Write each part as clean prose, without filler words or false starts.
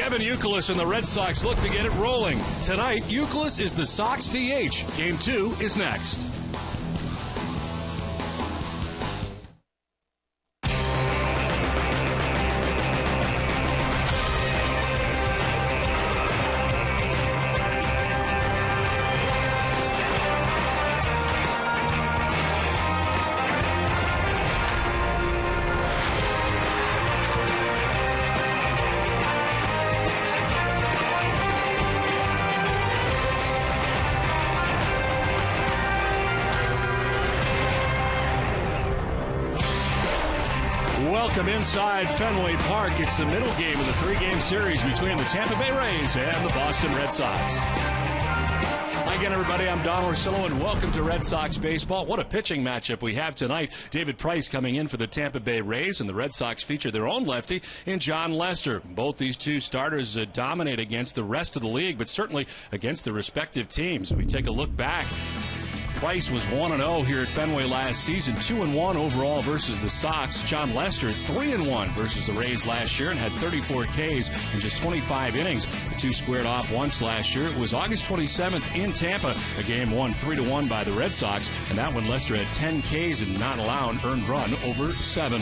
Kevin Youkilis and the Red Sox look to get it rolling. Tonight, Youkilis is the Sox DH. Game 2 is next. Welcome inside Fenway Park. It's the middle game of the three-game series between the Tampa Bay Rays and the Boston Red Sox. Hi again, everybody. I'm Don Orsillo, and welcome to Red Sox baseball. What a pitching matchup we have tonight. David Price coming in for the Tampa Bay Rays, and the Red Sox feature their own lefty in John Lester. Both these two starters dominate against the rest of the league, but certainly against the respective teams. We take a look back. Price was 1-0 here at Fenway last season, 2-1 overall versus the Sox. John Lester, 3-1 versus the Rays last year and had 34 Ks in just 25 innings. The two squared off once last year. It was August 27th in Tampa, a game won 3-1 by the Red Sox, and that one Lester had 10 Ks and not allowed earned run over 7.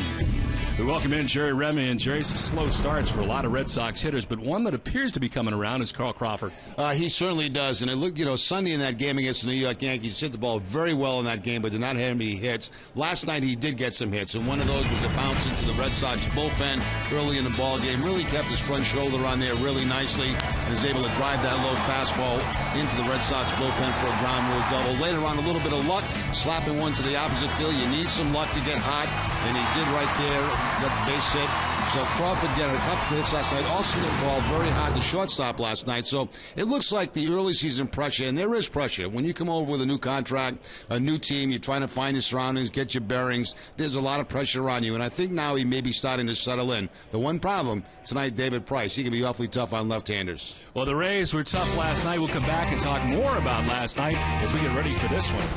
We welcome in Jerry Remy, and Jerry, some slow starts for a lot of Red Sox hitters, but one that appears to be coming around is Carl Crawford. He certainly does, and it looked, Sunday in that game against the New York Yankees, hit the ball very well in that game, but did not have any hits. Last night he did get some hits, and one of those was a bounce into the Red Sox bullpen early in the ball game. Really kept his front shoulder on there really nicely, and was able to drive that low fastball into the Red Sox bullpen for a ground rule double. Later on, a little bit of luck, slapping one to the opposite field. You need some luck to get hot, and he did right there. Got the base hit. So Crawford got a couple of hits last night. Also got the ball very hard to shortstop last night. So it looks like the early season pressure, and there is pressure. When you come over with a new contract, a new team, you're trying to find your surroundings, get your bearings. There's a lot of pressure on you, and I think now he may be starting to settle in. The one problem tonight, David Price, he can be awfully tough on left-handers. Well, the Rays were tough last night. We'll come back and talk more about last night as we get ready for this one.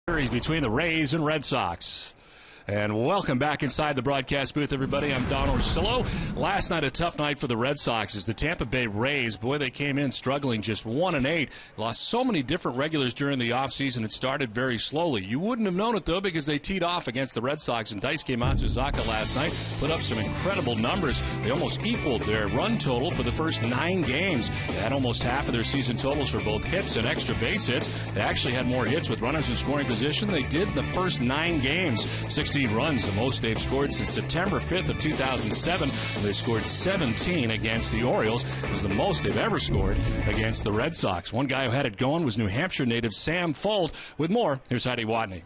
Series between the Rays and Red Sox. And welcome back inside the broadcast booth, everybody. I'm Don Orsillo. Last night, a tough night for the Red Sox as the Tampa Bay Rays, boy, they came in struggling, just 1-8. Lost so many different regulars during the offseason. It started very slowly. You wouldn't have known it, though, because they teed off against the Red Sox, and Daisuke Matsuzaka last night put up some incredible numbers. They almost equaled their run total for the first 9 games. They had almost half of their season totals for both hits and extra base hits. They actually had more hits with runners in scoring position than they did in the first 9 games. 16 runs, the most they've scored since September 5th of 2007. They scored 17 against the Orioles. It was the most they've ever scored against the Red Sox. One guy who had it going was New Hampshire native Sam Fuld. With more, here's Heidi Watney.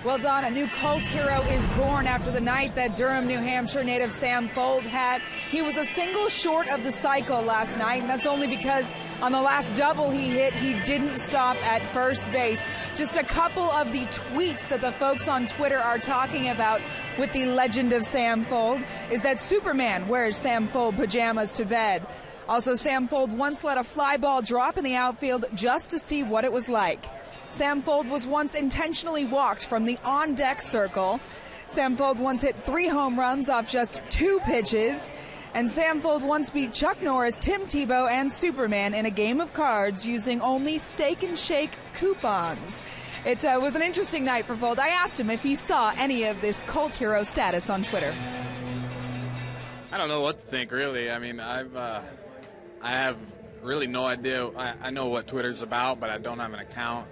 Well, Don, a new cult hero is born after the night that Durham, New Hampshire native Sam Fuld had. He was a single short of the cycle last night, and that's only because on the last double he hit, he didn't stop at first base. Just a couple of the tweets that the folks on Twitter are talking about with the legend of Sam Fuld is that Superman wears Sam Fuld pajamas to bed. Also, Sam Fuld once let a fly ball drop in the outfield just to see what it was like. Sam Fuld was once intentionally walked from the on-deck circle. Sam Fuld once hit 3 home runs off just 2 pitches. And Sam Fuld once beat Chuck Norris, Tim Tebow, and Superman in a game of cards using only Steak and Shake coupons. It was an interesting night for Fuld. I asked him if he saw any of this cult hero status on Twitter. I don't know what to think, really. I mean, I have really no idea. I know what Twitter's about, but I don't have an account.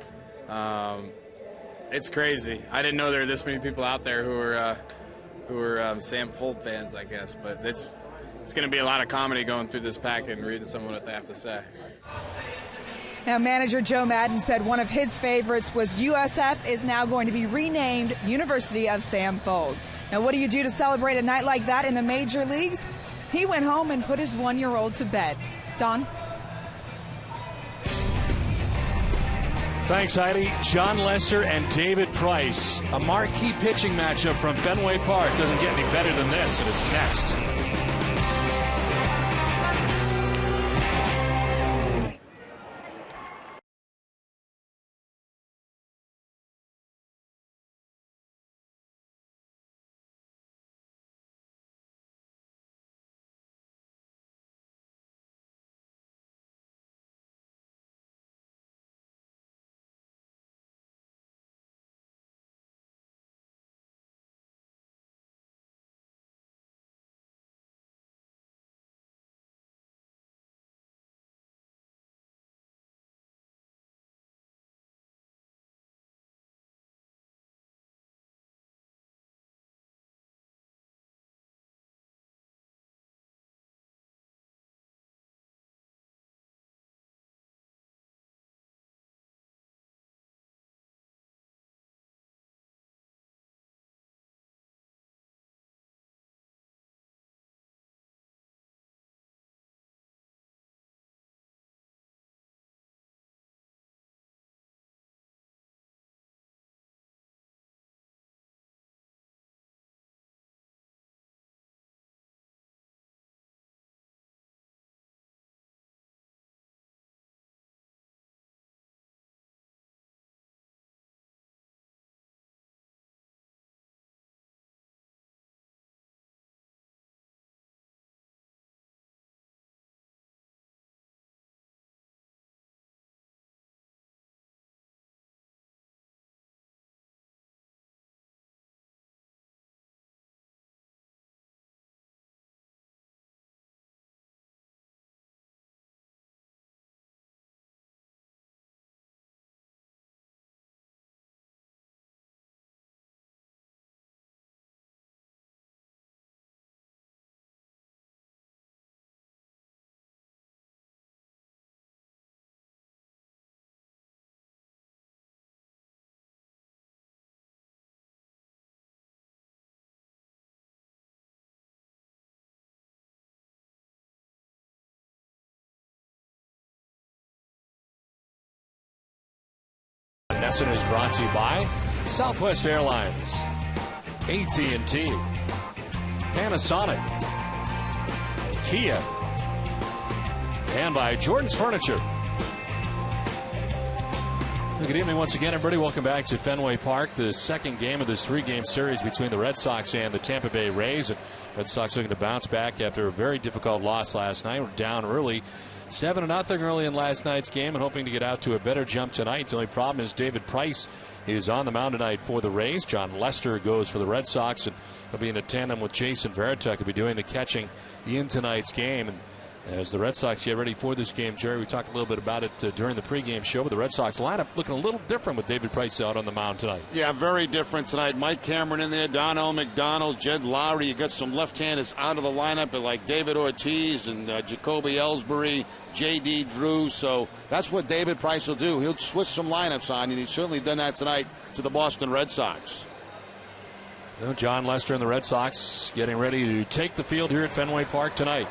It's crazy. I didn't know there were this many people out there who are Sam Fuld fans, I guess. But it's going to be a lot of comedy going through this packet and reading some of what they have to say. Now, manager Joe Madden said one of his favorites was USF is now going to be renamed University of Sam Fuld. Now, what do you do to celebrate a night like that in the major leagues? He went home and put his 1-year-old to bed. Don? Thanks, Heidi. John Lester and David Price. A marquee pitching matchup from Fenway Park. Doesn't get any better than this, and it's next. Nesson is brought to you by Southwest Airlines, AT&T, Panasonic, Kia, and by Jordan's Furniture. Good evening once again, everybody. Welcome back to Fenway Park, the second game of this three-game series between the Red Sox and the Tampa Bay Rays. And Red Sox looking to bounce back after a very difficult loss last night. We're down early, 7-0 early in last night's game, and hoping to get out to a better jump tonight. The only problem is David Price is on the mound tonight for the Rays. John Lester goes for the Red Sox, and he'll be in a tandem with Jason Varitek. He'll be doing the catching in tonight's game. And as the Red Sox get ready for this game, Jerry, we talked a little bit about it during the pregame show, but the Red Sox lineup looking a little different with David Price out on the mound tonight. Yeah, very different tonight. Mike Cameron in there, Donnell McDonald, Jed Lowry. You got some left-handers out of the lineup like David Ortiz and Jacoby Ellsbury, J.D. Drew. So that's what David Price will do. He'll switch some lineups on, and he's certainly done that tonight to the Boston Red Sox. Well, John Lester and the Red Sox getting ready to take the field here at Fenway Park tonight.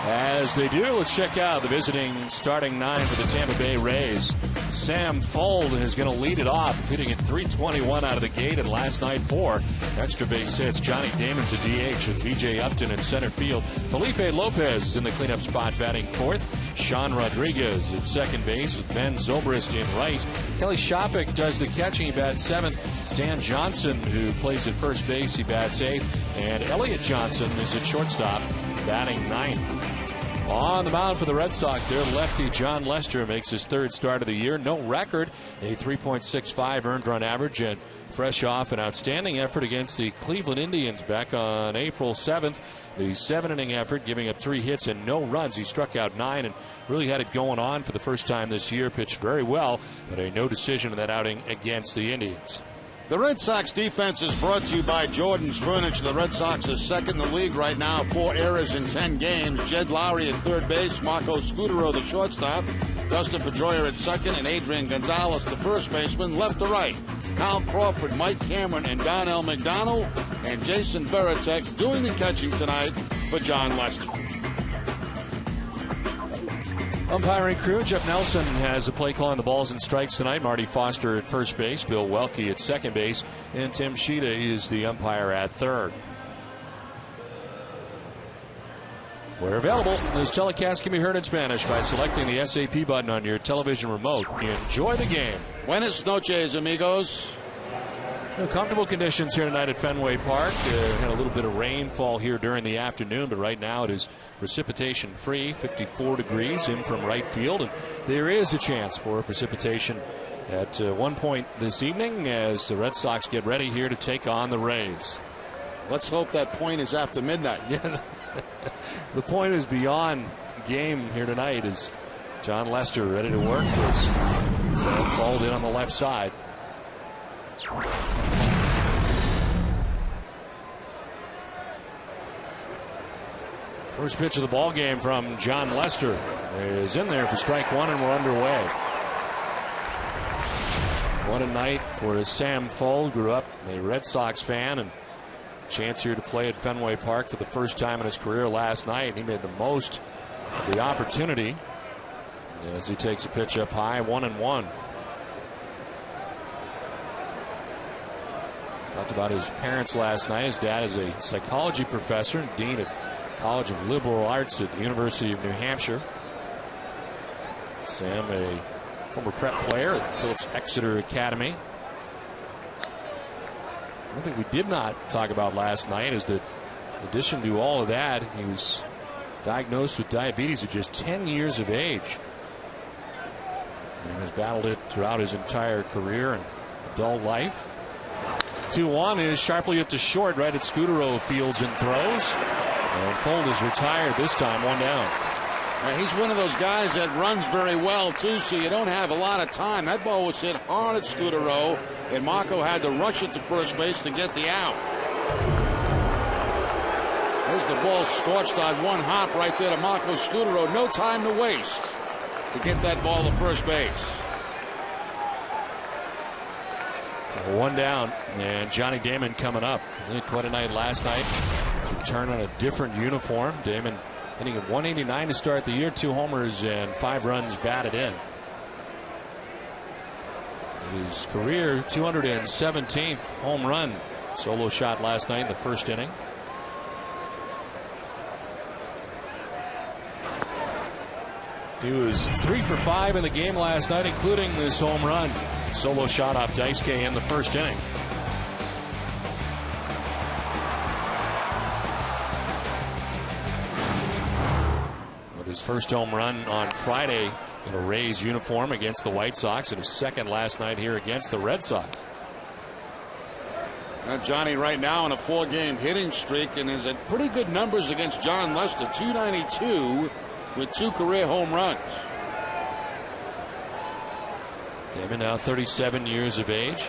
As they do, let's check out the visiting starting nine for the Tampa Bay Rays. Sam Fuld is going to lead it off, hitting at .321 out of the gate, and last night 4 extra base hits. Johnny Damon's a DH with B.J. Upton in center field. Felipe Lopez is in the cleanup spot batting fourth. Sean Rodriguez at second base with Ben Zobrist in right. Kelly Shopik does the catching. He bats seventh. Stan Johnson, who plays at first base, he bats eighth. And Elliott Johnson is at shortstop, batting ninth. On the mound for the Red Sox, their lefty John Lester makes his third start of the year. No record, a 3.65 earned run average, and fresh off an outstanding effort against the Cleveland Indians back on April 7th. The 7-inning effort, giving up 3 hits and no runs. He struck out 9 and really had it going on for the first time this year. Pitched very well, but a no decision in that outing against the Indians. The Red Sox defense is brought to you by Jordan's Furniture. The Red Sox are second in the league right now, 4 errors in 10 games. Jed Lowry at third base, Marco Scutero the shortstop, Dustin Pedroia at second, and Adrian Gonzalez the first baseman. Left to right, Kyle Crawford, Mike Cameron, and Donnell McDonald, and Jason Varitek doing the catching tonight for John Lester. Umpiring crew, Jeff Nelson has a play calling the balls and strikes tonight. Marty Foster at first base, Bill Welke at second base, and Tim Sheeta is the umpire at third. Where available, this telecast can be heard in Spanish by selecting the SAP button on your television remote. Enjoy the game. Buenas noches, amigos. Comfortable conditions here tonight at Fenway Park. Had a little bit of rainfall here during the afternoon, but right now it is precipitation free, 54 degrees in from right field, and there is a chance for precipitation at one point this evening as the Red Sox get ready here to take on the Rays. Let's hope that point is after midnight. Yes, the point is beyond game here tonight as John Lester ready to work to us. Sam Fuld in on the left side. First pitch of the ball game from John Lester is in there for strike one, and we're underway. What a night for Sam Fuld. Grew up a Red Sox fan, and chance here to play at Fenway Park for the first time in his career last night. He made the most of the opportunity as he takes a pitch up high, 1-1. Talked about his parents last night. His dad is a psychology professor and dean of College of Liberal Arts at the University of New Hampshire. Sam, a former prep player at Phillips Exeter Academy. One thing we did not talk about last night is that in addition to all of that, he was diagnosed with diabetes at just 10 years of age and has battled it throughout his entire career and adult life. 2-1 is sharply at the short, right at Scutero, fields and throws. And Fuld is retired this time, 1 down. He's one of those guys that runs very well, too, so you don't have a lot of time. That ball was hit hard at Scutero, and Marco had to rush it to first base to get the out. There's the ball scorched on one hop right there to Marco Scutero. No time to waste to get that ball to first base. 1 down, and Johnny Damon coming up. He had quite a night last night. His return on a different uniform. Damon hitting at 189 to start the year, 2 homers and 5 runs batted in. His career 217th home run. Solo shot last night in the first inning. He was 3 for 5 in the game last night, including this home run. Solo shot off Daisuke in the first inning. But his first home run on Friday in a Rays uniform against the White Sox, and his second last night here against the Red Sox. Johnny right now in a 4-game hitting streak and is at pretty good numbers against John Lester, 292 with 2 career home runs. Damon now 37 years of age.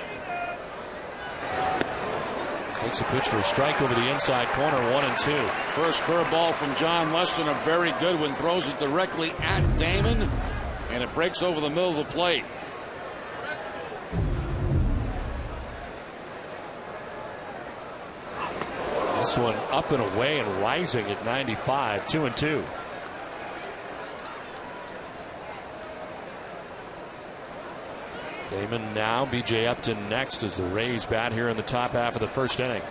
Takes a pitch for a strike over the inside corner, 1-2. First curveball from John Lester, a very good one, throws it directly at Damon, and it breaks over the middle of the plate. This one up and away and rising at 95, 2-2. Damon now, B.J. Upton next as the Rays bat here in the top half of the first inning.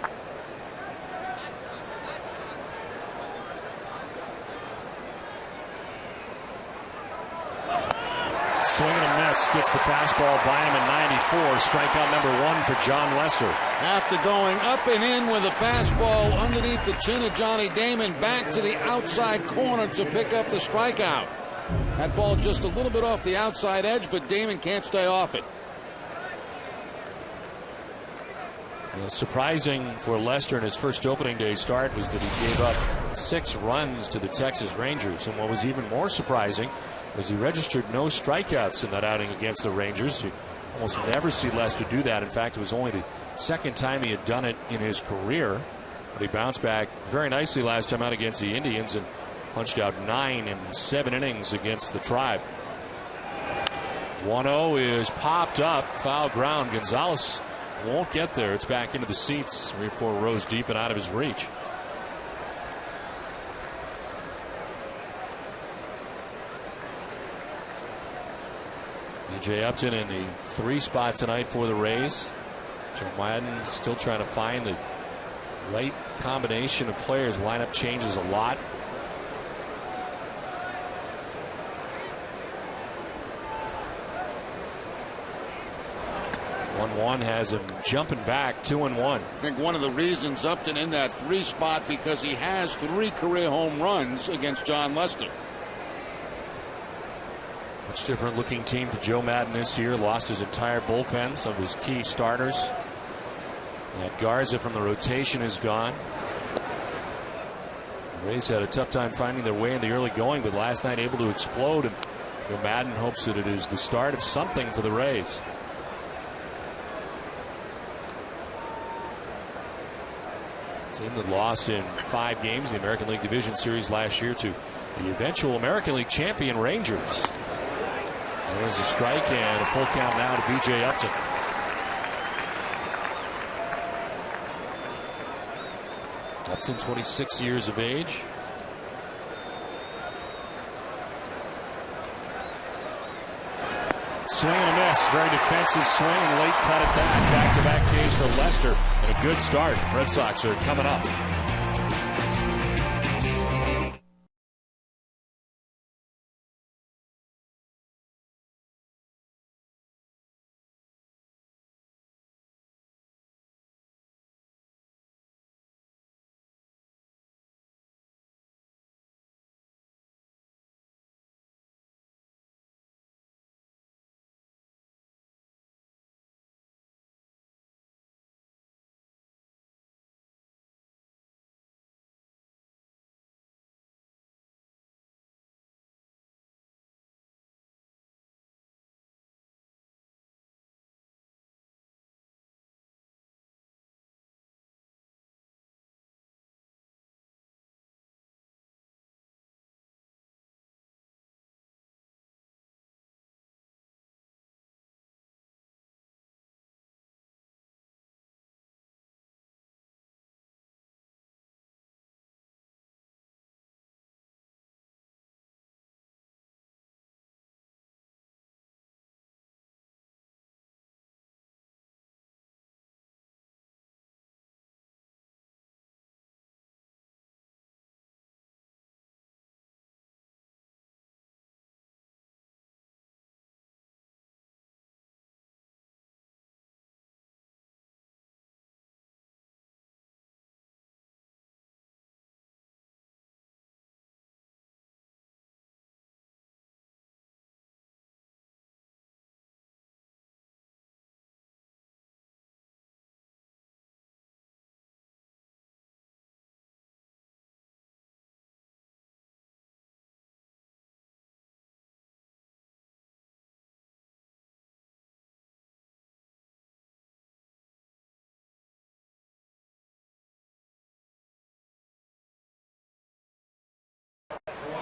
Swing and a miss, gets the fastball by him at 94. Strikeout number 1 for John Lester. After going up and in with a fastball underneath the chin of Johnny Damon, back to the outside corner to pick up the strikeout. That ball just a little bit off the outside edge, but Damon can't stay off it. Surprising for Lester in his first opening day start was that he gave up 6 runs to the Texas Rangers. And what was even more surprising was he registered no strikeouts in that outing against the Rangers. You almost never see Lester do that. In fact, it was only the second time he had done it in his career. But he bounced back very nicely last time out against the Indians and punched out 9 in 7 innings against the Tribe. 1-0 is popped up, foul ground. Gonzalez won't get there. It's back into the seats, 3 or 4 rows deep and out of his reach. B.J. Upton in the 3 spot tonight for the Rays. Joe Madden still trying to find the right combination of players. Lineup changes a lot. One has him jumping back, 2-1. I think one of the reasons Upton in that 3 spot because he has 3 career home runs against John Lester. Much different looking team for Joe Madden this year. Lost his entire bullpen, some of his key starters. That Garza from the rotation is gone. The Rays had a tough time finding their way in the early going, but last night able to explode, and Joe Madden hopes that it is the start of something for the Rays. Team that lost in 5 games in the American League Division Series last year to the eventual American League champion Rangers. There's a strike and a full count now to B.J. Upton. Upton, 26 years of age. Swing and a miss. Very defensive swing and late cut it back. Back-to-back Ks for Lester. And a good start. Red Sox are coming up.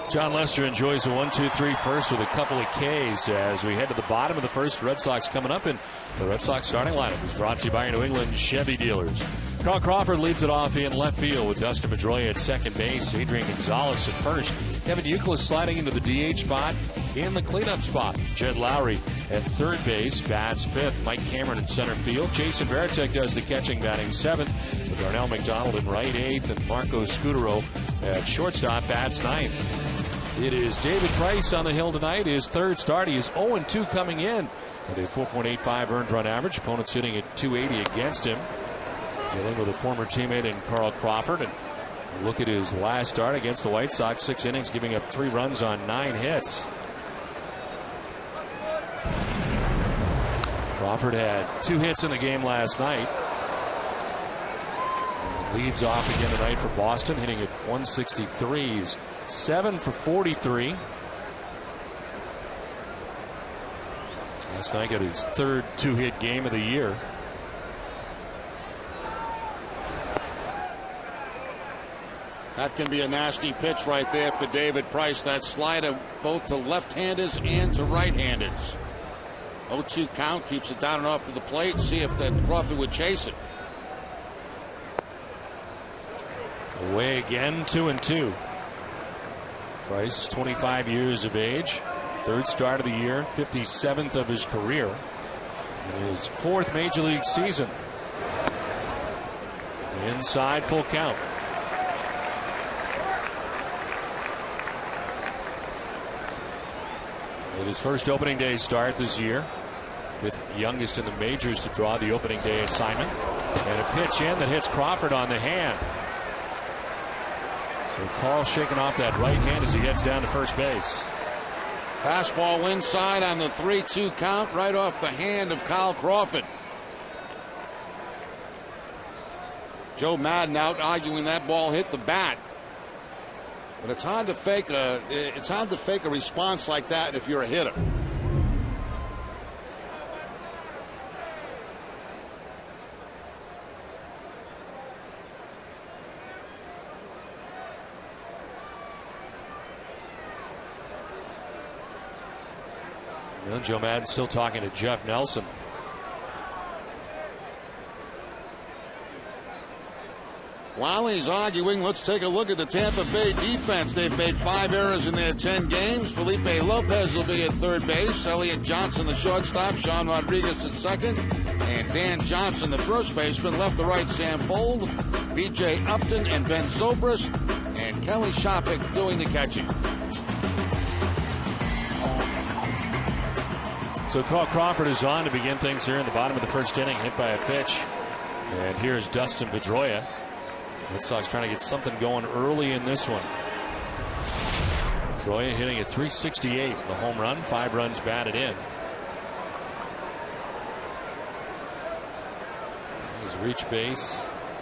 John Lester enjoys a 1-2-3 first with a couple of Ks as we head to the bottom of the first. Red Sox coming up, and the Red Sox starting lineup is brought to you by your New England Chevy dealers. Carl Crawford leads it off in left field with Dustin Pedroia at second base, Adrian Gonzalez at first, Kevin Youkilis sliding into the DH spot in the cleanup spot. Jed Lowry at third base, bats fifth, Mike Cameron in center field. Jason Varitek does the catching, batting seventh, with Darnell McDonald in right eighth, and Marco Scudero at shortstop, bats ninth. It is David Price on the hill tonight. His third start. He is 0-2 coming in with a 4.85 earned run average. Opponent sitting at 280 against him. Dealing with a former teammate in Carl Crawford. And look at his last start against the White Sox. 6 innings, giving up 3 runs on 9 hits. Crawford had 2 hits in the game last night. And leads off again tonight for Boston, hitting at 163s. 7 for 43. Last night got his third 2-hit game of the year. That can be a nasty pitch right there for David Price. That slider both to left-handers and to right-handers. 0-2 count, keeps it down and off to the plate. See if that Crawford would chase it. Away again, 2-2. Price, 25 years of age, third start of the year, 57th of his career, in his 4th major league season. Inside, full count. At his first opening day start this year, 5th youngest in the majors to draw the opening day assignment, and a pitch in that hits Crawford on the hand. So Carl shaking off that right hand as he heads down to first base. Fastball inside on the 3-2 count, right off the hand of Kyle Crawford. Joe Madden out arguing that ball hit the bat. But it's hard to fake a response like that if you're a hitter. Joe Madden still talking to Jeff Nelson. While he's arguing, let's take a look at the Tampa Bay defense. They've made 5 errors in their 10 games. Felipe Lopez will be at third base. Elliot Johnson, the shortstop. Sean Rodriguez at second. And Dan Johnson, the first baseman. Left to right, Sam Fuld, B.J. Upton, and Ben Zobrist. And Kelly Shopik doing the catching. So Carl Crawford is on to begin things here in the bottom of the first inning, hit by a pitch. And here's Dustin Pedroia. Red Sox trying to get something going early in this one. Pedroia hitting at 368, the home run, 5 runs batted in. He's reached base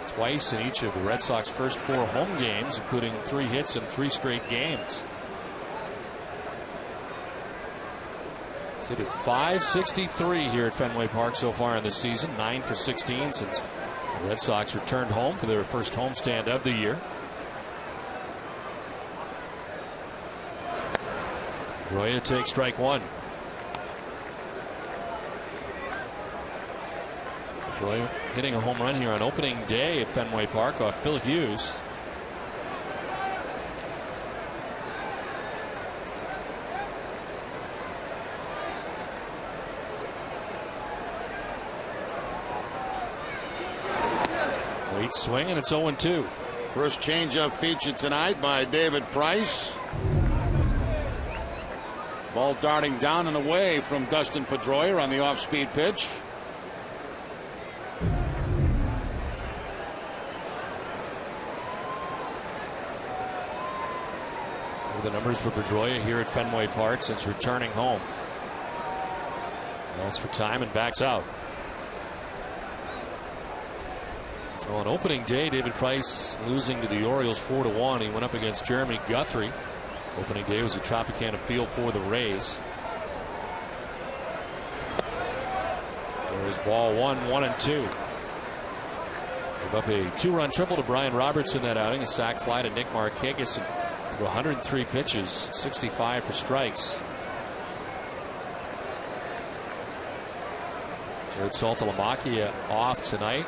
twice in each of the Red Sox first 4 home games, including 3 hits in 3 straight games. He's hit at 563 here at Fenway Park so far in the season, 9 for 16 since the Red Sox returned home for their first homestand of the year. Pedroia takes strike 1. Pedroia hitting a home run here on opening day at Fenway Park off Phil Hughes. Late swing, and it's 0-2. First changeup featured tonight by David Price. Ball darting down and away from Dustin Pedroia on the off-speed pitch. The numbers for Pedroia here at Fenway Park since returning home. That's for time and backs out. On opening day, David Price losing to the Orioles 4-1. He went up against Jeremy Guthrie. Opening day was a Tropicana field for the Rays. There's ball 1, 1-2. Gave up a 2-run triple to Brian Roberts in that outing. A sac fly to Nick Markakis. And 103 pitches, 65 for strikes. Jared Saltalamacchia off tonight.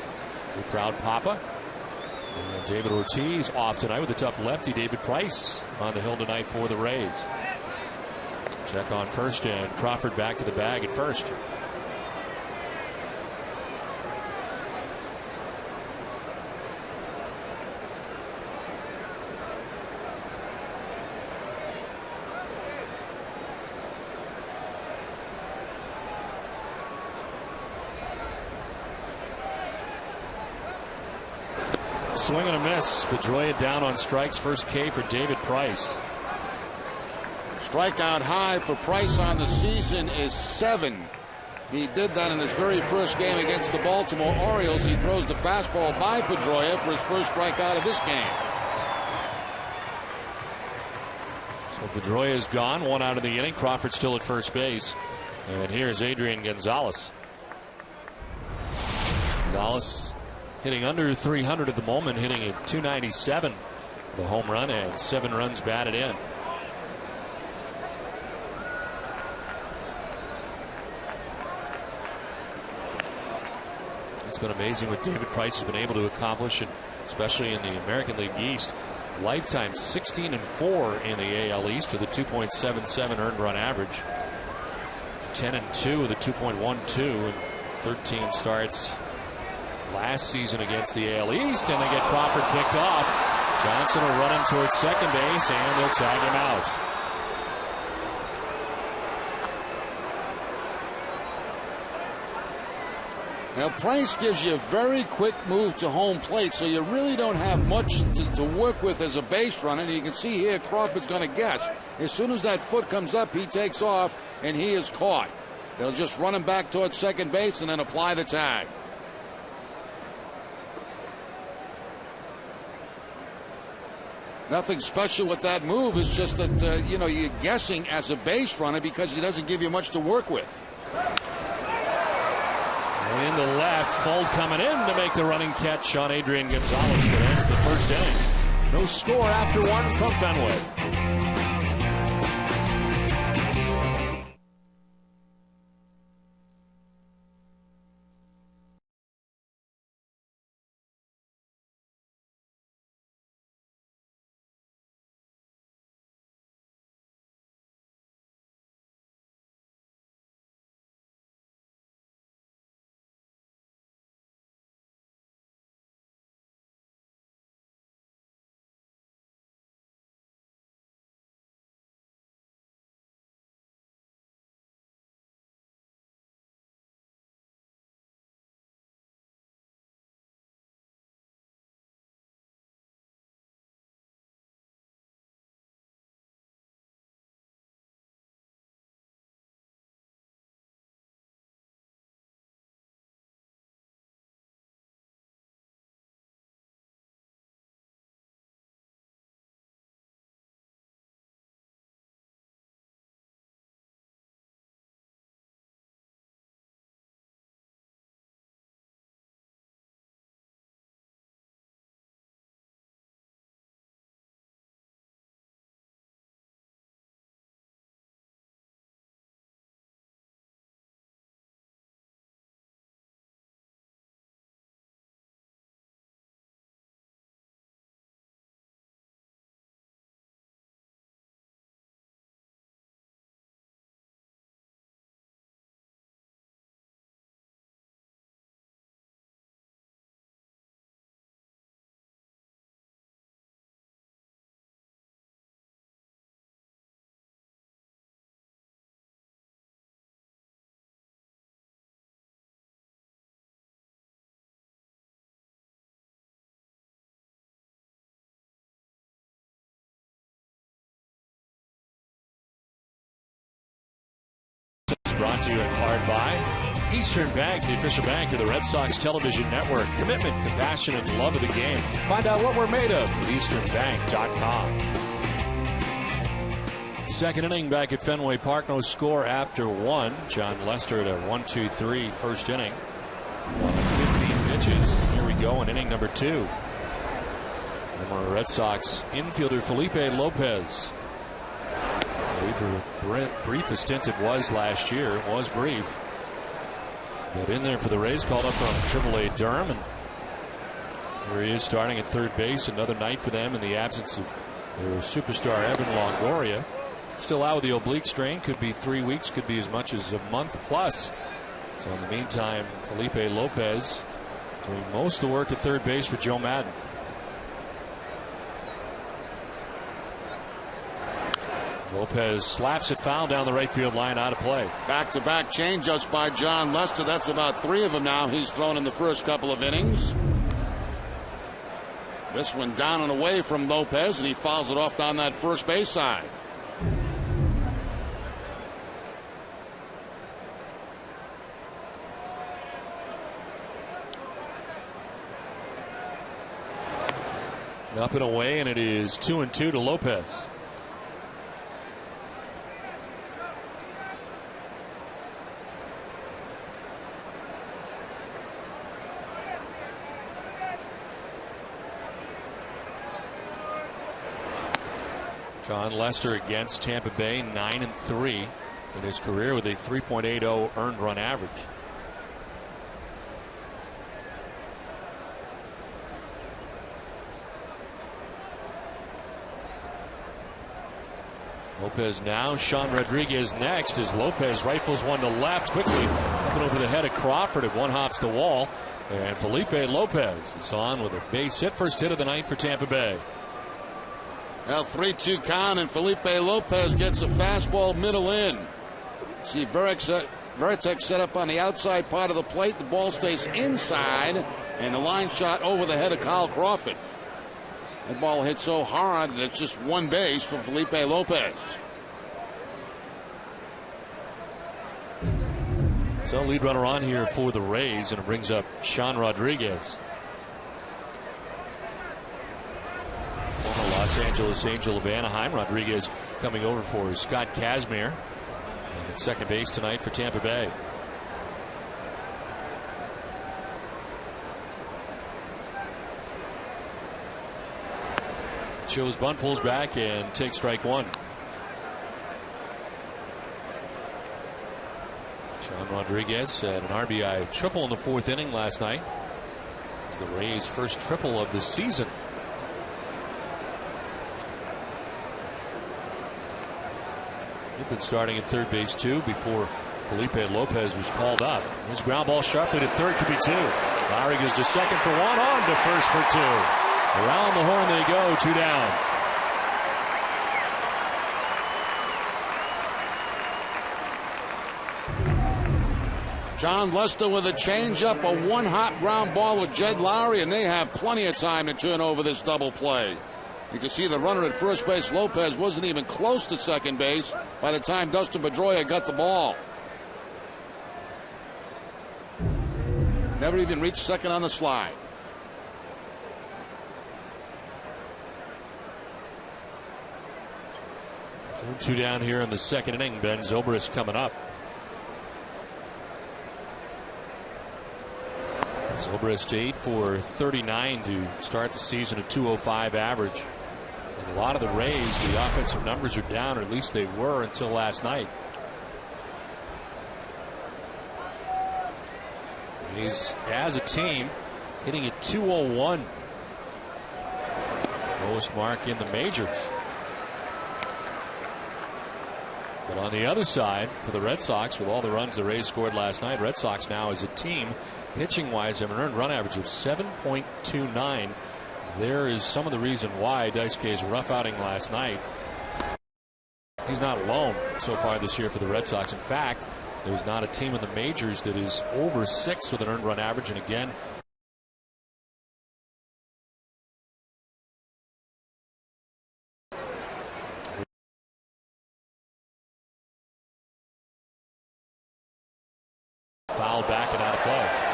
We're proud Papa. And David Ortiz off tonight with a tough lefty. David Price on the hill tonight for the Rays. Check on first, and Crawford back to the bag at first. Swing and a miss. Pedroia down on strikes. First K for David Price. Strikeout high for Price on the season is 7. He did that in his very first game against the Baltimore Orioles. He throws the fastball by Pedroia for his first strikeout of this game. So Pedroia is gone. 1 out of the inning. Crawford still at first base. And here's Adrian Gonzalez. Gonzalez hitting under 300 at the moment, hitting at 297. The home run and 7 runs batted in. It's been amazing what David Price has been able to accomplish, and especially in the American League East. Lifetime 16-4 in the AL East with a 2.77 earned run average. 10-2 with a 2.12 and 13 starts last season against the AL East, and they get Crawford picked off. Johnson will run him towards second base, and they'll tag him out. Now, Price gives you a very quick move to home plate, so you really don't have much to work with as a base runner. And you can see here Crawford's going to guess. As soon as that foot comes up, he takes off, and he is caught. They'll just run him back towards second base and then apply the tag. Nothing special with that move. It's just that, you're guessing as a base runner because he doesn't give you much to work with. Into left, Fuld coming in to make the running catch on Adrian Gonzalez that ends the first inning. No score after 1 from Fenway. Brought to you in part by Eastern Bank, the official bank of the Red Sox television network. Commitment, compassion, and love of the game. Find out what we're made of at easternbank.com. Second inning back at Fenway Park. No score after 1. John Lester at a 1-2-3 first inning. 15 pitches. Here we go in inning number 2. Former Red Sox infielder Felipe Lopez. Brief a stint it was last year. It was brief. But in there for the Rays, called up from TBA Durham. And there he is starting at third base. Another night for them in the absence of their superstar Evan Longoria. Still out with the oblique strain. Could be 3 weeks. Could be as much as a month plus. So in the meantime, Felipe Lopez doing most of the work at third base for Joe Madden. Lopez slaps it foul down the right field line, out of play. Back-to-back changeups by John Lester. That's about 3 of them now he's thrown in the first couple of innings. This one down and away from Lopez, and he fouls it off down that first base side. Up and away, and it is 2-2 to Lopez. John Lester against Tampa Bay, 9-3 in his career with a 3.80 earned run average. Lopez now. Sean Rodriguez next as Lopez rifles one to left quickly up and over the head of Crawford. At one hops the wall, and Felipe Lopez is on with a base hit. First hit of the night for Tampa Bay. Well, 3-2 count, and Felipe Lopez gets a fastball middle in. See Veritek set up on the outside part of the plate. The ball stays inside, and the line shot over the head of Kyle Crawford. That ball hit so hard that it's just one base for Felipe Lopez. So lead runner on here for the Rays, and it brings up Sean Rodriguez. Former Los Angeles Angel of Anaheim. Rodriguez coming over for Scott Kazmir. And at second base tonight for Tampa Bay. Shows bunt, pulls back, and takes strike one. Sean Rodriguez had an RBI triple in the fourth inning last night. It was the Rays' first triple of the season. He'd been starting at third base too before Felipe Lopez was called up. His ground ball sharply to third, could be 2. Lowry goes to second for 1, on to first for 2. Around the horn they go, 2 down. John Lester with a changeup, a one-hop ground ball with Jed Lowry, and they have plenty of time to turn over this double play. You can see the runner at first base, Lopez, wasn't even close to second base by the time Dustin Pedroia got the ball. Never even reached second on the slide. So 2 down here in the second inning. Ben Zobrist coming up. Zobrist 8 for 39 to start the season, a 205 average. And a lot of the Rays, the offensive numbers are down, or at least they were until last night. Rays, as a team, hitting at 201. Lowest mark in the majors. But on the other side, for the Red Sox, with all the runs the Rays scored last night, Red Sox now as a team, pitching-wise, have an earned run average of 7.29. There is some of the reason why Daisuke's rough outing last night. He's not alone so far this year for the Red Sox. In fact, there's not a team in the majors that is over 6 with an earned run average. And again, foul back and out of play.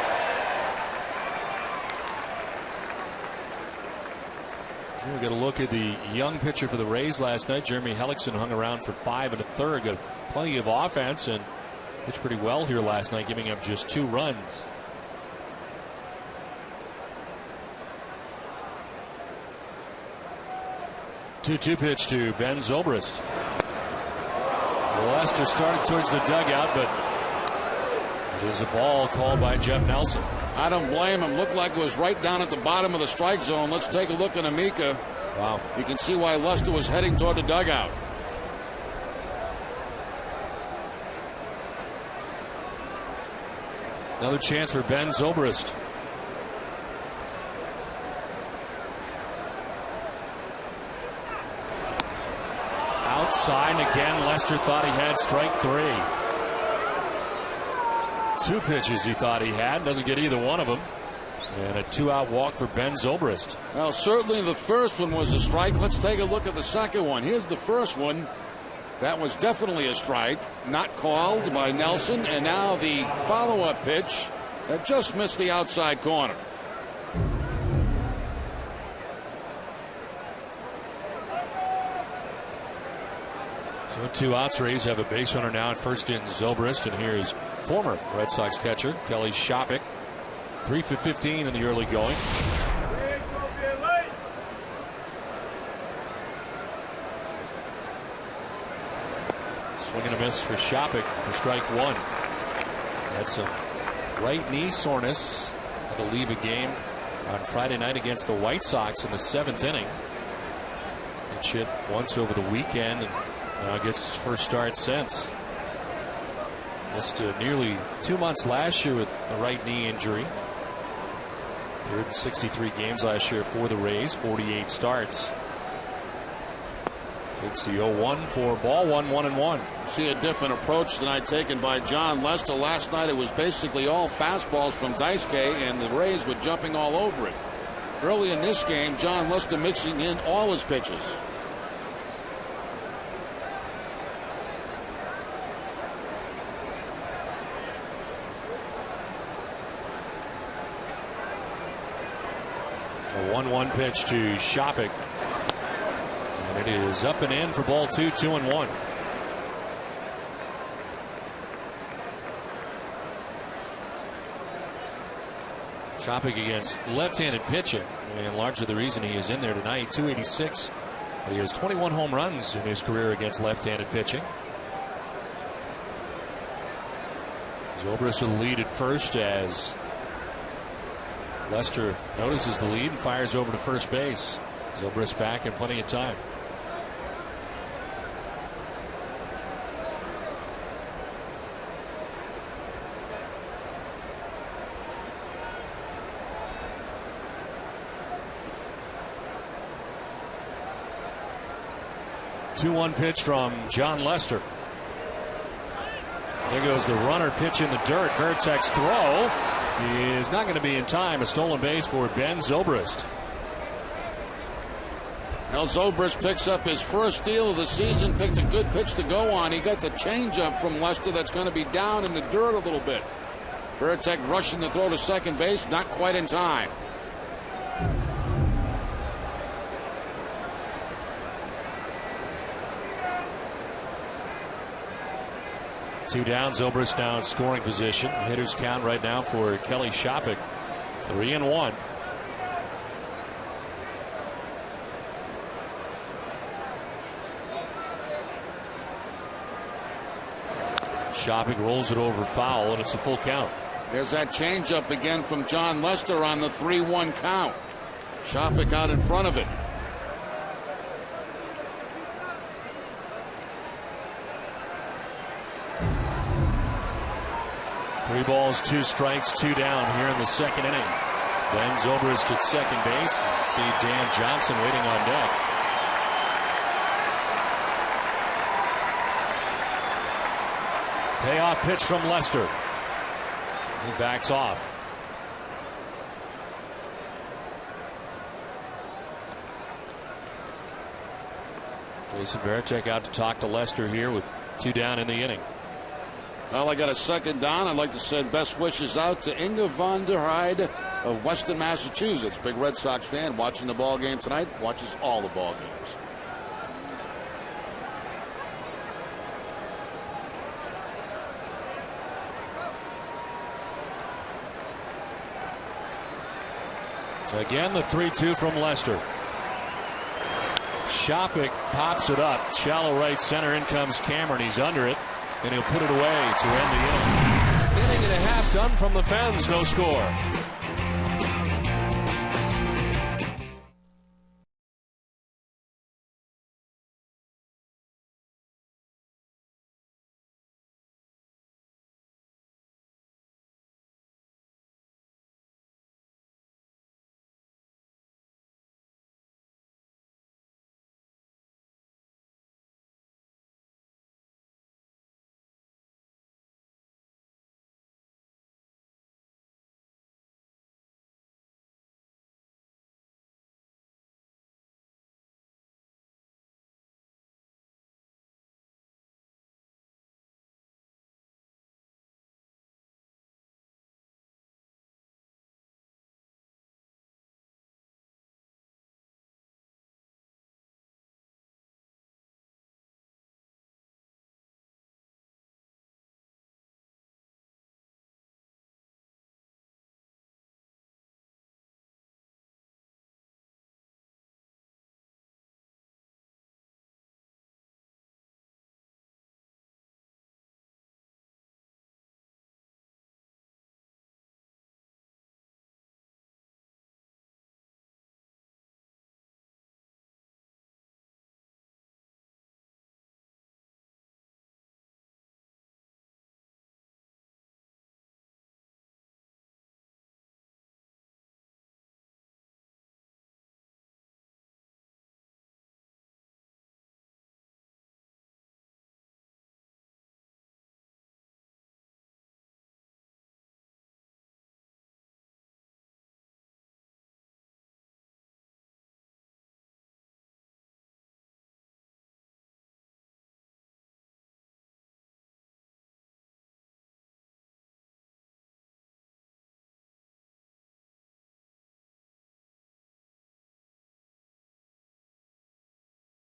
We got a look at the young pitcher for the Rays last night. Jeremy Hellickson hung around for 5 1/3. Got plenty of offense and pitched pretty well here last night, giving up just 2 runs. 2-2 pitch to Ben Zobrist. Lester started towards the dugout, but it is a ball called by Jeff Nelson. I don't blame him. Looked like it was right down at the bottom of the strike zone. Let's take a look at Amica. Wow. You can see why Lester was heading toward the dugout. Another chance for Ben Zobrist. Outside, and again, Lester thought he had strike 3. 2 pitches he thought he had. Doesn't get either one of them. And a 2-out walk for Ben Zobrist. Well, certainly the first one was a strike. Let's take a look at the second one. Here's the first one. That was definitely a strike, not called by Nelson. And now the follow-up pitch that just missed the outside corner. So 2 outs. Rays have a base runner now at first in Zobrist. And here's former Red Sox catcher Kelly Shopik. 3 for 15 in the early going. Swing and a miss for Shopik for strike 1. Had some right knee soreness. Had to leave a game on Friday night against the White Sox in the 7th inning. And hit once over the weekend, and now gets his first start since. Missed nearly 2 months last year with a right knee injury. Appeared in 63 games last year for the Rays, 48 starts. Takes the 0-1 for ball one, 1-1. See a different approach tonight taken by John Lester. Last night it was basically all fastballs from Daisuke, and the Rays were jumping all over it. Early in this game, John Lester mixing in all his pitches. A 1-1 pitch to Shopik. And it is up and in for ball 2, 2-1. Shopik against left-handed pitching, and largely the reason he is in there tonight. 286. He has 21 home runs in his career against left-handed pitching. Zobrist will lead at first as Lester notices the lead and fires over to first base. Zobrist back in plenty of time. Two-one pitch from John Lester. There goes the runner, pitch in the dirt. Veritek's throw is not going to be in time. A stolen base for Ben Zobrist. Well, Zobrist picks up his first steal of the season. Picked a good pitch to go on. He got the changeup from Lester that's going to be down in the dirt a little bit. Veritek rushing the throw to second base, not quite in time. Two down, Zobrist now in scoring position. Hitters count right now for Kelly Shopik, 3-1. Shopik rolls it over foul, and it's a full count. There's that changeup again from John Lester on the 3-1 count. Shopik out in front of it. Three balls, two strikes, two down here in the second inning. Ben Zobrist at second base. See Dan Johnson waiting on deck. Payoff pitch from Lester. He backs off. Jason Veritek out to talk to Lester here with two down in the inning. Well, I got a second down. I'd like to send best wishes out to Inga von der Heide of Weston, Massachusetts. Big Red Sox fan, watching the ball game tonight. Watches all the ball games. So again, the 3-2 from Lester. Shopik pops it up. Shallow right center. In comes Cameron. He's under it. And he'll put it away to end the inning. Inning and a half done from the Fens. No score.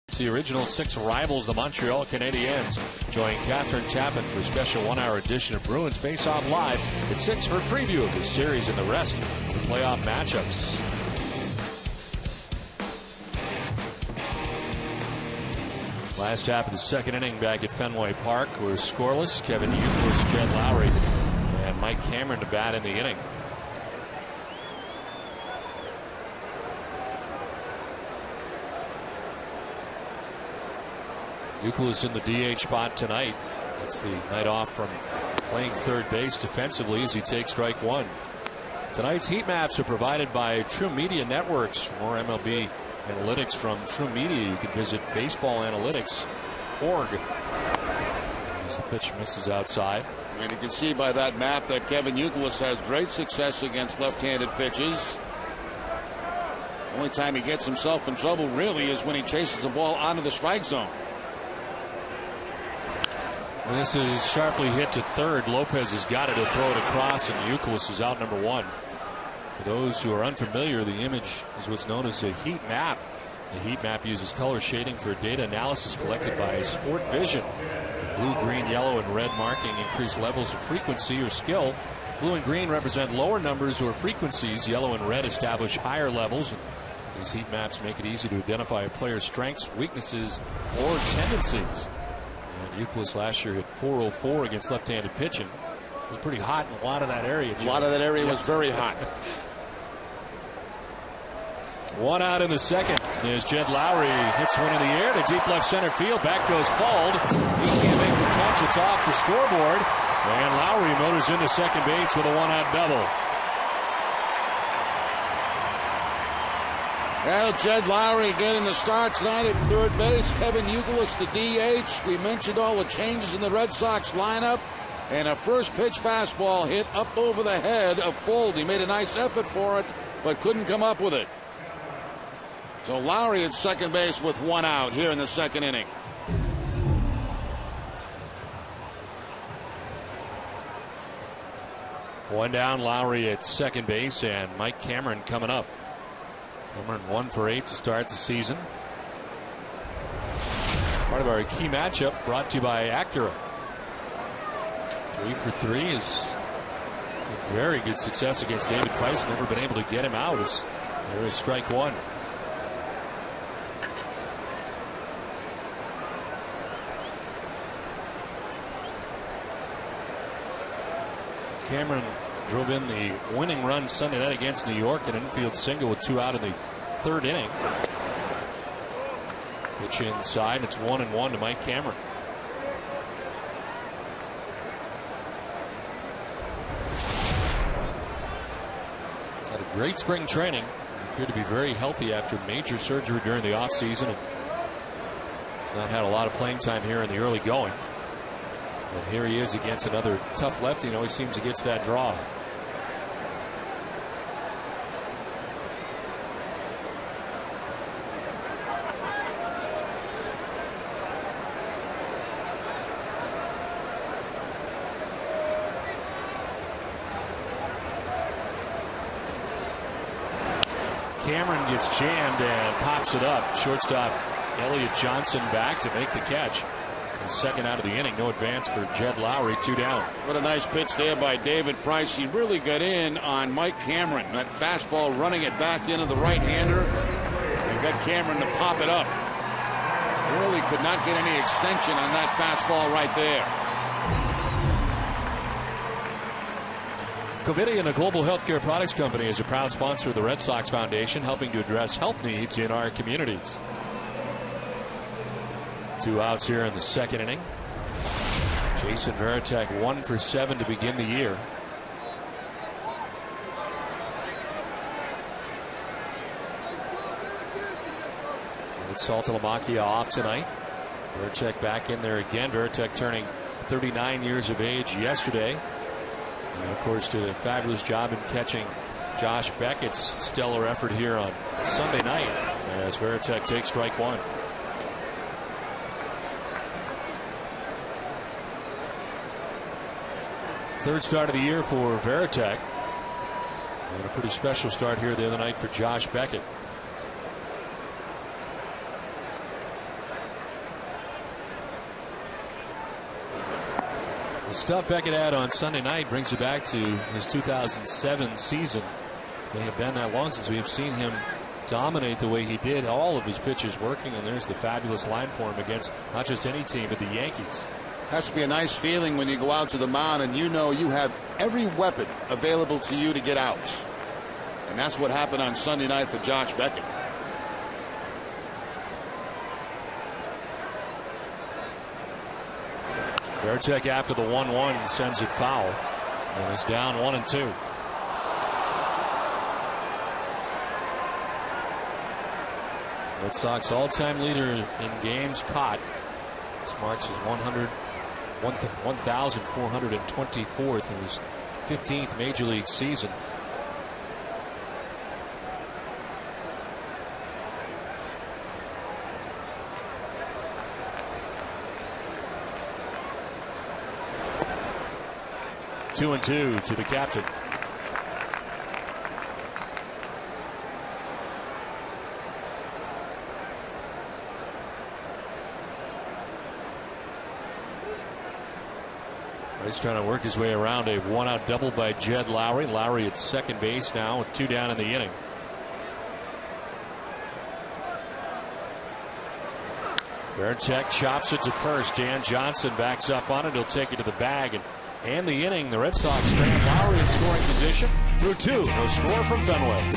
It's the original 6 rivals, the Montreal Canadiens, join Catherine Tappan for a special 1-hour edition of Bruins Face Off Live at 6 for a preview of this series and the rest of the playoff matchups. Last half of the second inning back at Fenway Park. We're scoreless. Kevin Youkilis, Jed Lowry, and Mike Cameron to bat in the inning. Youkilis in the DH spot tonight. That's the night off from playing third base defensively as he takes strike one. Tonight's heat maps are provided by True Media Networks. For more MLB analytics from True Media, you can visit baseballanalytics.org. As the pitch misses outside. And you can see by that map that Kevin Youkilis has great success against left-handed pitches. The only time he gets himself in trouble really is when he chases the ball onto the strike zone. This is sharply hit to third. Lopez has got it to throw it across, and Youkilis is out number one. For those who are unfamiliar, the image is what's known as a heat map. The heat map uses color shading for data analysis collected by Sport Vision. Blue, green, yellow, and red marking increase levels of frequency or skill. Blue and green represent lower numbers or frequencies. Yellow and red establish higher levels. These heat maps make it easy to identify a player's strengths, weaknesses, or tendencies. And Youkilis last year hit .404 against left-handed pitching. It was pretty hot in a lot of that area. A lot of that area was very hot. One out in the second. There's Jed Lowry. Hits one in the air to deep left center field. Back goes Fuld. He can't make the catch. It's off the scoreboard. And Lowry motors into second base with a one-out double. Well, Jed Lowry getting the start tonight at third base. Kevin Youkilis, the DH. We mentioned all the changes in the Red Sox lineup. And a first pitch fastball hit up over the head of Fuld. He made a nice effort for it, but couldn't come up with it. So Lowry at second base with one out here in the second inning. One down, Lowry at second base, and Mike Cameron coming up. Cameron 1 for 8 to start the season. Part of our key matchup brought to you by Acura. 3 for 3 is a very good success against David Price. Never been able to get him out. There is strike one. Cameron drove in the winning run Sunday night against New York, an infield single with 2 out in the 3rd inning. Pitch inside. It's 1-1 to Mike Cameron. Had a great spring training. He appeared to be very healthy after major surgery during the offseason. He's not had a lot of playing time here in the early going. But here he is against another tough lefty, and always seems he gets that draw. Cameron gets jammed and pops it up. Shortstop Elliott Johnson back to make the catch. His 2nd out of the inning. No advance for Jed Lowry. 2 down. What a nice pitch there by David Price. He really got in on Mike Cameron. That fastball running it back into the right-hander. And got Cameron to pop it up. Really could not get any extension on that fastball right there. Covidien, a global healthcare products company, is a proud sponsor of the Red Sox Foundation, helping to address health needs in our communities. 2 outs here in the 2nd inning. Jason Varitek 1 for 7 to begin the year. Saltalamacchia off tonight. Varitek back in there again. Varitek turning 39 years of age yesterday. And of course did a fabulous job in catching Josh Beckett's stellar effort here on Sunday night as Varitek takes strike 1. Third start of the year for Varitek. And a pretty special start here the other night for Josh Beckett. The stuff Beckett had on Sunday night brings you back to his 2007 season. They have been that long since we have seen him dominate the way he did. All of his pitches working, and there's the fabulous line for him against not just any team but the Yankees. Has to be a nice feeling when you go out to the mound and you know you have every weapon available to you to get outs. And that's what happened on Sunday night for Josh Beckett. Varitek after the 1-1 sends it foul. And it's down 1-2. Red Sox all-time leader in games caught. This marks his 1,424th in his 15th Major League season. Two and two to the captain. He's trying to work his way around a 1-out double by Jed Lowry. Lowry at second base now with 2 down in the inning. Varitek chops it to first. Dan Johnson backs up on it. He'll take it to the bag and the inning. The Red Sox strand Lowry in scoring position through 2. No score from Fenway.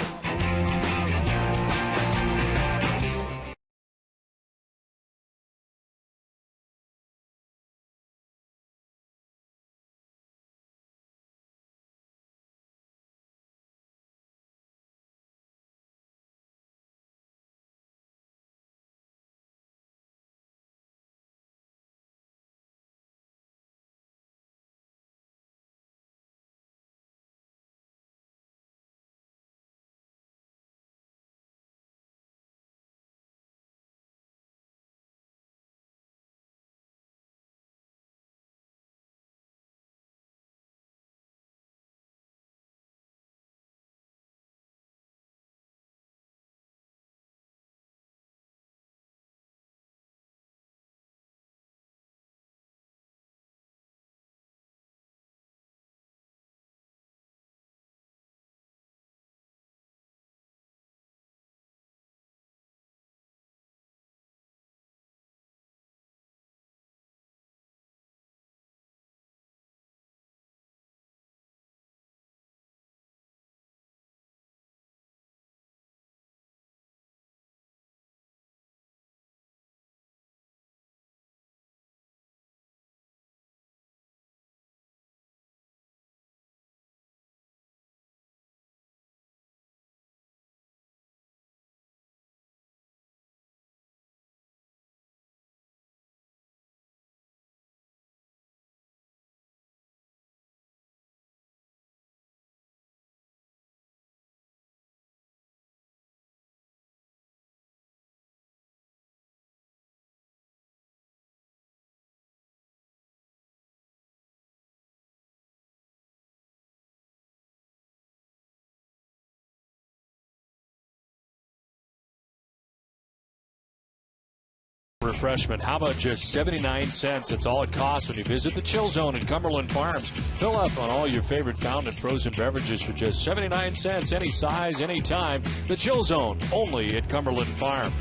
for a freshman. How about just 79 cents? That's all it costs when you visit the Chill Zone in Cumberland Farms. Fill up on all your favorite fountain and frozen beverages for just 79 cents, any size, any time. The Chill Zone, only at Cumberland Farms.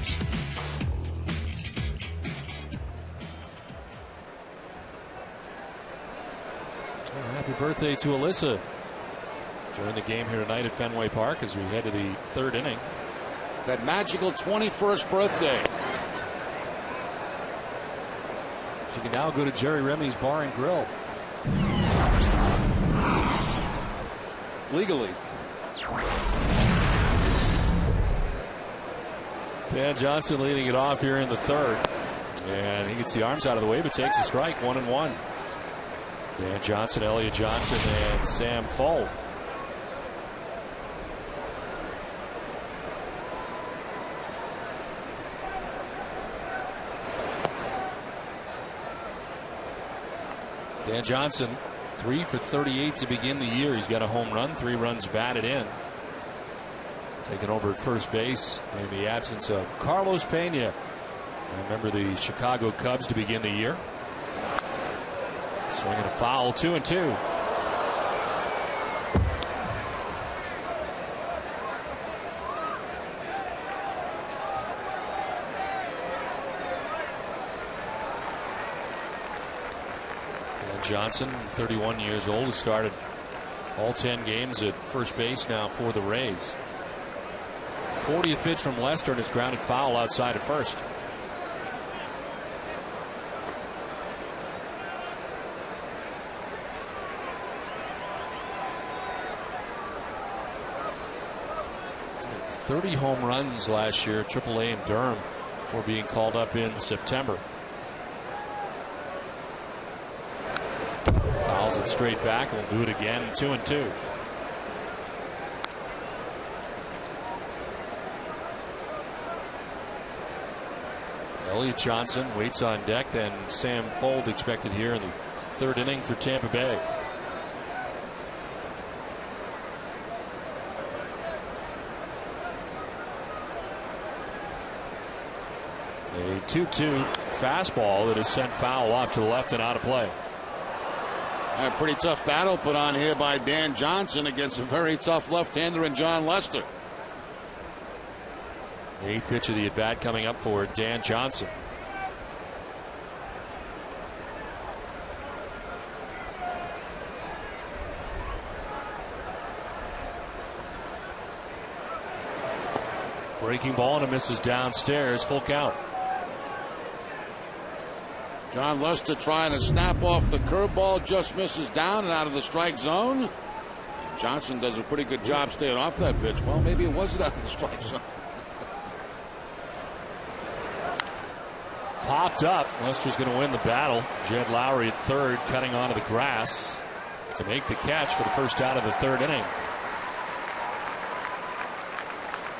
Oh, happy birthday to Alyssa. Join the game here tonight at Fenway Park as we head to the third inning. That magical 21st birthday. She can now go to Jerry Remy's Bar and Grill. Legally. Dan Johnson leading it off here in the third. And he gets the arms out of the way, but takes a strike, 1-1. Dan Johnson, Elliott Johnson, and Sam Fuld. Dan Johnson, 3 for 38 to begin the year. He's got a home run, 3 runs batted in. Taking over at first base in the absence of Carlos Pena. I remember the Chicago Cubs to begin the year. Swinging a foul, 2-2. Johnson, 31 years old, has started all 10 games at first base now for the Rays. 40th pitch from Lester and his grounded foul outside at first. Had 30 home runs last year at AAA in Durham before being called up in September. Fouls it straight back and will do it again. 2-2. Elliott Johnson waits on deck, then Sam Fuld expected here in the third inning for Tampa Bay. A 2-2 fastball that is sent foul off to the left and out of play. A pretty tough battle put on here by Dan Johnson against a very tough left-hander in John Lester. The 8th pitch of the at-bat coming up for Dan Johnson. Breaking ball and it misses downstairs. Full count. John Lester trying to snap off the curveball, just misses down and out of the strike zone. And Johnson does a pretty good job staying off that pitch. Well, maybe it wasn't out of the strike zone. Popped up. Lester's going to win the battle. Jed Lowry at third, cutting onto the grass to make the catch for the first out of the third inning.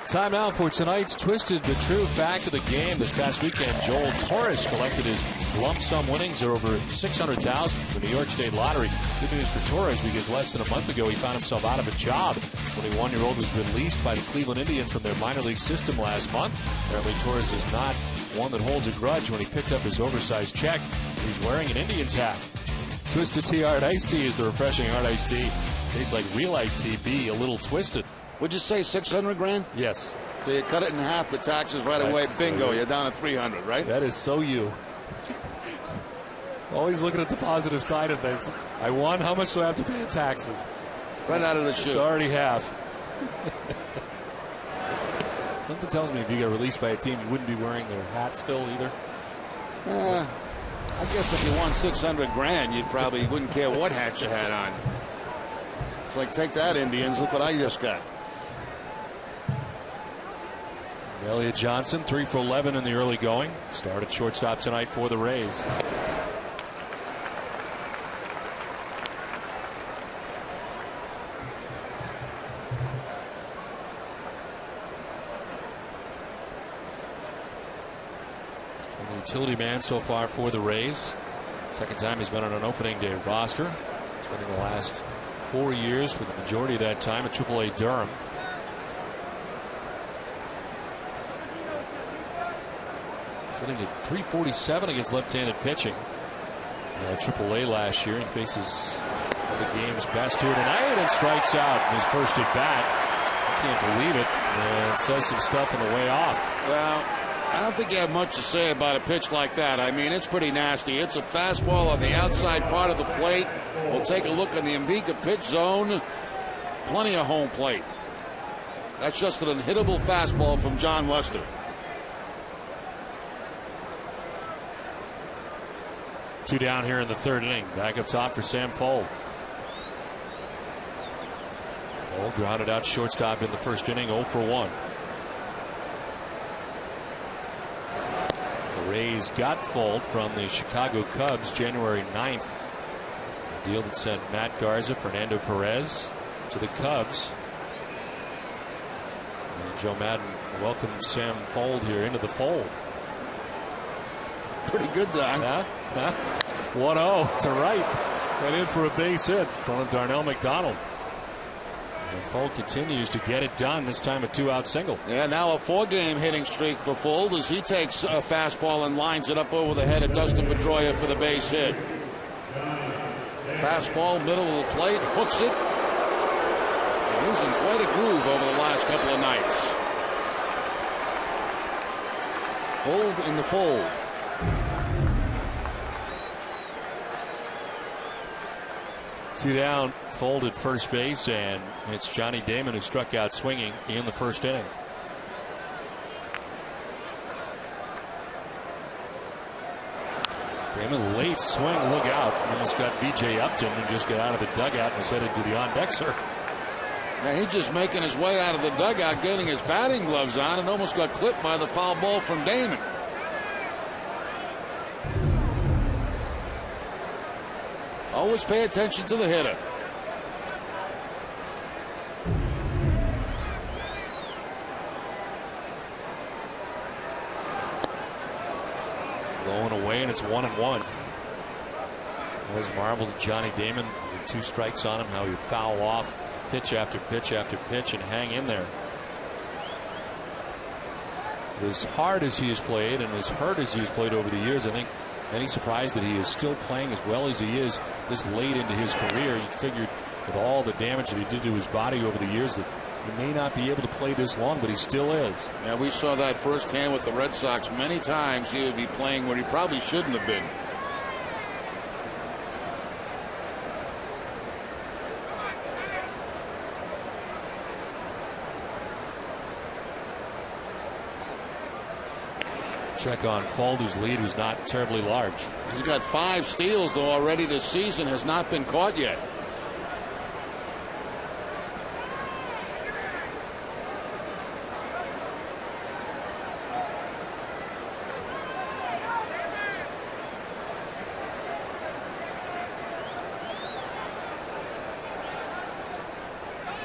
Time now for tonight's Twisted but True Fact of the Game. This past weekend, Joel Torres collected his lump sum winnings of over $600,000 from the New York State Lottery. Good news for Torres because less than a month ago he found himself out of a job. The 21-year-old was released by the Cleveland Indians from their minor league system last month. Apparently Torres is not one that holds a grudge. When he picked up his oversized check, he's wearing an Indians hat. Twisted Tea Hard Iced Tea is the refreshing hard iced tea. Tastes like real iced tea, be a little twisted. Would you say 600 grand? Yes. So you cut it in half for taxes right away. Bingo, you're down to 300, right? That is so you. Always looking at the positive side of things. I won. How much do I have to pay in taxes? Right out of the chute. It's already half. Something tells me if you get released by a team, you wouldn't be wearing their hat still either. I guess if you won 600 grand, you probably wouldn't care what hat you had on. It's like, take that, Indians. Look what I just got. Elliott Johnson, 3 for 11 in the early going. Started shortstop tonight for the Rays. The utility man so far for the Rays. Second time he's been on an opening day roster. Spending the last 4 years for the majority of that time at AAA Durham. Sitting at .347 against left-handed pitching. AAA last year. He faces one of the game's best here tonight and strikes out in his first at bat. I can't believe it, and says some stuff on the way off. Well, I don't think you have much to say about a pitch like that. I mean, it's pretty nasty. It's a fastball on the outside part of the plate. We'll take a look in the Mbika pitch zone. Plenty of home plate. That's just an unhittable fastball from John Lester. Two down here in the third inning. Back up top for Sam Fuld. Fuld grounded out shortstop in the first inning, 0 for 1. The Rays got Fuld from the Chicago Cubs January 9th. A deal that sent Matt Garza, Fernando Perez to the Cubs. And Joe Madden welcomed Sam Fuld here into the fold. Pretty good, Don. 1-0 to right. And in for a base hit from Darnell McDonald. And Fuld continues to get it done, this time a 2-out single. Yeah, now a 4-game hitting streak for Fuld as he takes a fastball and lines it up over the head of Dustin Pedroia for the base hit. Fastball, middle of the plate, hooks it. He's in quite a groove over the last couple of nights. Fuld in the fold. Two down, Fuld at first base, and it's Johnny Damon who struck out swinging in the first inning. Damon late swing, look out. Almost got B.J. Upton and just got out of the dugout and was headed to the on-deck circle. Yeah, he's just making his way out of the dugout, getting his batting gloves on, and almost got clipped by the foul ball from Damon. Always pay attention to the hitter. Blowing away, and it's 1-1. Always marveled at Johnny Damon with 2 strikes on him, how he would foul off pitch after pitch after pitch and hang in there. As hard as he has played and as hurt as he has played over the years, I think any surprise that he is still playing as well as he is this late into his career. You figured with all the damage that he did to his body over the years that he may not be able to play this long, but he still is. Yeah, we saw that firsthand with the Red Sox. Many times he would be playing where he probably shouldn't have been. Check on Fuld, whose lead was not terribly large. He's got 5 steals, though, already this season, has not been caught yet.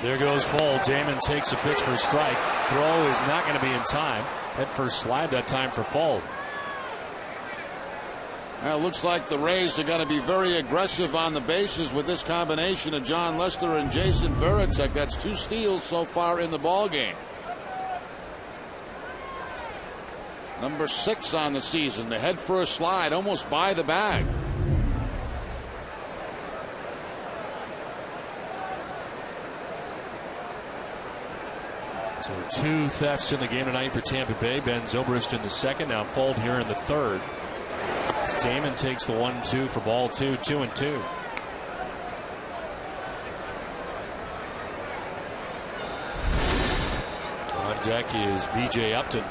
There goes Fuld. Damon takes a pitch for a strike. Throw is not going to be in time. Head first slide that time for Fuld. Well, it looks like the Rays are going to be very aggressive on the bases with this combination of John Lester and Jason Varitek. That's 2 steals so far in the ballgame. Number 6 on the season. The head first slide almost by the bag. So 2 thefts in the game tonight for Tampa Bay. Ben Zobrist in the second. Now Fuld here in the third. As Damon takes the 1-2 for ball 2, 2-2. On deck is B.J. Upton.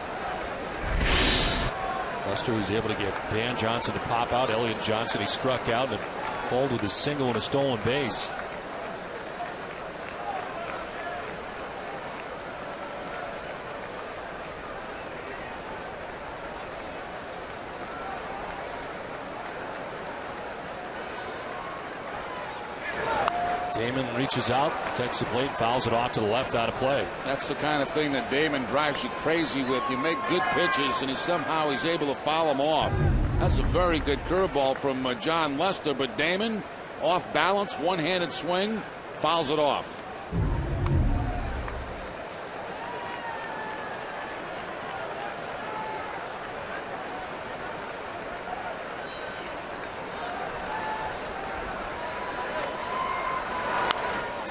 Lester was able to get Dan Johnson to pop out. Elliott Johnson, he struck out, and Fuld with a single and a stolen base. Damon reaches out, protects the plate, fouls it off to the left, out of play. That's the kind of thing that Damon drives you crazy with. You make good pitches, and he's able to foul them off. That's a very good curveball from John Lester, but Damon, off balance, one-handed swing, fouls it off.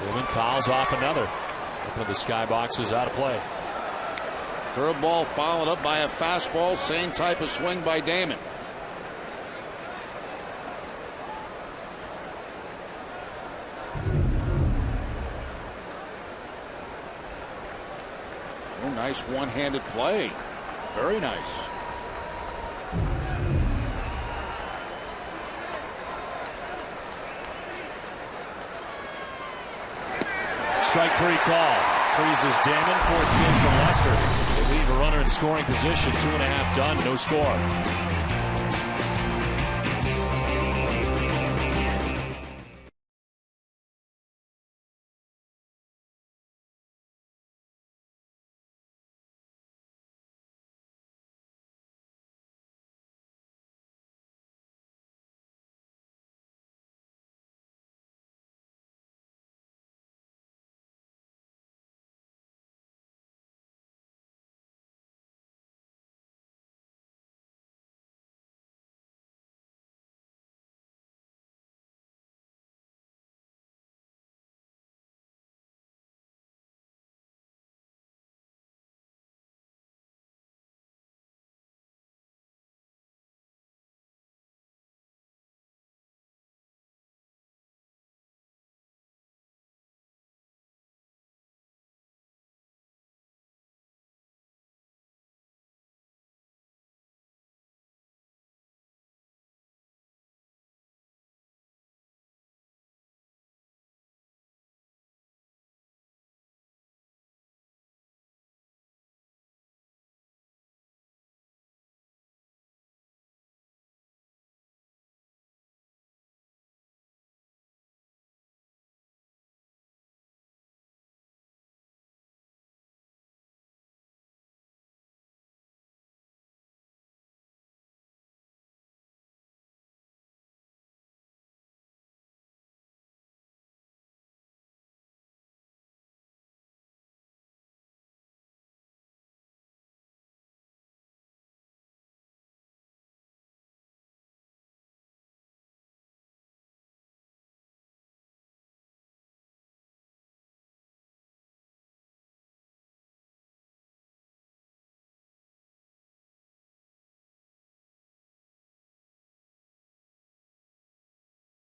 Damon fouls off another. Open the skybox is out of play. Curveball followed up by a fastball. Same type of swing by Damon. Oh, nice one-handed play. Very nice. Strike 3 call. Freezes Damon. Fourth game for Lester. They leave a runner in scoring position. 2.5 done. No score.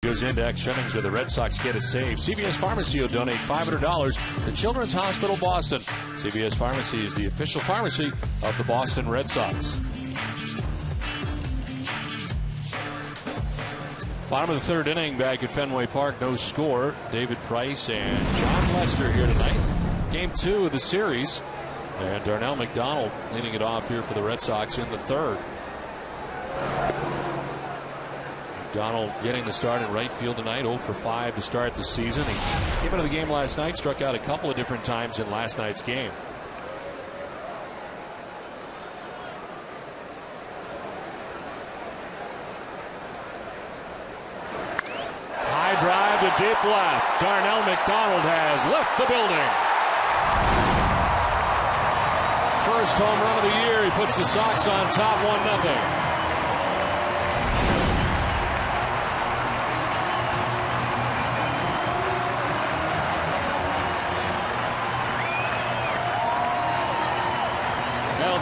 Goes into extra innings where the Red Sox get a save. CVS Pharmacy will donate $500 to Children's Hospital Boston. CVS Pharmacy is the official pharmacy of the Boston Red Sox. Bottom of the third inning back at Fenway Park. No score. David Price and John Lester here tonight. Game 2 of the series. And Darnell McDonald leading it off here for the Red Sox in the third. McDonald getting the start in right field tonight, 0 for 5 to start the season. He came into the game last night, struck out a couple of different times in last night's game. High drive to deep left. Darnell McDonald has left the building. First home run of the year. He puts the Sox on top 1-0.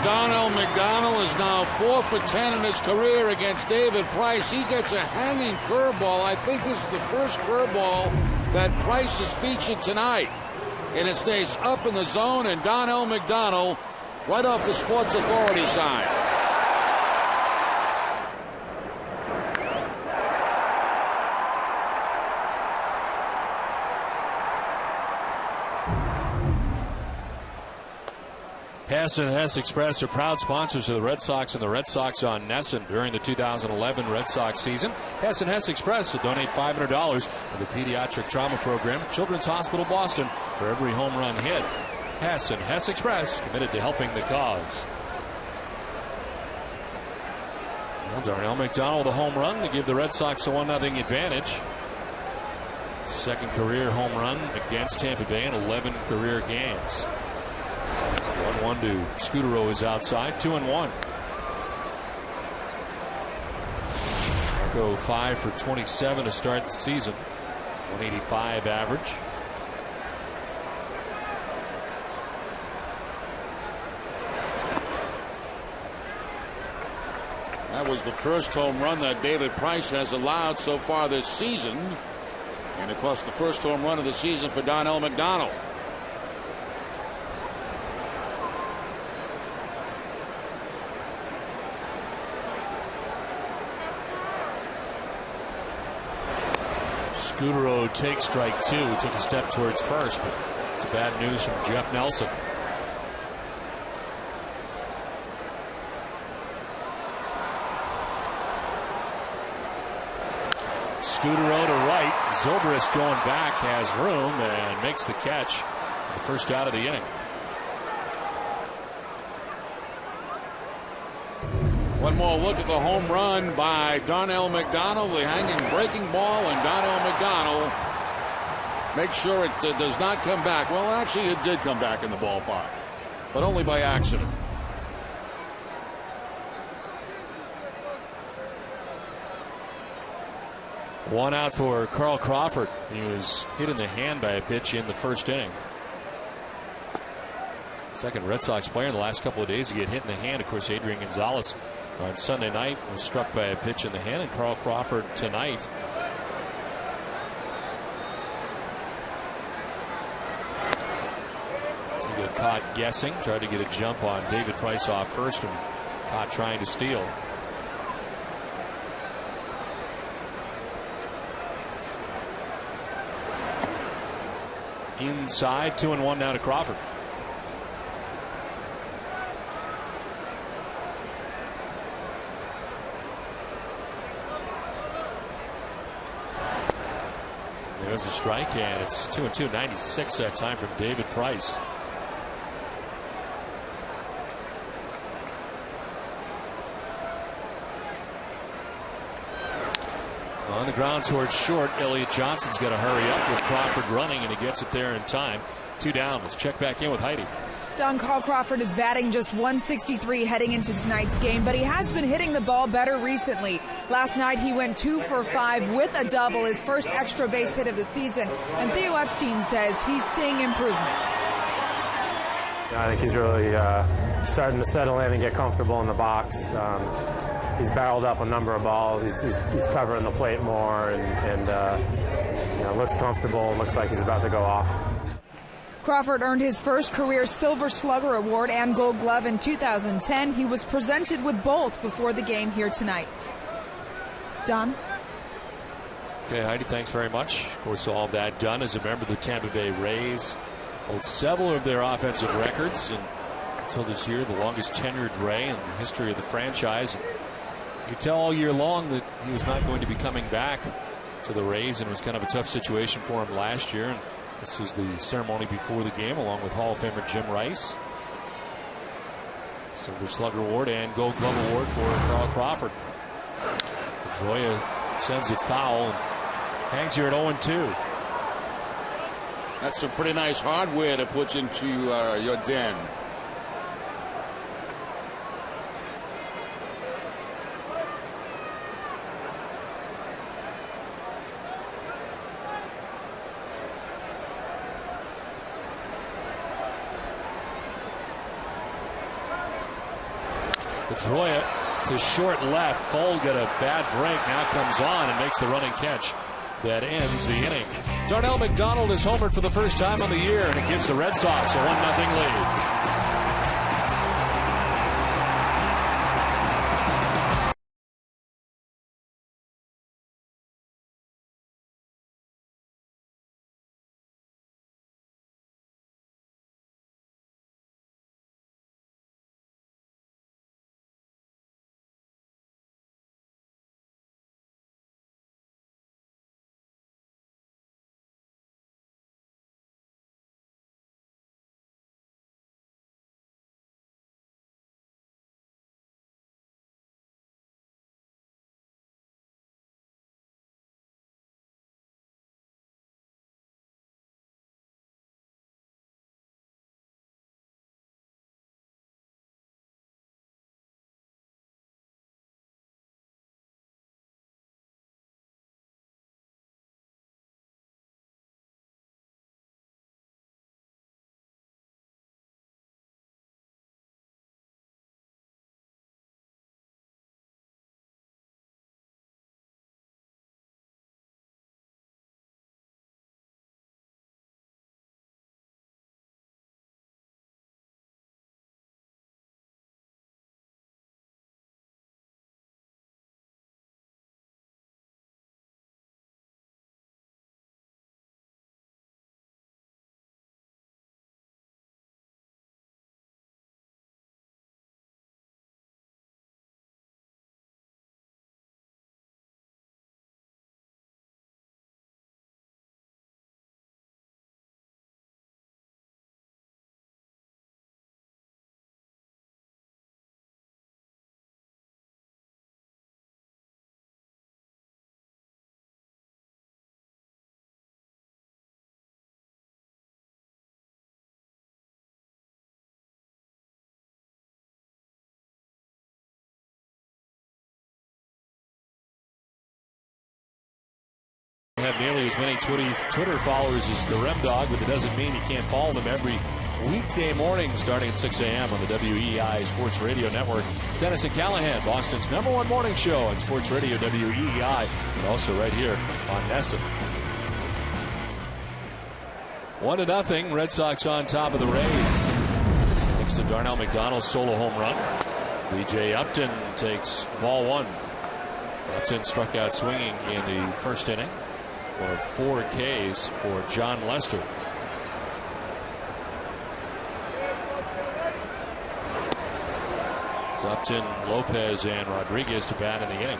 Darnell McDonald is now 4 for 10 in his career against David Price. He gets a hanging curveball. I think this is the first curveball that Price has featured tonight. And it stays up in the zone, and Darnell McDonald right off the Sports Authority sign. Hess and Hess Express are proud sponsors of the Red Sox and the Red Sox on Nesson during the 2011 Red Sox season. Hess and Hess Express will donate $500 to the Pediatric Trauma Program at Children's Hospital Boston for every home run hit. Hess and Hess Express committed to helping the cause. Well, Darnell McDonald with a home run to give the Red Sox a 1-0 advantage. Second career home run against Tampa Bay in 11 career games. 1-1 to Scutaro is outside. 2-1. Go 5 for 27 to start the season. 185 average. That was the first home run that David Price has allowed so far this season. And of course, the first home run of the season for Donnell McDonald. Scutaro takes strike two. He took a step towards first, but it's bad news from Jeff Nelson. Scutaro to right. Zobrist going back, has room, and makes the catch. The first out of the inning. One more look at the home run by Donnell McDonald. The hanging breaking ball, and Donnell McDonald makes sure it does not come back. Well, actually, it did come back in the ballpark, but only by accident. One out for Carl Crawford. He was hit in the hand by a pitch in the first inning. Second Red Sox player in the last couple of days to get hit in the hand. Of course, Adrian Gonzalez on Sunday night was struck by a pitch in the hand, and Carl Crawford tonight. He got caught guessing, tried to get a jump on David Price off first, and caught trying to steal. Inside, 2-1 now to Crawford. There's a strike, and it's 2-2. 96 that time from David Price. On the ground towards short, Elliott Johnson's got to hurry up with Crawford running, and he gets it there in time. 2 down. Let's check back in with Heidi. Don, Carl Crawford is batting just 163 heading into tonight's game, but he has been hitting the ball better recently. Last night he went 2 for 5 with a double, his first extra base hit of the season, and Theo Epstein says he's seeing improvement. I think he's really starting to settle in and get comfortable in the box. He's barreled up a number of balls. He's covering the plate more, and looks comfortable. Looks like he's about to go off. Crawford earned his first career Silver Slugger Award and Gold Glove in 2010. He was presented with both before the game here tonight. Don? Okay, Heidi, thanks very much. Of course, all of that done as a member of the Tampa Bay Rays. Holds several of their offensive records, and until this year, the longest tenured Ray in the history of the franchise. You tell all year long that he was not going to be coming back to the Rays, and it was kind of a tough situation for him last year. And this was the ceremony before the game, along with Hall of Famer Jim Rice. Silver Slugger Award and Gold Glove Award for Carl Crawford. Pedroia sends it foul and hangs here at 0-2. That's some pretty nice hardware to put into your den. Pedroia to short left. Fuld got a bad break. Now comes on and makes the running catch that ends the inning. Darnell McDonald is homered for the first time on the year, and it gives the Red Sox a 1-0 lead. have nearly as many Twitter followers as the Rem Dog, but it doesn't mean you can't follow them every weekday morning starting at 6 a.m. on the WEEI Sports Radio Network. Dennis and Callahan, Boston's #1 morning show on Sports Radio WEEI, and also right here on NESN. 1-0, Red Sox on top of the Rays. Thanks to Darnell McDonald's solo home run. B.J. Upton takes ball 1. Upton struck out swinging in the first inning. One of 4 Ks for John Lester. It's Upton, Lopez, and Rodriguez to bat in the inning.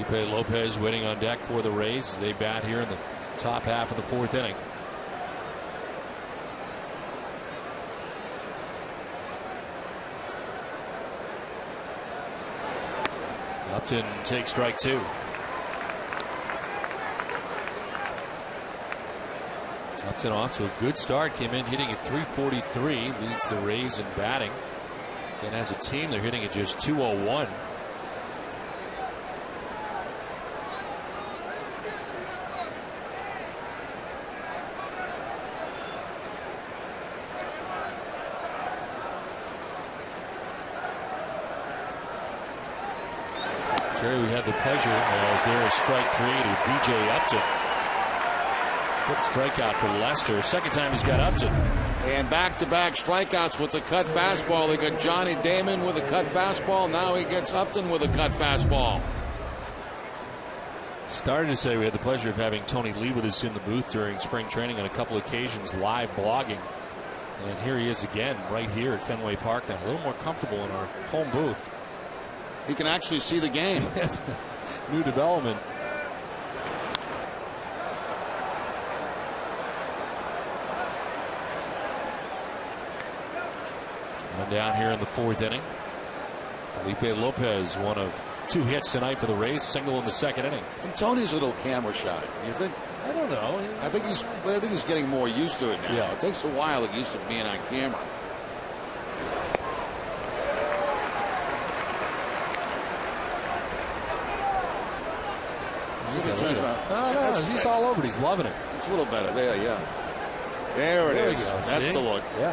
Felipe Lopez waiting on deck for the Rays. They bat here in the top half of the 4th inning. Upton takes strike 2. Upton off to a good start. Came in hitting at .343. Leads the Rays in batting. And as a team, they're hitting at just .201. Jerry, we had the pleasure as there is strike 3 to B.J. Upton. 5th strikeout for Lester. 2nd time he's got Upton. And back-to-back strikeouts with the cut fastball. They got Johnny Damon with a cut fastball. Now he gets Upton with a cut fastball. Started to say we had the pleasure of having Tony Lee with us in the booth during spring training on a couple occasions, live blogging. And here he is again right here at Fenway Park now. A little more comfortable in our home booth. He can actually see the game. New development. One down here in the 4th inning. Felipe Lopez, one of 2 hits tonight for the Rays, single in the 2nd inning. And Tony's a little camera shy. You think? I don't know. I think he's getting more used to it now. Yeah. It takes a while to get used to being on camera. He's all over it. He's loving it. It's a little better. There, yeah. There it is. That's the look. Yeah.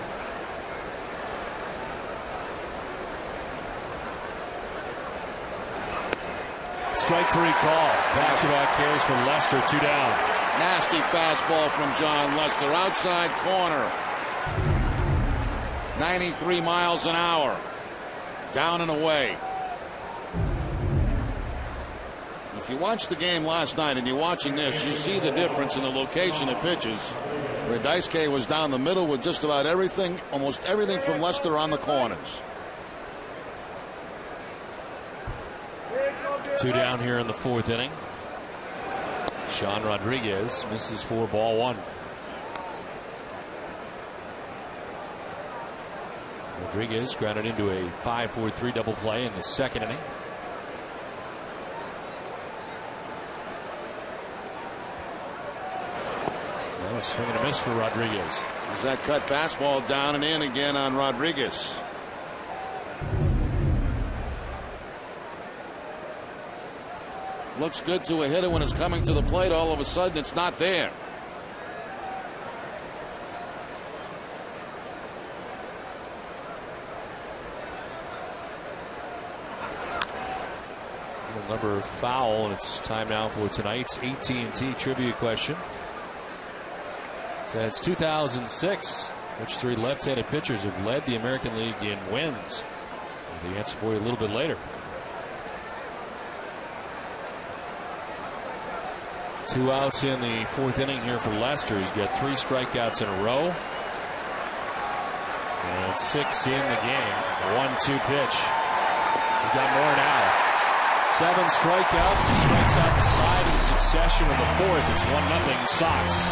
Strike 3 call. Back-to-back carries for Lester. 2 down. Nasty fastball from John Lester. Outside corner. 93 miles an hour. Down and away. If you watched the game last night and you're watching this, you see the difference in the location of pitches. Where Daisuke was down the middle with just about everything, almost everything from Lester on the corners. 2 down here in the 4th inning. Sean Rodriguez misses for ball 1. Rodriguez grounded into a 5-4-3 double play in the 2nd inning. Now a swing and a miss for Rodriguez. As that cut fastball down and in again on Rodriguez. Looks good to a hitter when it's coming to the plate. All of a sudden, it's not there. Number foul, and it's time now for tonight's AT&T trivia question. Since 2006, which 3 left-handed pitchers have led the American League in wins? The answer for you a little bit later. 2 outs in the 4th inning here for Lester. He's got 3 strikeouts in a row. And 6 in the game. 1-2 pitch. He's got more now. 7 strikeouts. He strikes out the side in succession in the 4th. It's 1-0 Sox.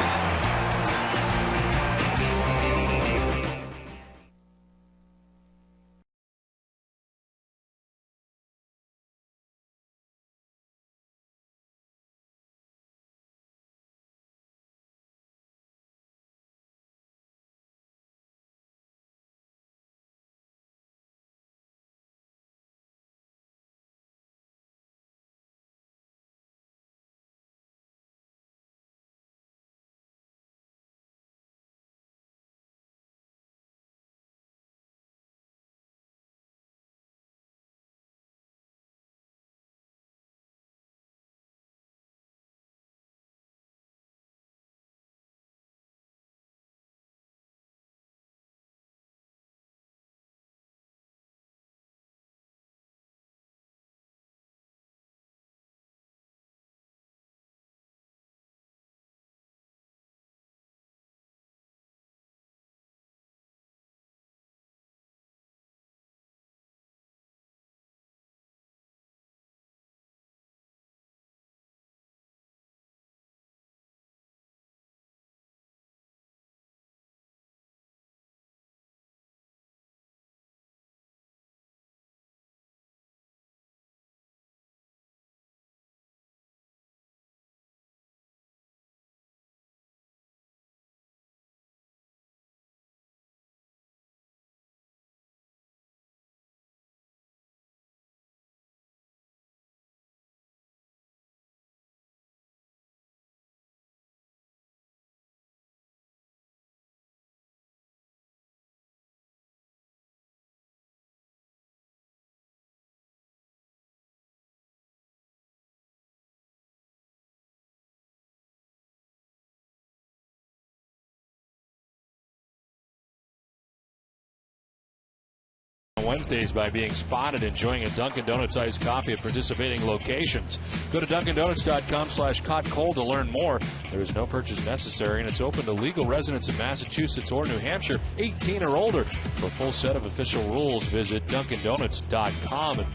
Wednesdays by being spotted enjoying a Dunkin' Donuts iced coffee at participating locations. Go to DunkinDonuts.com/caught cold to learn more. There is no purchase necessary, and it's open to legal residents in Massachusetts or New Hampshire, 18 or older. For a full set of official rules, visit DunkinDonuts.com. And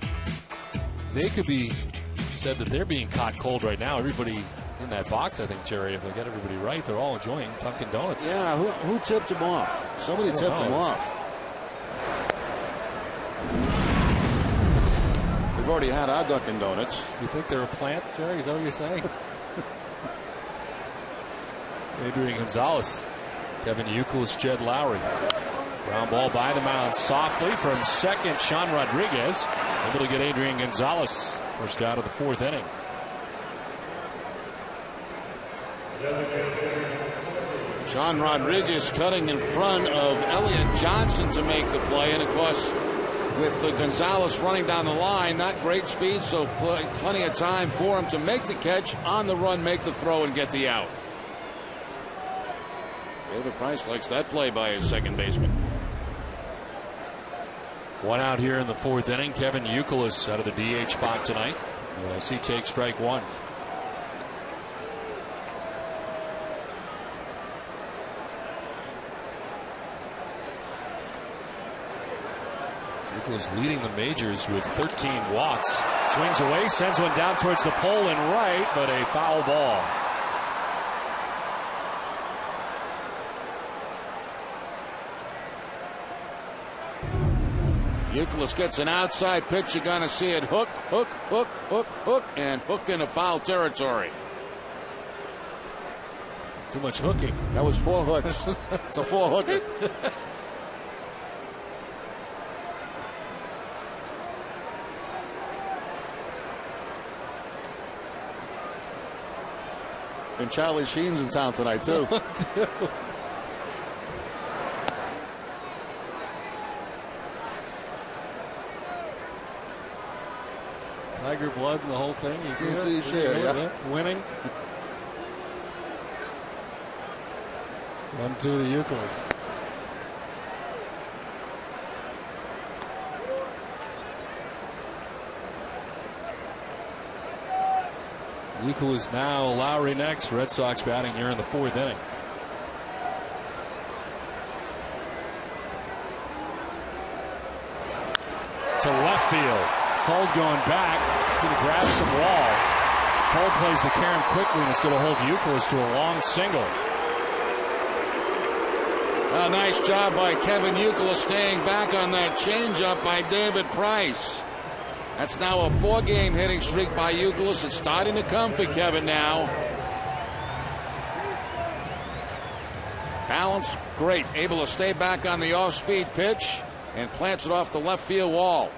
they could be said that they're being caught cold right now. Everybody in that box, I think, Jerry, if I get everybody right, they're all enjoying Dunkin' Donuts. Yeah, who tipped them off? Somebody tipped them off. We've already had our Dunkin' Donuts. You think they're a plant, Jerry? Is that what you're saying? Adrian Gonzalez, Kevin Youkilis, Jed Lowry. Ground ball by the mound softly from second. Sean Rodriguez able to get Adrian Gonzalez first out of the fourth inning. Sean Rodriguez cutting in front of Elliott Johnson to make the play, and of course with Gonzalez running down the line, not great speed, so plenty of time for him to make the catch, on the run, make the throw, and get the out. David Price likes that play by his second baseman. One out here in the fourth inning. Kevin Youkilis out of the DH spot tonight as he takes strike one. Youkilis leading the majors with 13 walks. Swings away, sends one down towards the pole and right, but a foul ball. Youkilis gets an outside pitch. You're going to see it hook, hook, hook, hook, hook, and hook into foul territory. Too much hooking. That was 4 hooks. It's a 4 hooker. And Charlie Sheen's in town tonight, too. Tiger blood and the whole thing. He's here, yeah. Winning. 1-2 to Youkilis. Youkilis now, Lowry next. Red Sox batting here in the fourth inning. To left field. Fuld going back. He's going to grab some wall. Fuld plays the carom quickly, and it's going to hold Youkilis to a long single. A nice job by Kevin Youkilis staying back on that changeup by David Price. That's now a 4-game hitting streak by Youkilis. It's starting to come for Kevin now. Balance great. Able to stay back on the off-speed pitch and plants it off the left field wall.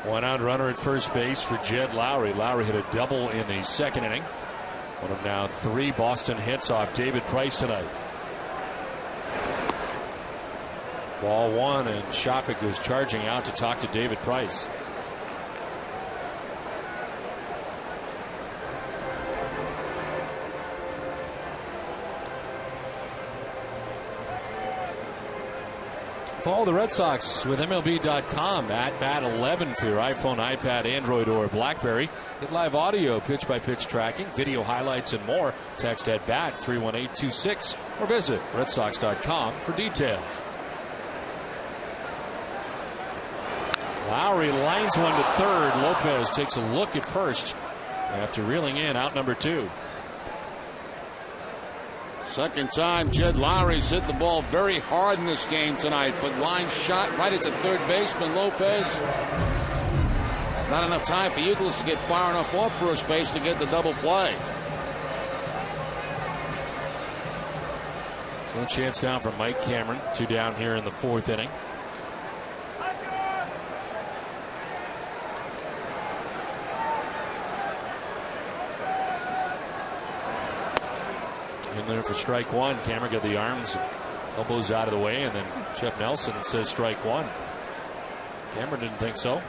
One out runner at first base for Jed Lowry. Lowry hit a double in the second inning. One of now 3 Boston hits off David Price tonight. Ball one, and Shopik is charging out to talk to David Price. Follow the Red Sox with MLB.com at Bat 11 for your iPhone, iPad, Android, or BlackBerry. Get live audio, pitch-by-pitch tracking, video highlights, and more. Text at Bat 31826 or visit RedSox.com for details. Lowry lines one to third. Lopez takes a look at first after reeling in out number 2. Second time Jed Lowry's hit the ball very hard in this game tonight, but line shot right at the third baseman, Lopez. Not enough time for Youkilis to get far enough off first base to get the double play. So a chance down from Mike Cameron. 2 down here in the fourth inning. In there for strike one. Cameron got the arms, elbows out of the way, and then Jeff Nelson says strike one. Cameron didn't think so.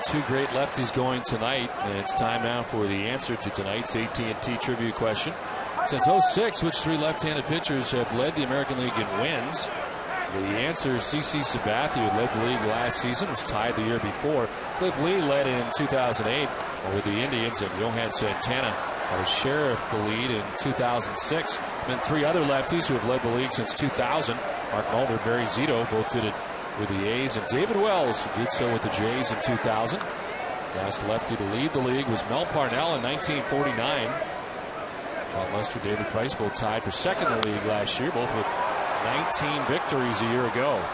two great lefties going tonight, and it's time now for the answer to tonight's AT&T trivia question. Since '06, which three left-handed pitchers have led the American League in wins? The answer is C.C. Sabathia, who led the league last season, was tied the year before. Cliff Lee led in 2008 with the Indians, and Johan Santana had a share of the lead in 2006. And then three other lefties who have led the league since 2000. Mark Mulder, Barry Zito, both did it with the A's, and David Wells, who did so with the Jays in 2000. Last lefty to lead the league was Mel Parnell in 1949. John Lester, David Price both tied for second in the league last year, both with 19 victories a year ago.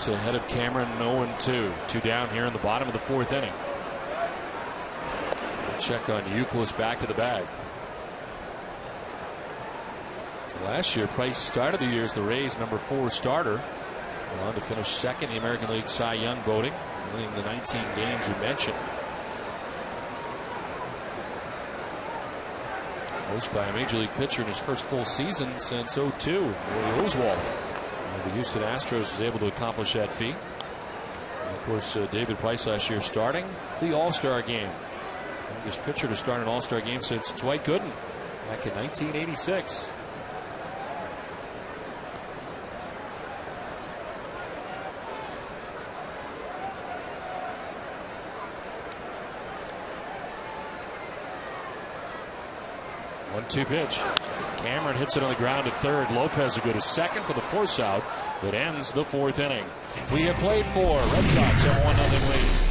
Ahead of Cameron, 0-2. Two down here in the bottom of the fourth inning. We'll check on Youkilis back to the bag. Last year, Price started the year as the Rays' #4 starter. Went on to finish second in the American League Cy Young voting, winning the 19 games you mentioned. Most by a major league pitcher in his first full season since '02, Roy Oswalt. The Houston Astros was able to accomplish that feat. And of course, David Price last year starting the All-Star game. Youngest pitcher to start an All-Star game since Dwight Gooden back in 1986. One-two pitch. Cameron hits it on the ground to third. Lopez will go to second for the force out that ends the fourth inning. We have played four. Red Sox have 1-0 lead.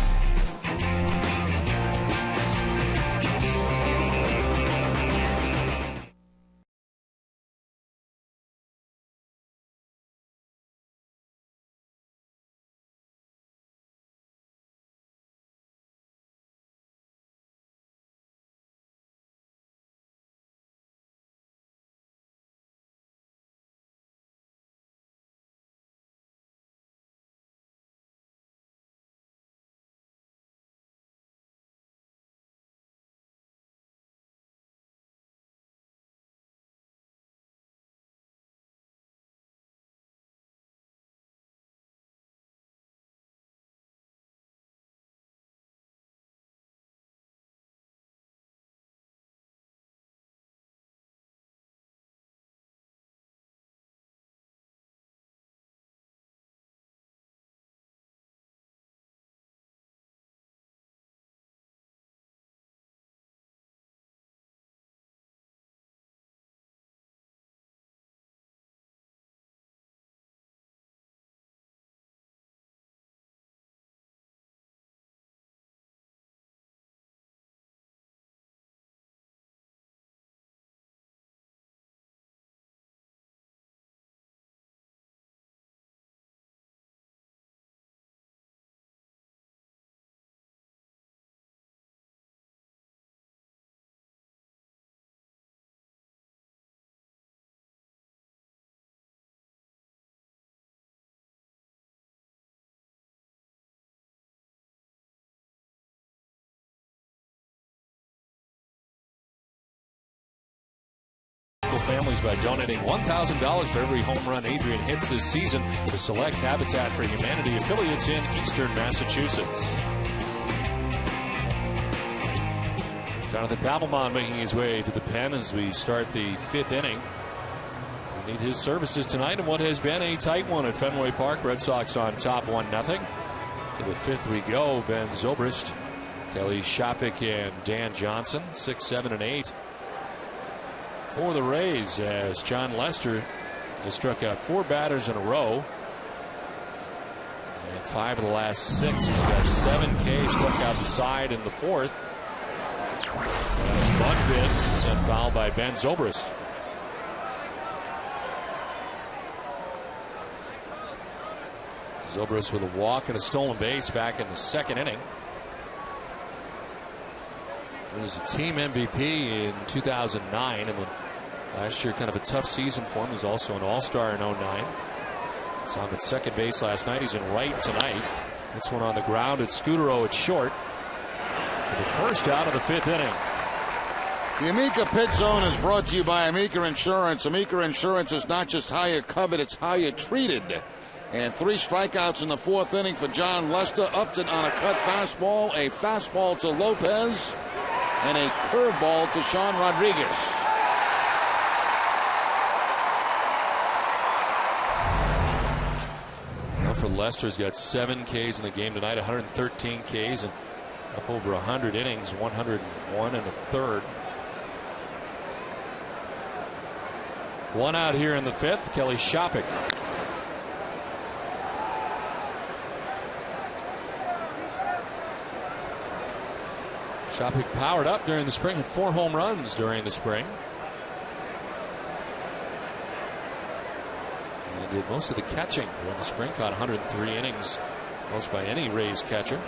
Families by donating $1,000 for every home run Adrian hits this season to select Habitat for Humanity affiliates in eastern Massachusetts. Jonathan Papelbon making his way to the pen as we start the fifth inning. We need his services tonight in what has been a tight one at Fenway Park. Red Sox on top 1-0. To the fifth we go. Ben Zobrist, Kelly Shopik, and Dan Johnson, 6, 7, and 8. For the Rays, as John Lester has struck out 4 batters in a row. And 5 of the last 6. He's got 7 Ks, struck out the side in the fourth. Bunt bit, sent foul by Ben Zobrist. Zobrist with a walk and a stolen base back in the second inning. He was a team MVP in 2009, and then last year kind of a tough season for him. He was also an All-Star in 09. Saw him at second base last night. He's in right tonight. Hits one on the ground at Scutaro at short. For the first out of the 5th inning. The Amica Pit Zone is brought to you by Amica Insurance. Amica Insurance is not just how you're covered, it's how you're treated. And 3 strikeouts in the 4th inning for John Lester. Upton on a cut fastball, a fastball to Lopez, and a curveball to Sean Rodriguez. Now for Lester's got 7 Ks in the game tonight, 113 Ks and up over 100 innings, 101 and a third. 1 out here in the 5th. Kelly Shopik. Shopik powered up during the spring, had 4 home runs during the spring. And did most of the catching during the spring, caught 103 innings, most by any Rays catcher.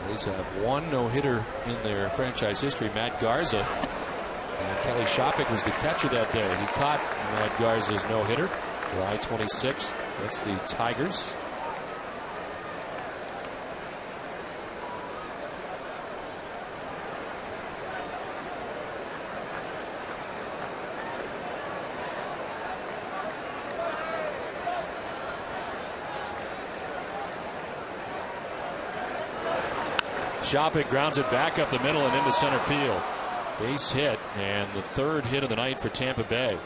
Rays have 1 no-hitter in their franchise history, Matt Garza. And Kelly Shopik was the catcher that day. He caught Matt Garza's no-hitter July 26th against the Tigers. Shopik grounds it back up the middle and into center field. Base hit, and the 3rd hit of the night for Tampa Bay.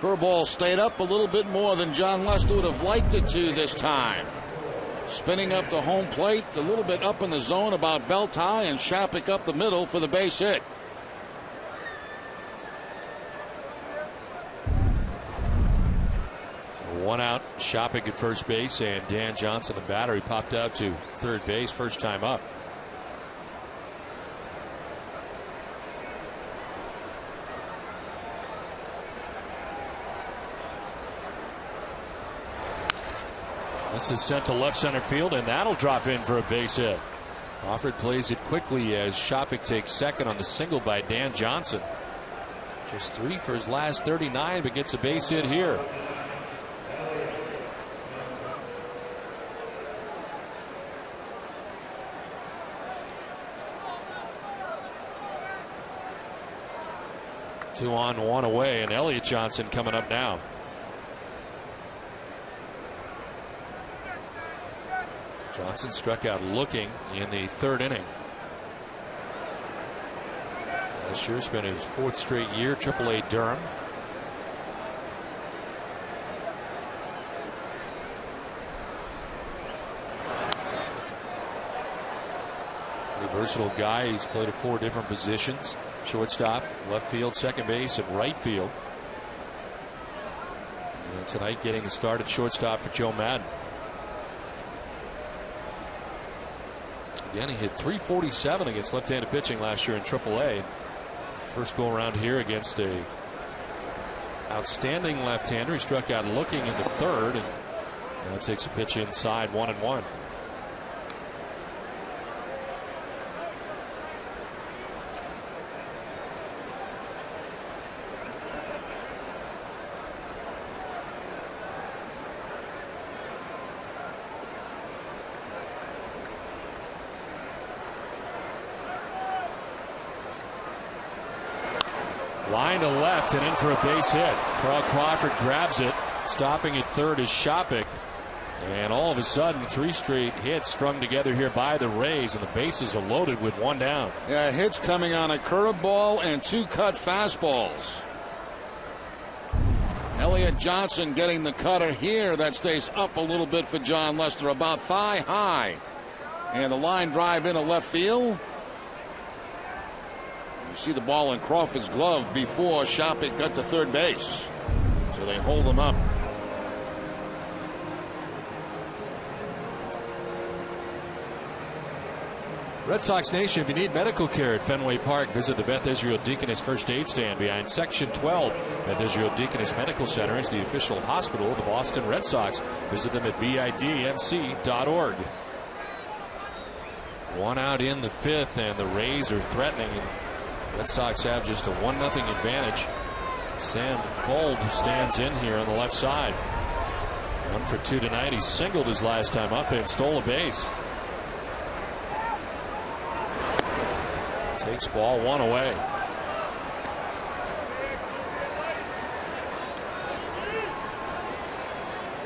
Curveball stayed up a little bit more than John Lester would have liked it to this time. Spinning up the home plate, a little bit up in the zone about belt high, and Shopik up the middle for the base hit. So 1 out, Shopik at first base, and Dan Johnson, the batter, he popped out to third base, first time up. This is sent to left center field, and that'll drop in for a base hit. Crawford plays it quickly as Shopik takes second on the single by Dan Johnson. Just 3 for his last 39, but gets a base hit here. Two on, 1 away, and Elliott Johnson coming up now. Johnson struck out looking in the 3rd inning. Last year spent his 4th straight year, AAA Durham. Pretty versatile guy. He's played at 4 different positions: shortstop, left field, second base, and right field. And tonight getting the start at shortstop for Joe Madden. Again, he hit .347 against left-handed pitching last year in AAA. First go around here against a outstanding left-hander. He struck out looking in the 3rd, and now takes a pitch inside, 1-1. Line to left and in for a base hit. Carl Crawford grabs it. Stopping at 3rd is Shopik. And all of a sudden, 3 straight hits strung together here by the Rays, and the bases are loaded with 1 down. Yeah, hits coming on a curveball and 2 cut fastballs. Elliott Johnson getting the cutter here. That stays up a little bit for John Lester, about thigh high. And the line drive into left field. You see the ball in Crawford's glove before Shopik got to third base. So they hold him up. Red Sox Nation, if you need medical care at Fenway Park, visit the Beth Israel Deaconess First Aid Stand behind Section 12. Beth Israel Deaconess Medical Center is the official hospital of the Boston Red Sox. Visit them at bidmc.org. One out in the fifth, and the Rays are threatening. And Red Sox have just a 1-0 advantage. Sam Fuld stands in here on the left side. 1 for 2 tonight. He singled his last time up and stole a base. Takes ball 1 away.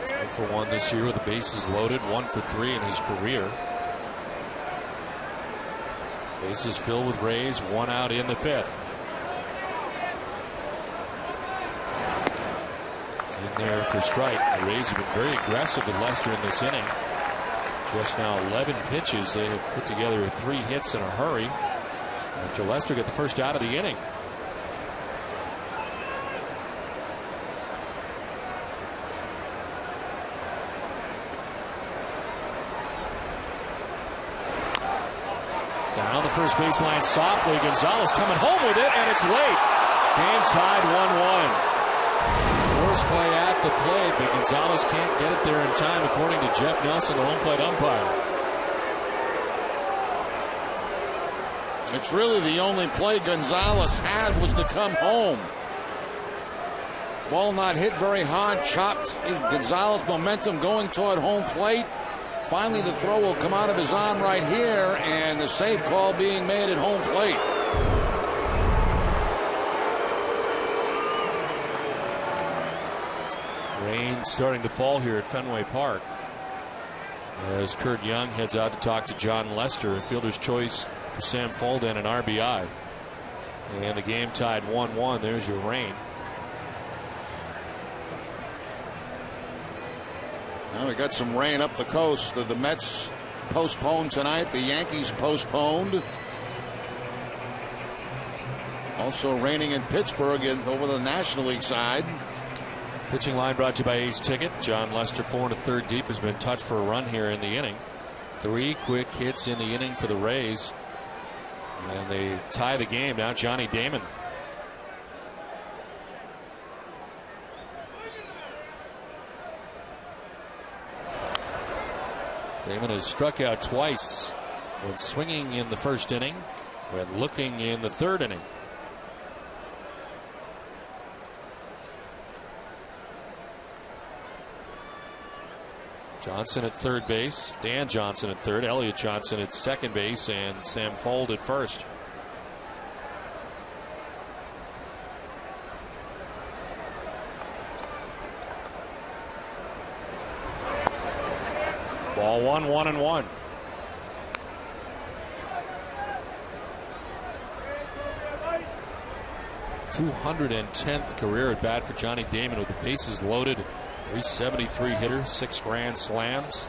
1 for 1 this year with the bases loaded. 1 for 3 in his career. Bases filled with Rays. 1 out in the fifth. In there for strike. The Rays have been very aggressive with Lester in this inning. Just now 11 pitches. They have put together 3 hits in a hurry after Lester got the first out of the inning. Down the first baseline softly. Gonzalez coming home with it, and it's late. Game tied 1-1. Force play at the plate, but Gonzalez can't get it there in time, according to Jeff Nelson, the home plate umpire. It's really the only play Gonzalez had was to come home. Ball not hit very hard, chopped. Gonzalez momentum going toward home plate. Finally, the throw will come out of his arm right here, and the safe call being made at home plate. Rain starting to fall here at Fenway Park as Kurt Young heads out to talk to John Lester. A fielder's choice for Sam Fuld and an RBI. And the game tied 1-1. There's your rain. Now we got some rain up the coast. The Mets postponed tonight. The Yankees postponed. Also raining in Pittsburgh over the National League side. Pitching line brought to you by Ace Ticket. John Lester, 4 1/3 deep, has been touched for a run here in the inning. 3 quick hits in the inning for the Rays. And they tie the game. Now Johnny Damon. Damon has struck out twice when swinging in the first inning, when looking in the third inning. Johnson at third base, Dan Johnson at third, Elliott Johnson at second base, and Sam Fuld at first. Ball 1, 1-1. .210th career at bat for Johnny Damon with the bases loaded. .373 hitter, 6 grand slams.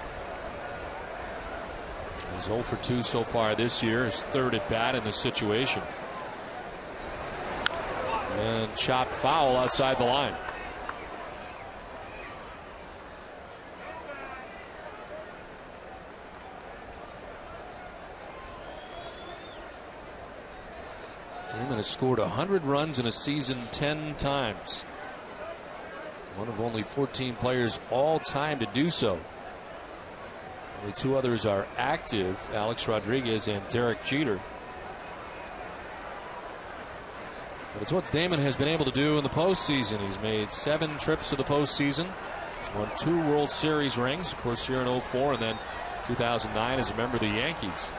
He's 0 for 2 so far this year. His third at bat in this situation. And chopped foul outside the line. Damon has scored 100 runs in a season 10 times. One of only 14 players all time to do so. Only 2 others are active, Alex Rodriguez and Derek Jeter. But it's what Damon has been able to do in the postseason. He's made 7 trips to the postseason. He's won 2 World Series rings, of course, here in 2004 and then 2009 as a member of the Yankees.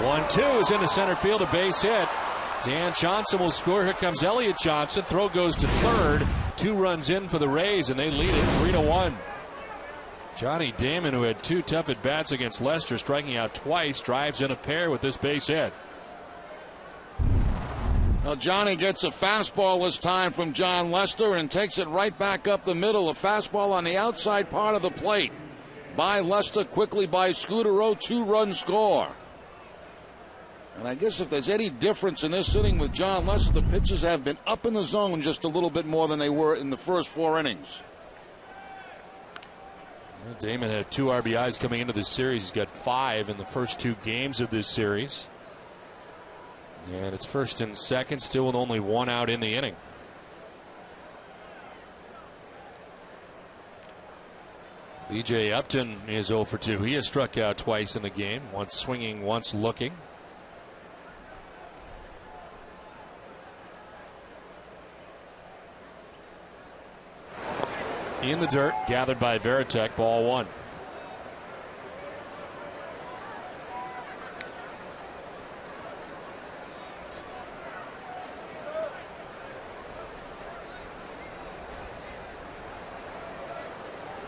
1-2 is into center field, a base hit. Dan Johnson will score. Here comes Elliott Johnson. Throw goes to third. 2 runs in for the Rays, and they lead it 3-1. Johnny Damon, who had 2 tough at-bats against Lester, striking out twice, drives in a pair with this base hit. Now Johnny gets a fastball this time from John Lester and takes it right back up the middle. A fastball on the outside part of the plate. By Lester, quickly by Scudero, 2-run score. And I guess if there's any difference in this inning with John Lester, the pitches have been up in the zone just a little bit more than they were in the first 4 innings. Damon had 2 RBIs coming into this series. He's got 5 in the first 2 games of this series. And it's first and second, still with only 1 out in the inning. B.J. Upton is 0 for 2. He has struck out twice in the game, once swinging, once looking. In the dirt, gathered by Veritek, ball 1.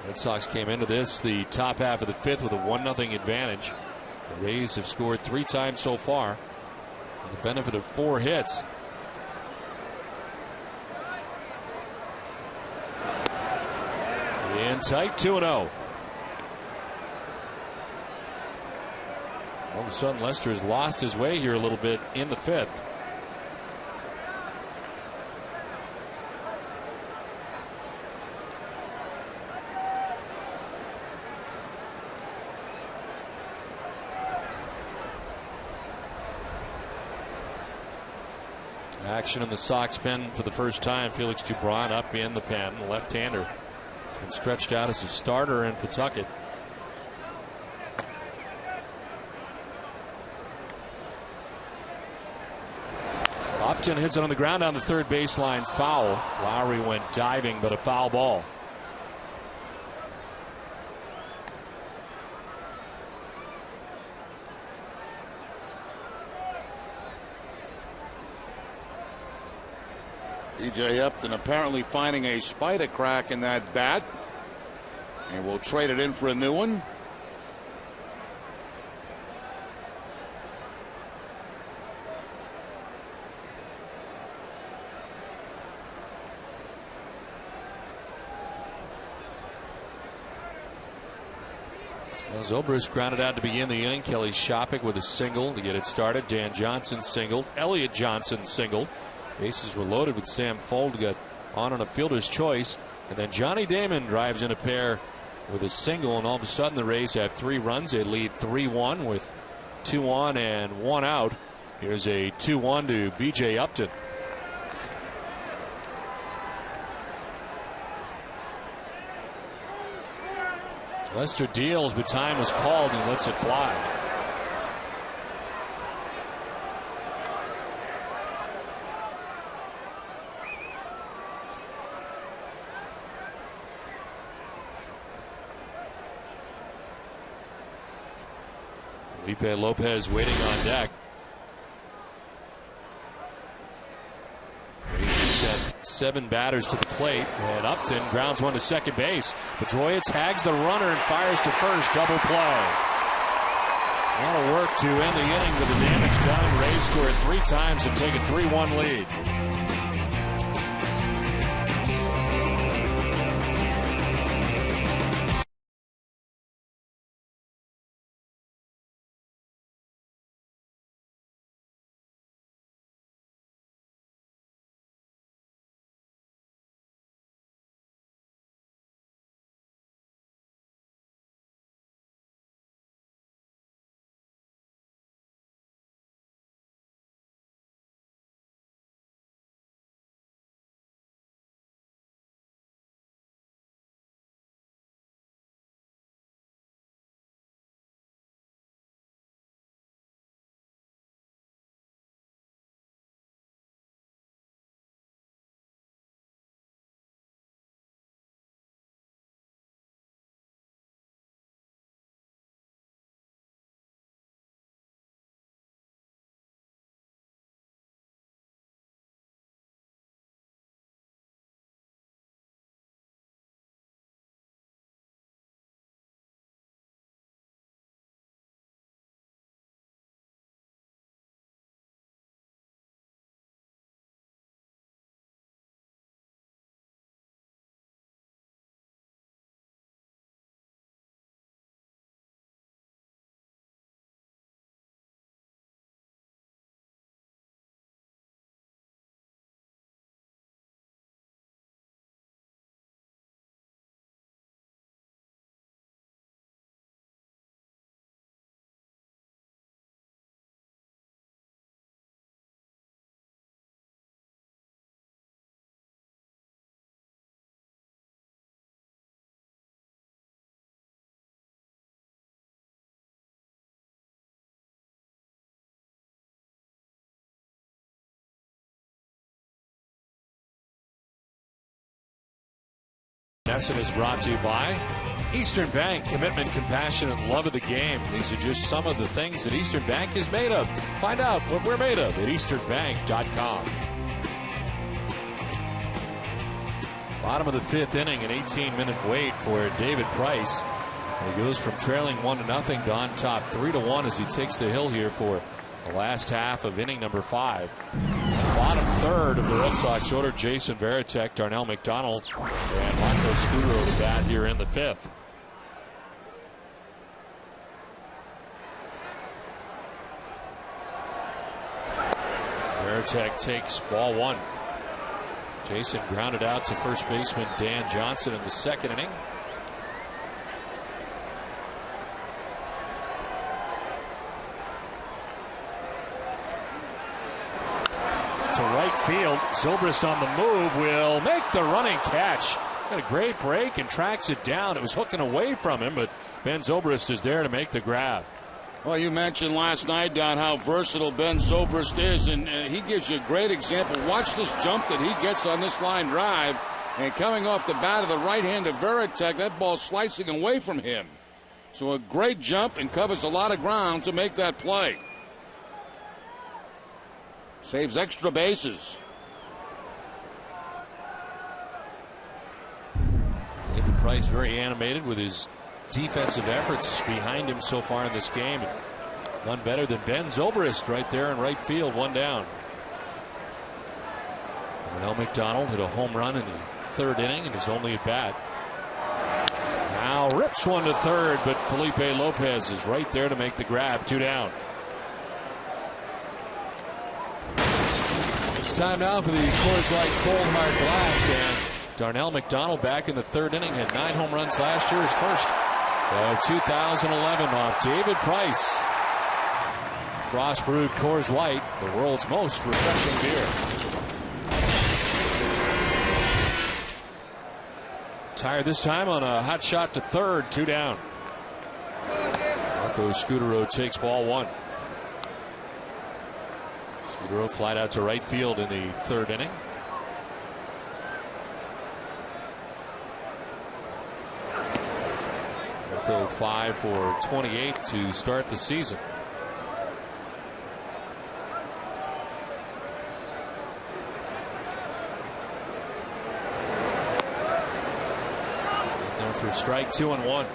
Red Sox came into this the top half of the 5th with a 1-0 advantage. The Rays have scored 3 times so far, with the benefit of 4 hits. In tight, 2-0. All of a sudden, Lester has lost his way here a little bit in the 5th. Action in the Sox pen for the first time. Felix Gibran up in the pen, left-hander. He's been stretched out as a starter in Pawtucket. Upton hits it on the ground down the third baseline, foul. Lowry went diving, but a foul ball. B.J. Upton apparently finding a spider crack in that bat, and we'll trade it in for a new one. Well, Zobrist grounded out to begin the inning. Kelly Shopik with a single to get it started. Dan Johnson singled. Elliott Johnson singled. Bases were loaded with Sam Fuld got on a fielder's choice, and then Johnny Damon drives in a pair with a single, and all of a sudden the Rays have 3 runs. They lead 3-1 with 2 on and 1 out. Here's a 2-1 to B.J. Upton. Lester deals, but time was called and he lets it fly. Felipe Lopez waiting on deck. Rays sent 7 batters to the plate, and Upton grounds one to second base. Pedroia tags the runner and fires to first. Double play. A lot of work to end the inning, but the damage done. Rays score 3 times and take a 3-1 lead. Lesson is brought to you by Eastern Bank. Commitment, compassion, and love of the game. These are just some of the things that Eastern Bank is made of. Find out what we're made of at easternbank.com. Bottom of the fifth inning, an 18-minute wait for David Price. He goes from trailing 1-0 to on top 3-1 as he takes the hill here for the last half of inning number 5. Bottom third of the Red Sox order, Jason Varitek, Darnell McDonald, and Marco Scudero to bat here in the 5th. Varitek takes ball 1. Jason grounded out to first baseman Dan Johnson in the 2nd inning. To right field, Zobrist on the move will make the running catch. Got a great break and tracks it down. It was hooking away from him, but Ben Zobrist is there to make the grab. Well, you mentioned last night, Don, how versatile Ben Zobrist is, and he gives you a great example. Watch this jump that he gets on this line drive, and coming off the bat of the right hand of Varitek, that ball slicing away from him. So a great jump and covers a lot of ground to make that play. Saves extra bases. David Price very animated with his defensive efforts behind him so far in this game. None better than Ben Zobrist right there in right field, 1 down. Darnell McDonald hit a home run in the 3rd inning in his only at bat. Now rips one to 3rd, but Felipe Lopez is right there to make the grab, 2 down. It's time now for the Coors Light Cold Hard Blast, and Darnell McDonald back in the 3rd inning, had 9 home runs last year, his first of 2011 off David Price. Frost brewed Coors Light, the world's most refreshing beer. Tired this time on a hot shot to 3rd, 2 down. Marco Scudero takes ball 1. Scudero flied out to right field in the 3rd inning. Marco 5 for 28 to start the season. And there for strike 2 and 1.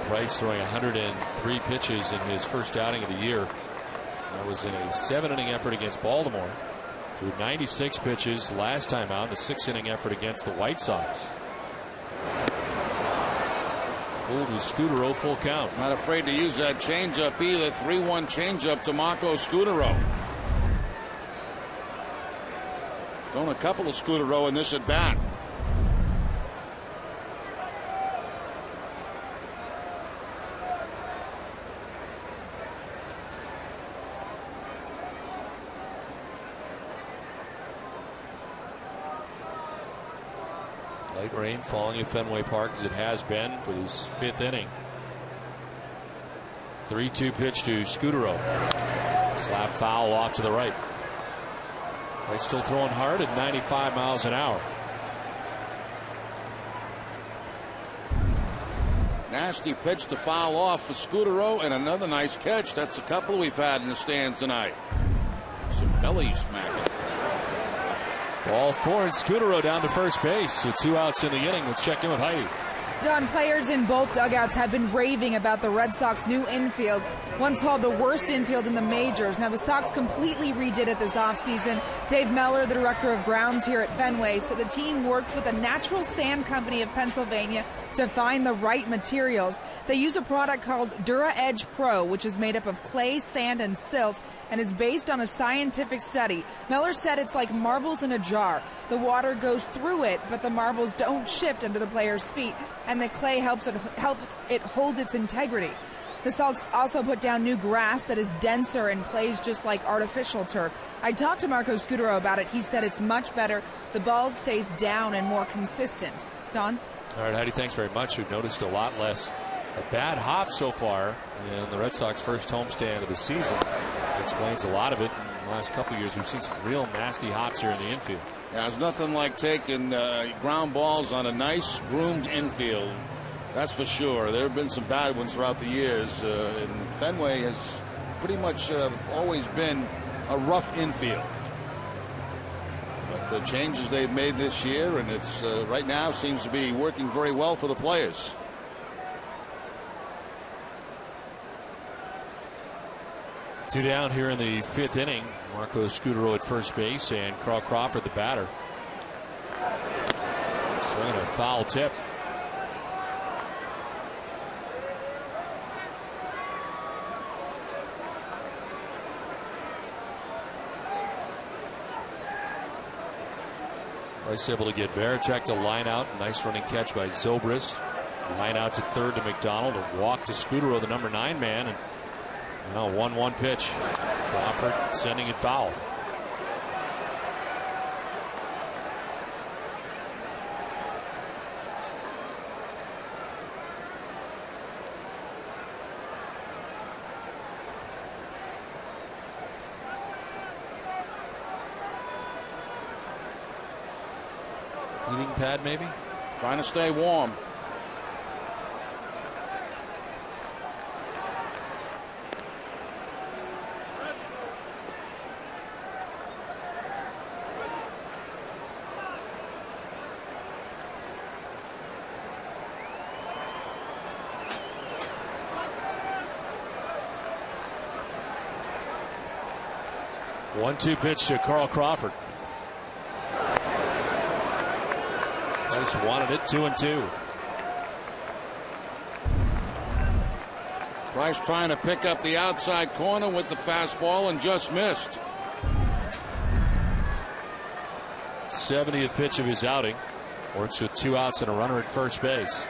Price throwing 103 pitches in his first outing of the year. That was in a 7-inning effort against Baltimore. Threw 96 pitches last time out in a 6-inning effort against the White Sox. Fuld with Scudero, full count. Not afraid to use that changeup either. 3-1 changeup to Marco Scudero. Thrown a couple of Scudero in this at bat. Light rain falling at Fenway Park as it has been for this 5th inning. 3-2 pitch to Scudero. Slap foul off to the right. Price still throwing hard at 95 miles an hour. Nasty pitch to foul off for Scudero, and another nice catch. That's a couple we've had in the stands tonight. Some belly smacking. Ball 4 and Scudero down to first base. So 2 outs in the inning. Let's check in with Heidi. Don, players in both dugouts have been raving about the Red Sox new infield, once called the worst infield in the majors. Now the Sox completely redid it this offseason. Dave Meller, the director of grounds here at Fenway, said the team worked with a natural sand company of Pennsylvania to find the right materials. They use a product called Dura Edge Pro, which is made up of clay, sand, and silt, and is based on a scientific study. Meller said it's like marbles in a jar. The water goes through it, but the marbles don't shift under the player's feet, and the clay helps it hold its integrity. The Sox also put down new grass that is denser and plays just like artificial turf. I talked to Marco Scudero about it. He said it's much better. The ball stays down and more consistent. Don? All right, Heidi, thanks very much. We've noticed a lot less a bad hop so far in the Red Sox first homestand of the season. Explains a lot of it. In the last couple of years, we've seen some real nasty hops here in the infield. Yeah, it's nothing like taking ground balls on a nice groomed infield. That's for sure. There have been some bad ones throughout the years. And Fenway has pretty much always been a rough infield. But the changes they've made this year, and it's right now seems to be working very well for the players. Two down here in the fifth inning. Marco Scutaro at first base and Carl Crawford the batter. Swinging a foul tip. Price able to get Varitek to line out. Nice running catch by Zobrist. Line out to third to McDonald. A walk to Scutaro, the number 9 man. And now 1-1 pitch. Crawford sending it foul. Heating pad maybe? Trying to stay warm. One-two pitch to Carl Crawford. Just wanted it 2-2. Price trying to pick up the outside corner with the fastball and just missed. 70th pitch of his outing. Works with 2 outs and a runner at first base.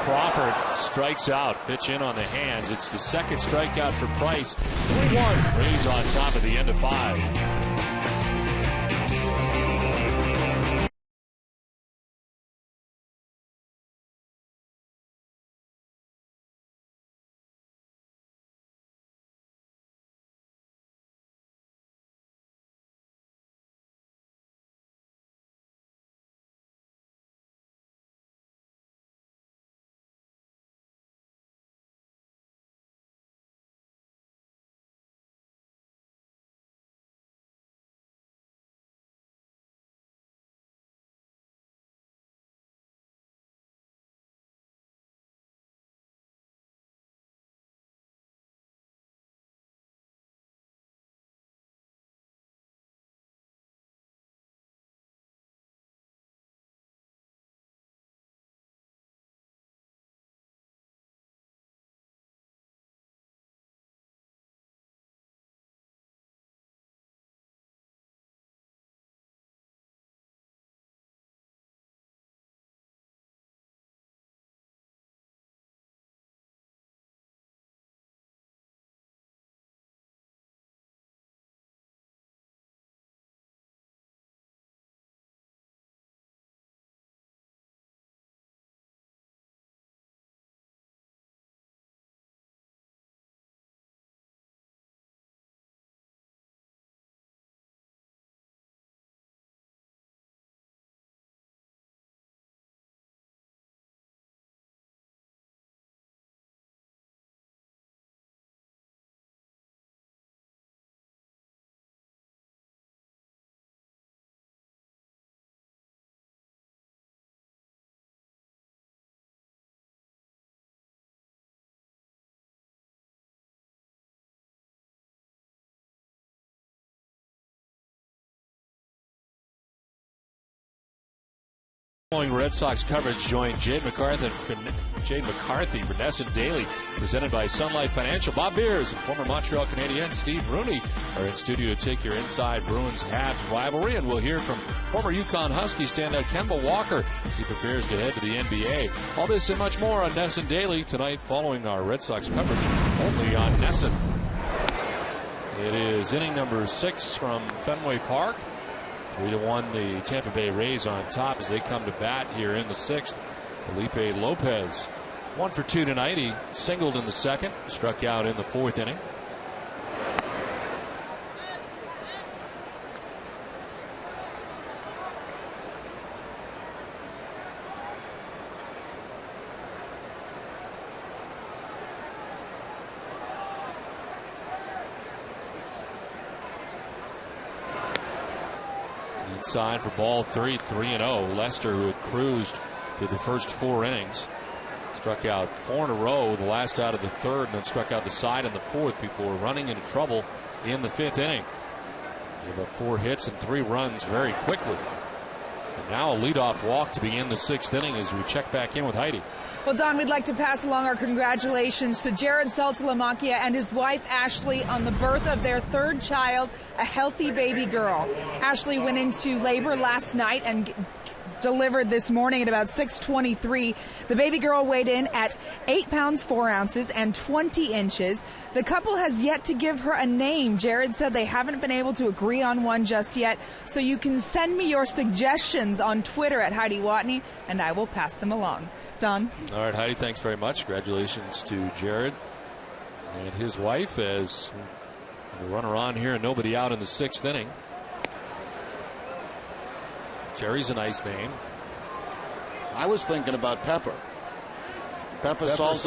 Crawford strikes out. Pitch in on the hands. It's the second strikeout for Price. 21. Rays on top at the end of 5. Red Sox coverage joined Jade McCarthy for NESN Daily, presented by Sunlight Financial. Bob Beers and former Montreal Canadiens Steve Rooney are in studio to take your inside Bruins Habs rivalry, and we'll hear from former Yukon Husky standout Kemba Walker as he prepares to head to the NBA. All this and much more on NESN Daily tonight, following our Red Sox coverage only on NESN. It is inning number 6 from Fenway Park. 3-1 the Tampa Bay Rays on top as they come to bat here in the 6th. Felipe Lopez 1 for 2 tonight. He singled in the 2nd, struck out in the 4th inning. Inside for ball 3, 3-0. Lester, who had cruised through the first 4 innings, struck out 4 in a row, the last out of the 3rd, and then struck out the side in the 4th before running into trouble in the 5th inning. Gave up 4 hits and 3 runs very quickly. And now a leadoff walk to begin the 6th inning as we check back in with Heidi. Well, Don, we'd like to pass along our congratulations to Jared Saltalamacchia and his wife, Ashley, on the birth of their 3rd child, a healthy baby girl. Ashley went into labor last night and delivered this morning at about 6:23. The baby girl weighed in at 8 pounds 4 ounces and 20 inches. The couple has yet to give her a name. Jared said they haven't been able to agree on one just yet, so you can send me your suggestions on Twitter at Heidi Watney, and I will pass them along. Don. All right, Heidi, thanks very much. Congratulations to Jared and his wife as a runner on here and nobody out in the 6th inning. Jerry's a nice name. I was thinking about Pepper. Pepper salt.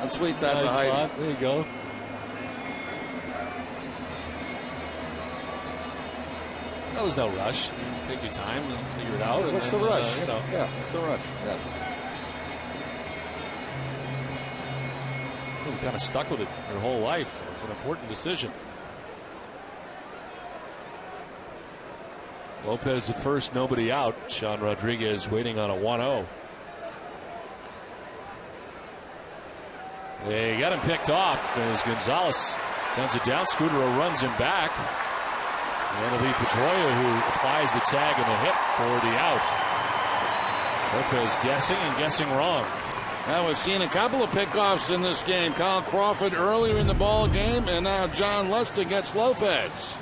I'll tweet that nice to Heidi. Spot. There you go. That was no rush. Take your time and figure it out. What's the rush? Yeah, what's the rush? Yeah. Well, we kind of stuck with it your whole life, so it's an important decision. Lopez at first, nobody out. Sean Rodriguez waiting on a 1-0. They got him picked off as Gonzalez guns it down. Scudero runs him back. And it'll be Pedroia who applies the tag and the hit for the out. Lopez guessing and guessing wrong. Now we've seen a couple of pickoffs in this game. Kyle Crawford earlier in the ball game, and now John Lester gets Lopez.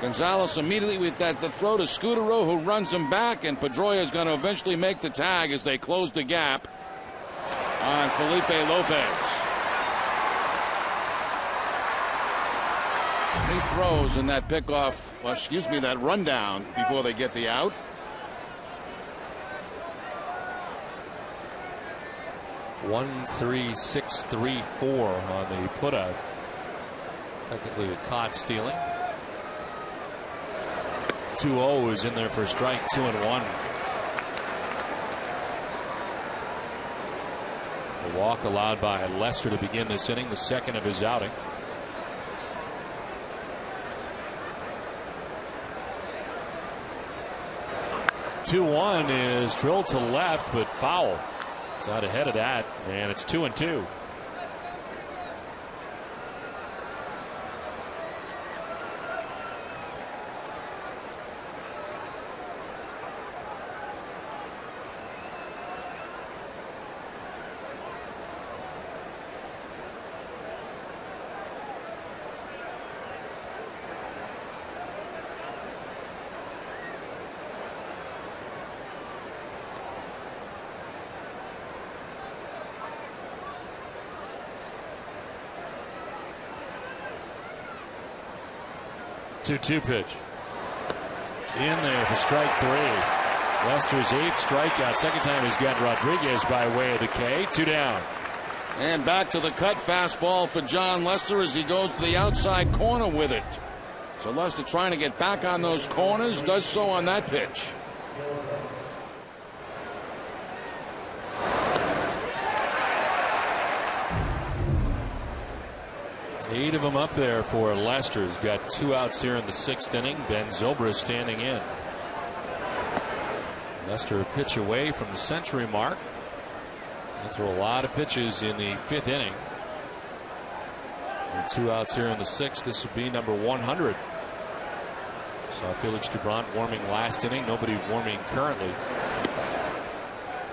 Gonzalez immediately with the throw to Scudero, who runs him back, and Pedroia is going to eventually make the tag as they close the gap on Felipe Lopez. 3 throws in that pickoff, that rundown before they get the out. One, 3, 6, 3, 4 on the putout. Technically a caught stealing. 2-0 is in there for a strike. 2-1. The walk allowed by Lester to begin this inning, the 2nd of his outing. Two-1 is drilled to left, but foul. It's out ahead of that, and it's 2-2. Two pitch. In there for strike 3. Lester's 8th strikeout. Second time he's got Rodriguez by way of the K. 2 down. And back to the cut fastball for John Lester as he goes to the outside corner with it. So Lester trying to get back on those corners, does so on that pitch. Eight of them up there for Lester. He's got 2 outs here in the 6th inning. Ben Zobrist standing in. Lester a pitch away from the century mark. He'll throw a lot of pitches in the 5th inning. And 2 outs here in the 6th. This would be number 100. Saw Felix Dubront warming last inning. Nobody warming currently.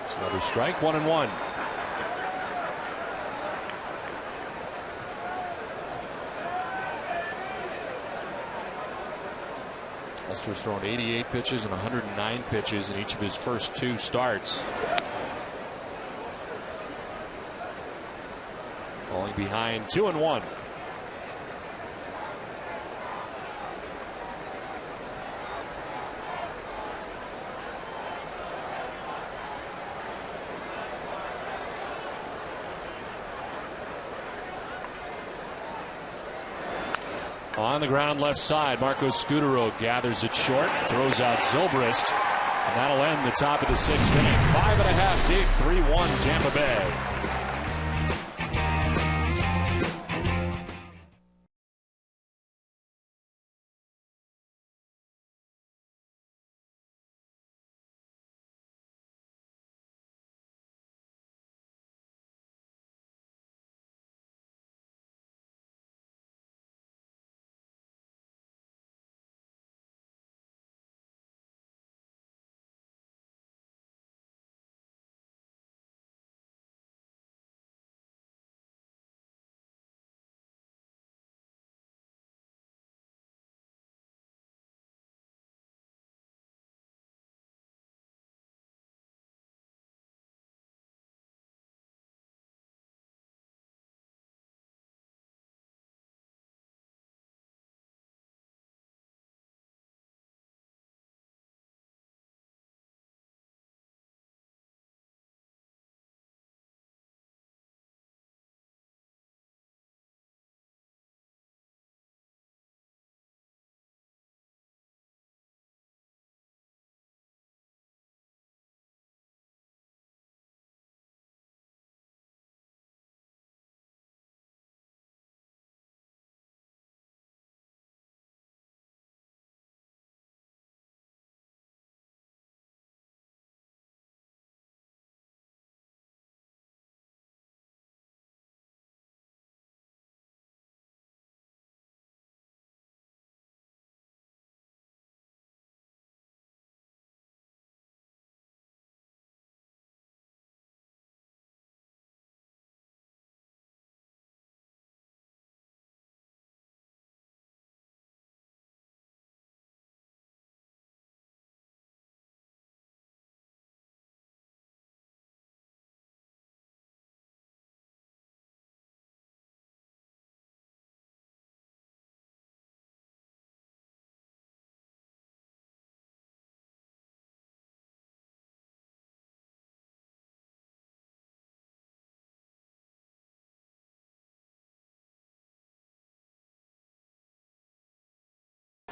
It's another strike. 1-1. Lester's thrown 88 pitches and 109 pitches in each of his first 2 starts. Falling behind 2-1. On the ground left side, Marco Scutaro gathers it short, throws out Zobrist, and that'll end the top of the 6th inning. 5.5 deep, 3-1 Tampa Bay.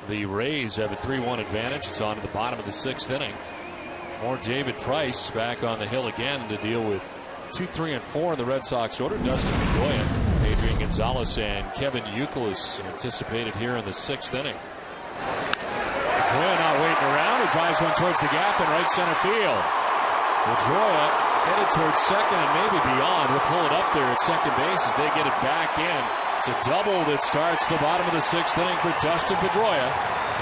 The Rays have a 3-1 advantage. It's on to the bottom of the 6th inning. More David Price back on the hill again to deal with 2, 3, and 4 in the Red Sox order. Dustin Pedroia, Adrian Gonzalez, and Kevin Youkilis anticipated here in the 6th inning. Pedroia not waiting around. He drives one towards the gap in right center field. Pedroia headed towards second and maybe beyond. He'll pull it up there at second base as they get it back in. It's a double that starts the bottom of the 6th inning for Dustin Pedroia.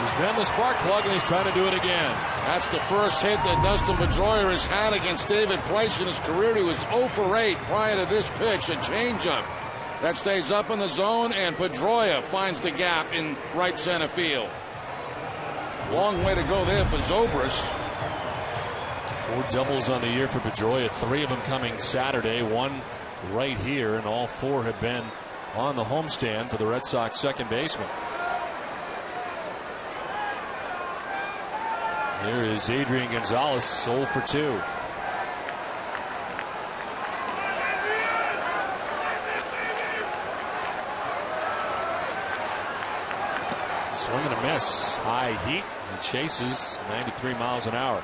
He's been the spark plug, and he's trying to do it again. That's the first hit that Dustin Pedroia has had against David Price in his career. He was 0 for 8 prior to this pitch, a changeup that stays up in the zone, and Pedroia finds the gap in right center field. Long way to go there for Zobrist. 4 doubles on the year for Pedroia, 3 of them coming Saturday, 1 right here, and all 4 have been on the homestand for the Red Sox second baseman. Here is Adrian Gonzalez, 0 for 2. Swing and a miss. High heat. He chases 93 miles an hour.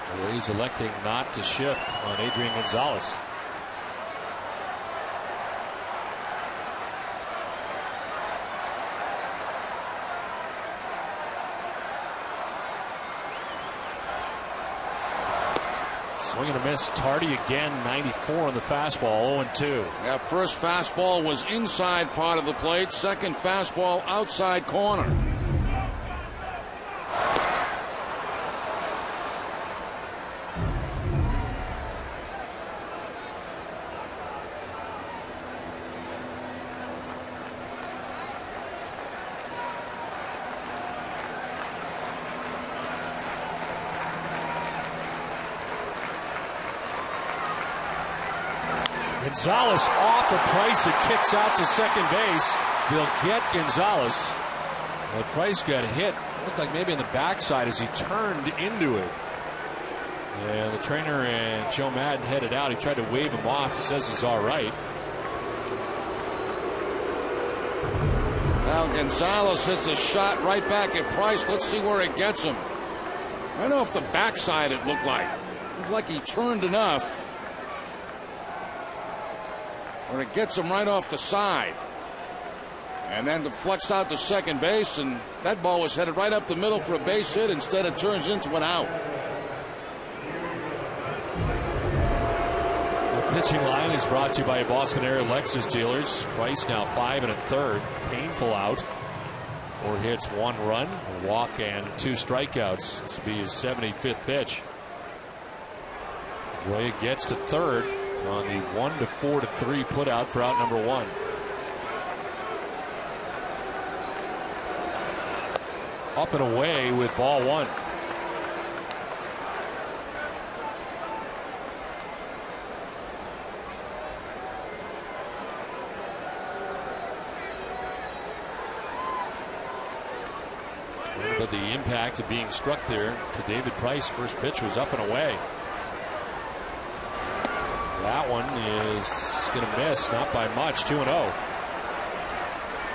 The Rays electing not to shift on Adrian Gonzalez. Swing and a miss. Tardy again. 94 on the fastball. 0-2. That first fastball was inside part of the plate. Second fastball outside corner. Gonzalez off of Price. It kicks out to second base. They'll get Gonzalez. And Price got hit. Looked like maybe in the backside as he turned into it. And the trainer and Joe Madden headed out. He tried to wave him off. He says he's all right. Now Gonzalez hits a shot right back at Price. Let's see where it gets him. Right off the backside, it looked like. It looked like he turned enough. Or it gets him right off the side. And then deflects out to second base, and that ball was headed right up the middle for a base hit. Instead, it turns into an out. The pitching line is brought to you by Boston area Lexus dealers. Price now 5 1/3. Painful out. 4 hits, 1 run, a walk, and 2 strikeouts. This will be his 75th pitch. Pedroia gets to third on the 1-4-3 put out for out number 1. Up and away with ball 1. But the impact of being struck there to David Price. First pitch was up and away. That one is going to miss, not by much. 2-0.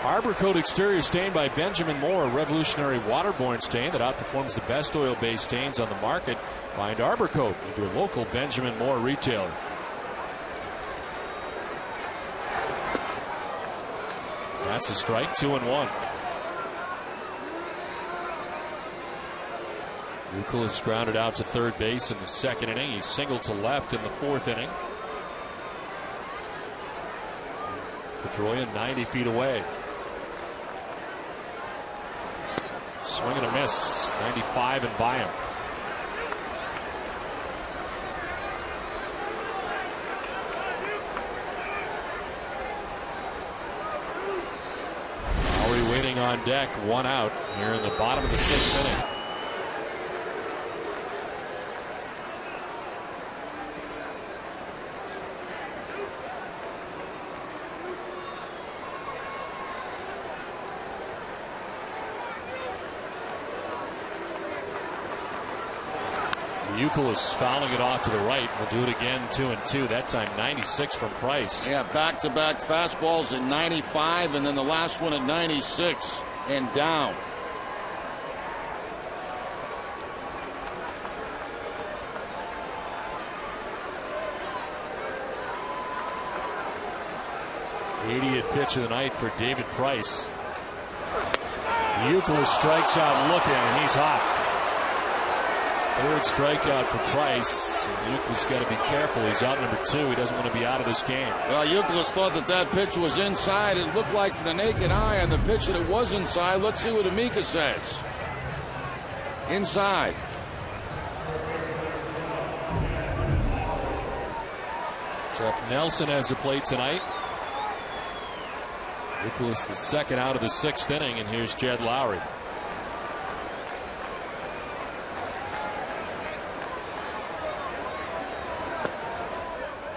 Arbor Coat exterior stain by Benjamin Moore, a revolutionary waterborne stain that outperforms the best oil-based stains on the market. Find Arbor Coat at your local Benjamin Moore retailer. That's a strike. 2-1. Youkilis grounded out to third base in the second inning. He singled to left in the fourth inning. Pedroia 90 feet away. Swing and a miss. 95 and by him. Lowry waiting on deck. 1 out here in the bottom of the 6th inning. Youkilis fouling it off to the right. We'll do it again. 2-2. That time 96 from Price. Yeah, back-to-back fastballs at 95, and then the last one at 96 and down. The 80th pitch of the night for David Price. Youkilis strikes out looking, and he's hot. Third strikeout for Price. Youkilis got to be careful. He's out number 2. He doesn't want to be out of this game. Well, Youkilis thought that pitch was inside. It looked like from the naked eye on the pitch that it was inside. Let's see what Amica says. Inside. Jeff Nelson has the plate tonight. Youkilis the second out of the 6th inning, and here's Jed Lowry.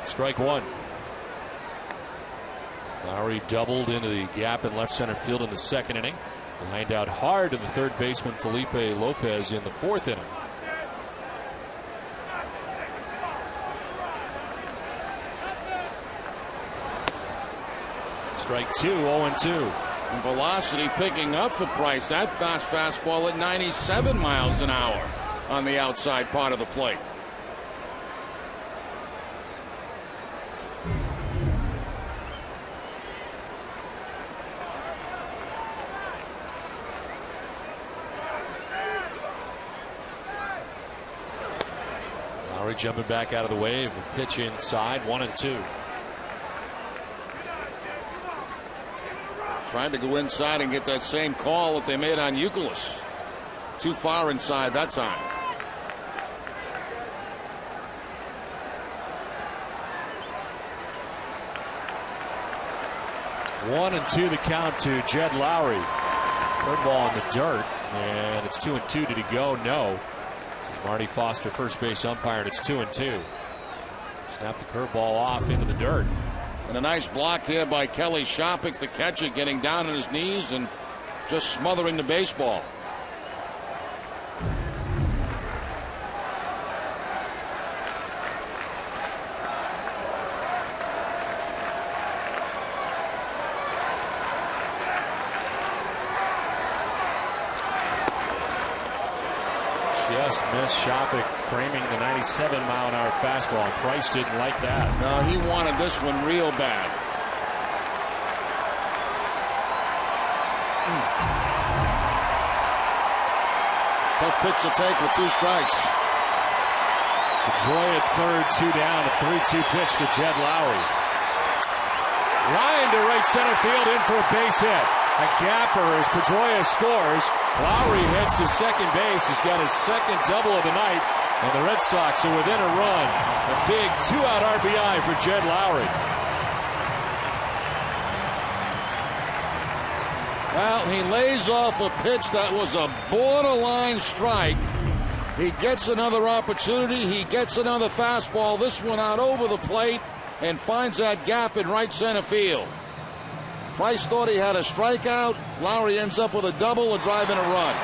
Strike 1. Lowry doubled into the gap in left center field in the second inning. Lined out hard to the third baseman Felipe Lopez in the 4th inning. Strike 2, 0-2. And velocity picking up for Price. That fast fastball at 97 miles an hour on the outside part of the plate. Lowry jumping back out of the way of a pitch inside. 1-2. Trying to go inside and get that same call that they made on Youkilis. Too far inside that time. One and 2 the count to Jed Lowry. Curveball in the dirt, and it's 2-2. Did he go? No. This is Marty Foster, first base umpire, and it's 2-2. Snapped the curveball off into the dirt. And a nice block here by Kelly Shopik, the catcher, getting down on his knees and just smothering the baseball. Just missed Shopik, framing the 97-mile-an-hour fastball. And Price didn't like that. No, he wanted this one real bad. Tough pitch to take with 2 strikes. Joy at third, 2 down. A 3-2 pitch to Jed Lowry. Line to right center field, in for a base hit. A gapper as Pedroia scores. Lowry heads to second base. He's got his second double of the night, and the Red Sox are within a run. A big 2-out RBI for Jed Lowry. Well, he lays off a pitch that was a borderline strike. He gets another opportunity. He gets another fastball. This one out over the plate and finds that gap in right center field. Price thought he had a strikeout. Lowry ends up with a double, a drive, and a run.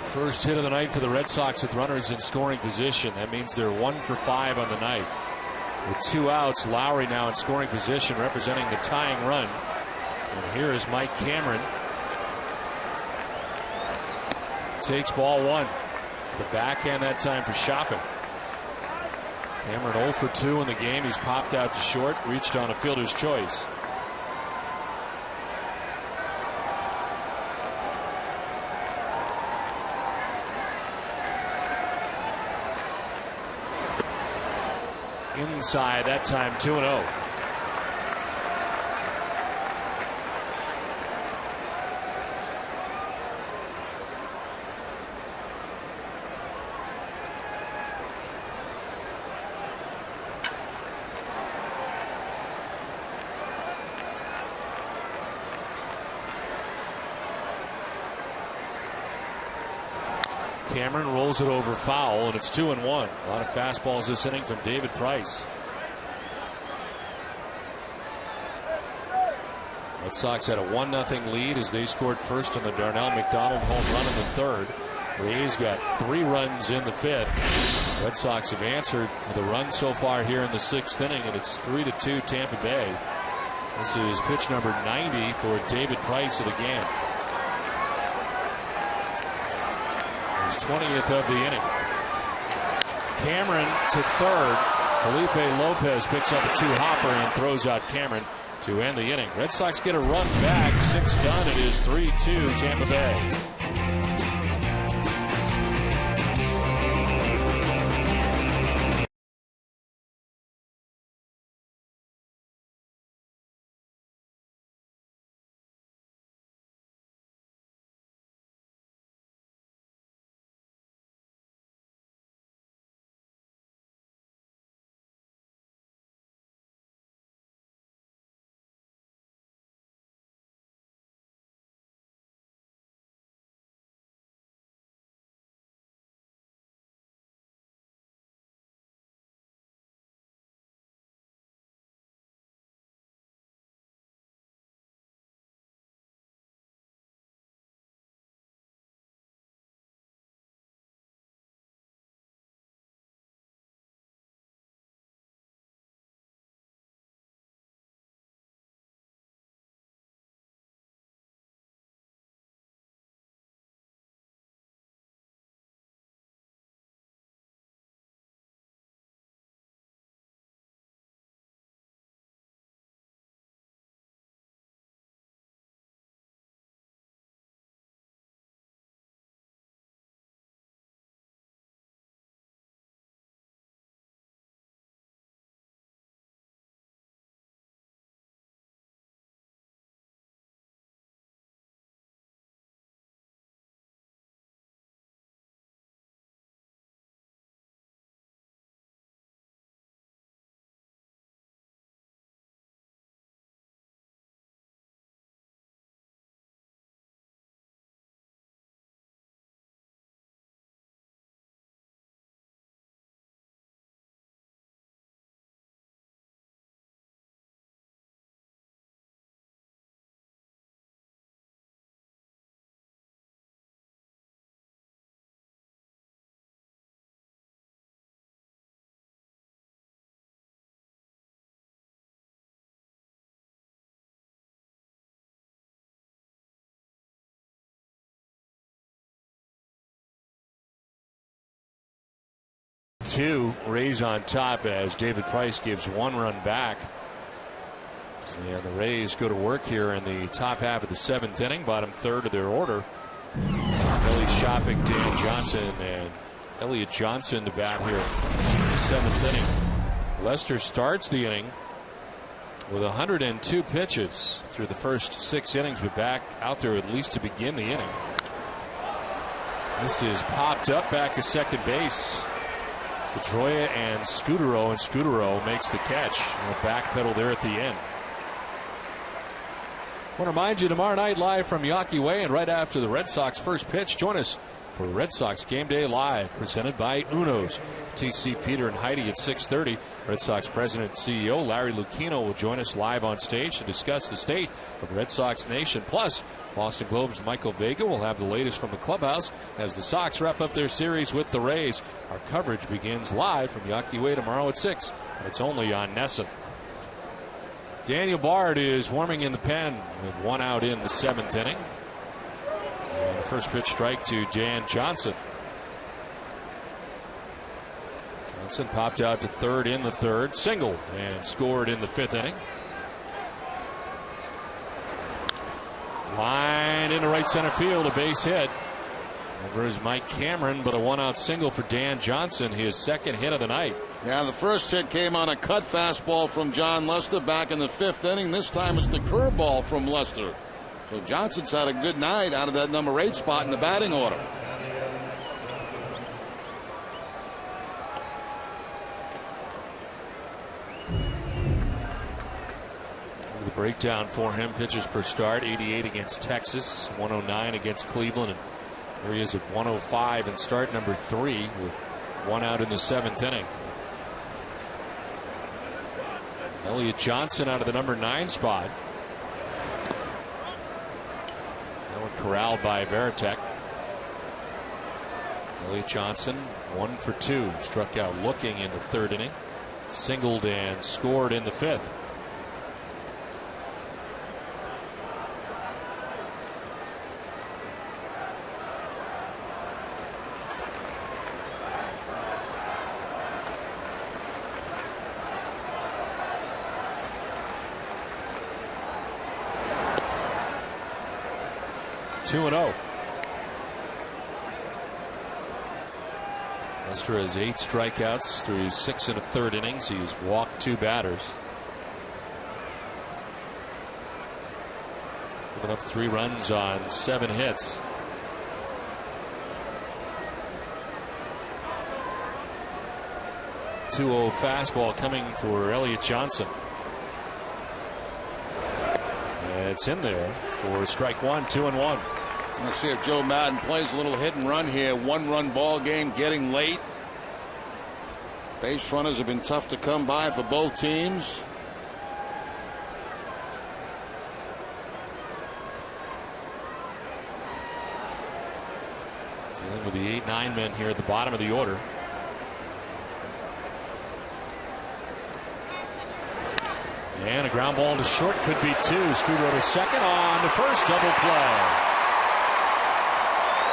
First hit of the night for the Red Sox with runners in scoring position. That means they're 1 for 5 on the night. With 2 outs, Lowry now in scoring position, representing the tying run. And here is Mike Cameron. Takes ball 1. The backhand that time for Shopik. Cameron 0 for 2 in the game. He's popped out to short, reached on a fielder's choice. Inside that time, 2-0. Cameron rolls it over foul, and it's 2-1. A lot of fastballs this inning from David Price. Red Sox had a 1-0 lead as they scored first on the Darnell McDonald home run in the third. Rays got 3 runs in the 5th. Red Sox have answered with a run so far here in the 6th inning, and it's 3-2 Tampa Bay. This is pitch number 90 for David Price of the game. His 20th of the inning. Cameron to third. Felipe Lopez picks up a 2-hopper and throws out Cameron to end the inning. Red Sox get a run back. 6 done. It is 3-2 Tampa Bay. 2. Rays on top as David Price gives 1 run back. And the Rays go to work here in the top half of the 7th inning, bottom third of their order. Ellie Shopping, Dan Johnson, and Elliott Johnson to bat here in the 7th inning. Lester starts the inning with 102 pitches through the first 6 innings, but back out there at least to begin the inning. This is popped up back at second base. Pedroia and Scudero makes the catch. Backpedal there at the end. I want to remind you, tomorrow night live from Yawkey Way and right after the Red Sox first pitch, join us for Red Sox Game Day Live, presented by Uno's. TC, Peter, and Heidi at 6:30. Red Sox President and CEO Larry Lucchino will join us live on stage to discuss the state of Red Sox Nation. Plus, Boston Globe's Michael Vega will have the latest from the clubhouse as the Sox wrap up their series with the Rays. Our coverage begins live from Yawkey Way tomorrow at 6, and it's only on NESN. Daniel Bard is warming in the pen with 1 out in the 7th inning. And the first pitch strike to Dan Johnson. Johnson popped out to third in the 3rd, singled and scored in the 5th inning. Line into right center field, a base hit. Over is Mike Cameron, but a 1-out single for Dan Johnson, his 2nd hit of the night. Yeah, the first hit came on a cut fastball from John Lester back in the 5th inning. This time it's the curveball from Lester. So Johnson's had a good night out of that number 8 spot in the batting order. The breakdown for him: pitches per start, 88 against Texas, 109 against Cleveland, and here he is at 105 in start number 3 with 1 out in the 7th inning. Elliott Johnson out of the number 9 spot. That one corralled by Veritek. Elliott Johnson 1 for 2. Struck out looking in the 3rd inning. Singled and scored in the 5th. Two and 0. Lester has 8 strikeouts through 6 1/3 innings. He's walked 2 batters. Giving up 3 runs on 7 hits. .2-0 fastball coming for Elliott Johnson. It's in there for strike 1, 2-1. Let's see if Joe Madden plays a little hit and run here. 1-run ball game, getting late. Base runners have been tough to come by for both teams. Dealing with the 8-9 men here at the bottom of the order. And a ground ball to short, could be 2. Scudero to second, on to first, double play.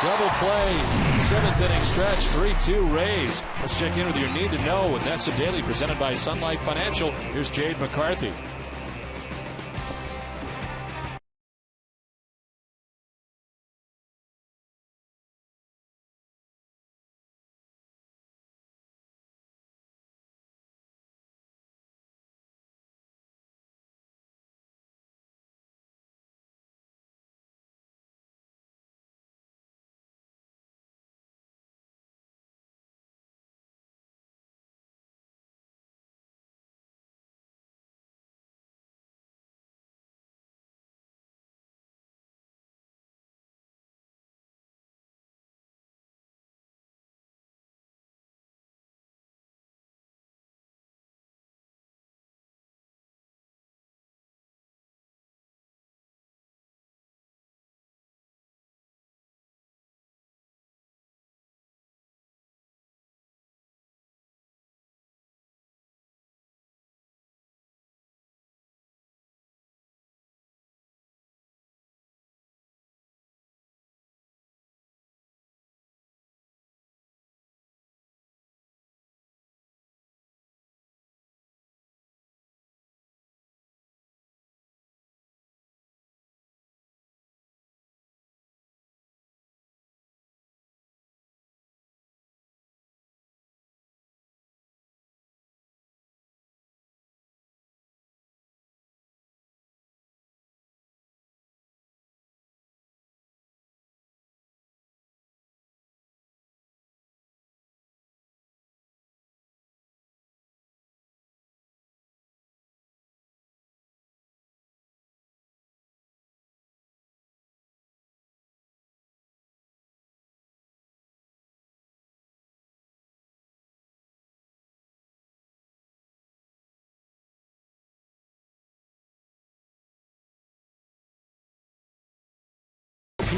Double play, 7th inning stretch, 3-2 Rays. Let's check in with your need to know with NESN Daily, presented by Sun Life Financial. Here's Jade McCarthy.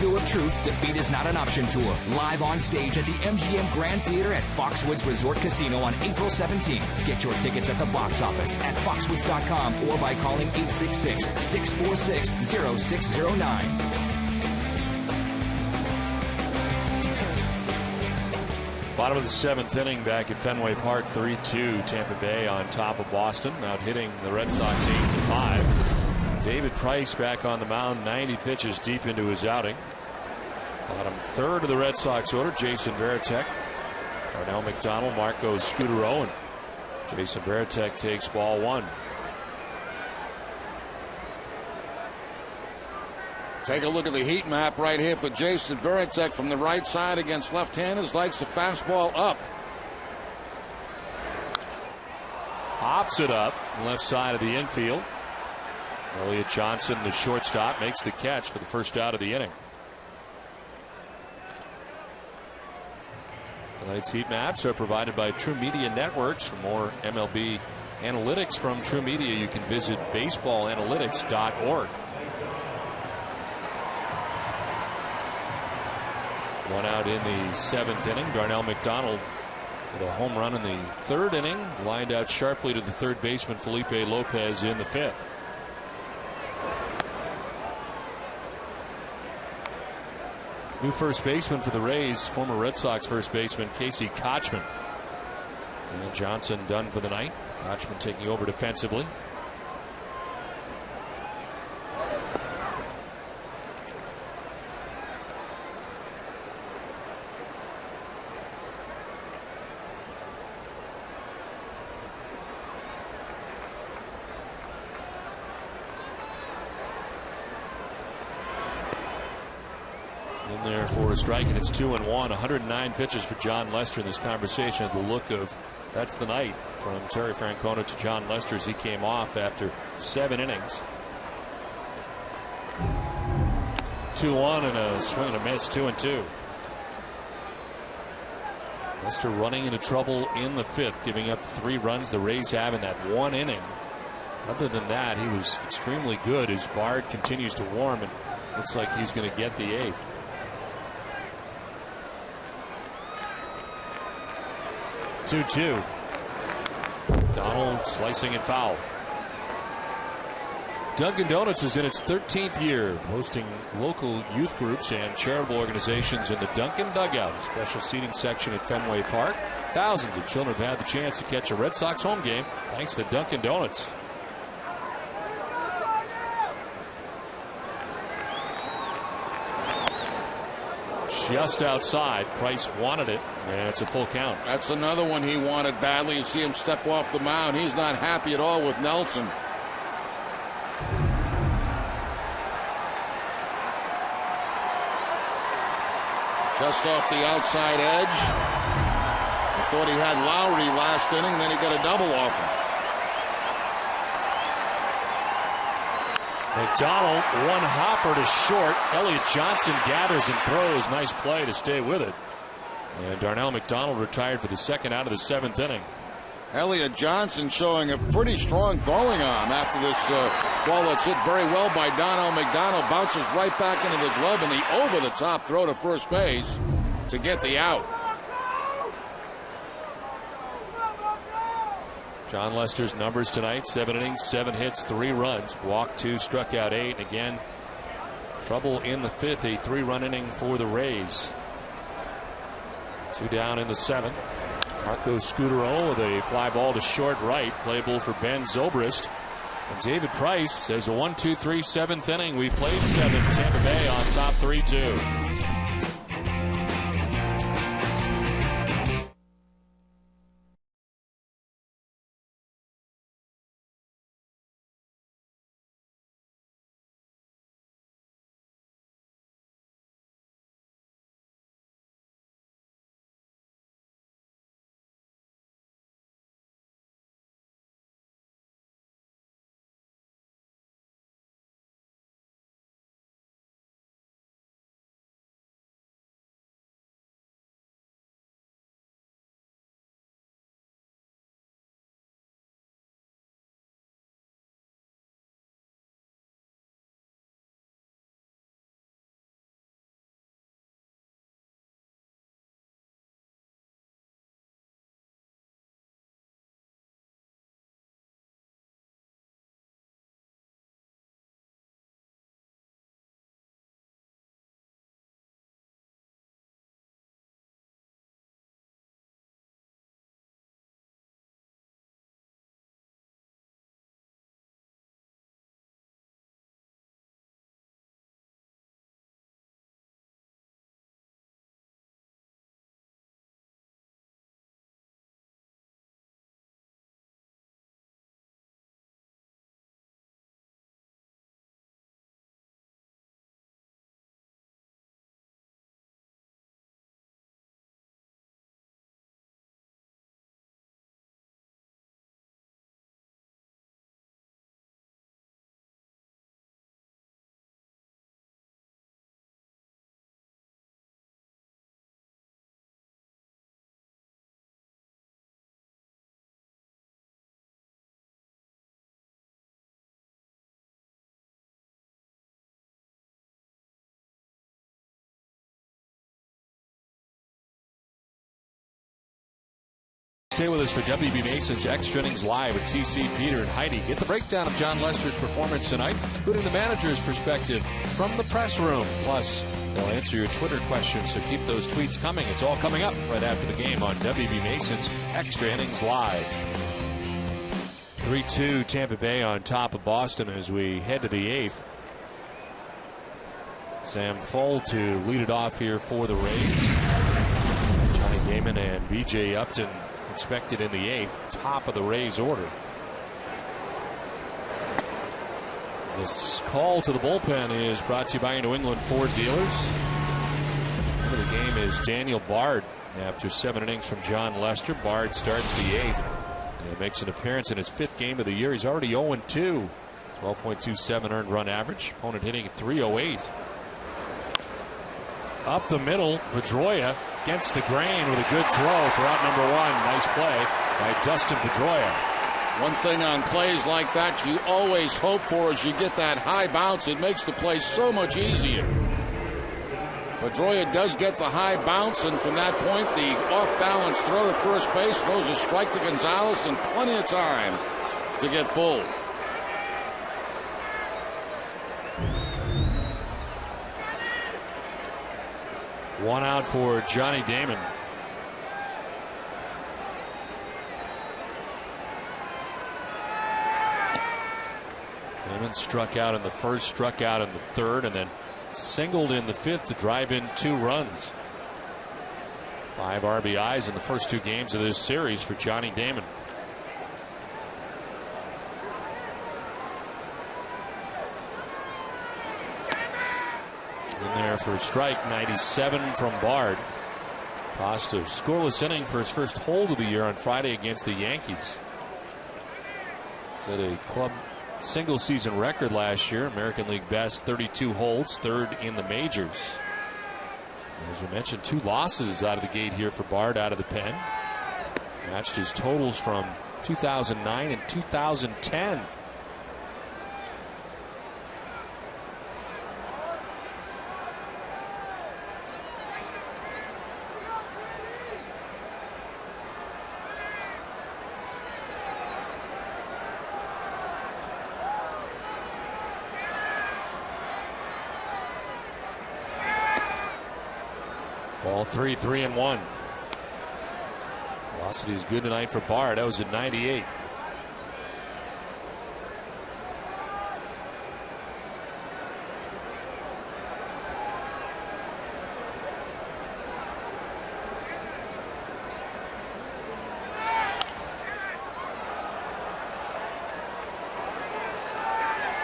Window of Truth, Defeat is Not an Option tour, live on stage at the MGM Grand Theater at Foxwoods Resort Casino on April 17th. Get your tickets at the box office at foxwoods.com or by calling 866-646-0609. Bottom of the 7th inning back at Fenway Park, 3-2. Tampa Bay on top of Boston, out hitting the Red Sox 8-5. David Price back on the mound, 90 pitches deep into his outing. Bottom third of the Red Sox order, Jason Varitek, Darnell McDonald, Marco Scutaro, and Jason Varitek takes ball one. Take a look at the heat map right here for Jason Varitek from the right side against left-handers. Likes the fastball up. Pops it up, left side of the infield. Elliott Johnson, the shortstop, makes the catch for the first out of the inning. Tonight's heat maps are provided by True Media Networks. For more MLB analytics from True Media, you can visit baseballanalytics.org. One out in the 7th inning. Darnell McDonald with a home run in the 3rd inning. Lined out sharply to the third baseman Felipe Lopez in the 5th. New first baseman for the Rays, former Red Sox first baseman Casey Kotchman. Dan Johnson done for the night. Kotchman taking over defensively. In there for a strike, and it's 2-1. 109 pitches for John Lester in this conversation. The look of that's the night from Terry Francona to John Lester as he came off after 7 innings. 2-1 and a swing and a miss. 2-2. Lester running into trouble in the 5th, giving up 3 runs the Rays have in that 1 inning. Other than that, he was extremely good as Bard continues to warm and looks like he's going to get the 8th. Two. Donald slicing it foul. Dunkin' Donuts is in its 13th year, hosting local youth groups and charitable organizations in the Dunkin' Dugout, a special seating section at Fenway Park. Thousands of children have had the chance to catch a Red Sox home game thanks to Dunkin' Donuts. Just outside. Price wanted it, and it's a full count. That's another one he wanted badly. You see him step off the mound. He's not happy at all with Nelson. Just off the outside edge. I thought he had Lowry last inning, then he got a double off him. McDonald, one hopper to short. Elliott Johnson gathers and throws. Nice play to stay with it. And Darnell McDonald retired for the 2nd out of the 7th inning. Elliott Johnson showing a pretty strong throwing arm after this ball that's hit very well by Darnell McDonald. Bounces right back into the glove and the over-the-top throw to first base to get the out. John Lester's numbers tonight: 7 innings, 7 hits, 3 runs, walked 2, struck out 8. And again, trouble in the 5th, a 3-run inning for the Rays. 2 down in the 7th. Marco Scutaro with a fly ball to short right, playable for Ben Zobrist. And David Price says a 1-2-3 7th inning. We played 7. Tampa Bay on top 3-2. Stay with us for WB Mason's Extra Innings Live with TC, Peter, and Heidi. Get the breakdown of John Lester's performance tonight, including the manager's perspective from the press room. Plus, they'll answer your Twitter questions, so keep those tweets coming. It's all coming up right after the game on WB Mason's Extra Innings Live. 3-2 Tampa Bay on top of Boston as we head to the 8th. Sam Fuld to lead it off here for the Rays. Johnny Damon and B.J. Upton expected in the 8th, top of the Rays order. This call to the bullpen is brought to you by New England Ford dealers. Into the game is Daniel Bard after 7 innings from John Lester. Bard starts the 8th and makes an appearance in his 5th game of the year. He's already 0-2, 12.27 earned run average. Opponent hitting .308. Up the middle, Pedroia against the grain with a good throw for out number 1. Nice play by Dustin Pedroia. One thing on plays like that you always hope for is you get that high bounce. It makes the play so much easier. Pedroia does get the high bounce, and from that point, the off-balance throw to first base throws a strike to Gonzalez and plenty of time to get full. One out for Johnny Damon. Damon struck out in the 1st, struck out in the 3rd, and then singled in the 5th to drive in 2 runs. 5 RBIs in the first 2 games of this series for Johnny Damon. In there for a strike. 97 from Bard. Tossed a scoreless inning for his first hold of the year on Friday against the Yankees. Set a club single season record last year. American League best, 32 holds, 3rd in the majors. As we mentioned, 2 losses out of the gate here for Bard out of the pen. Matched his totals from 2009 and 2010. Ball 3, 3-1. Velocity is good tonight for Bard. That was at 98.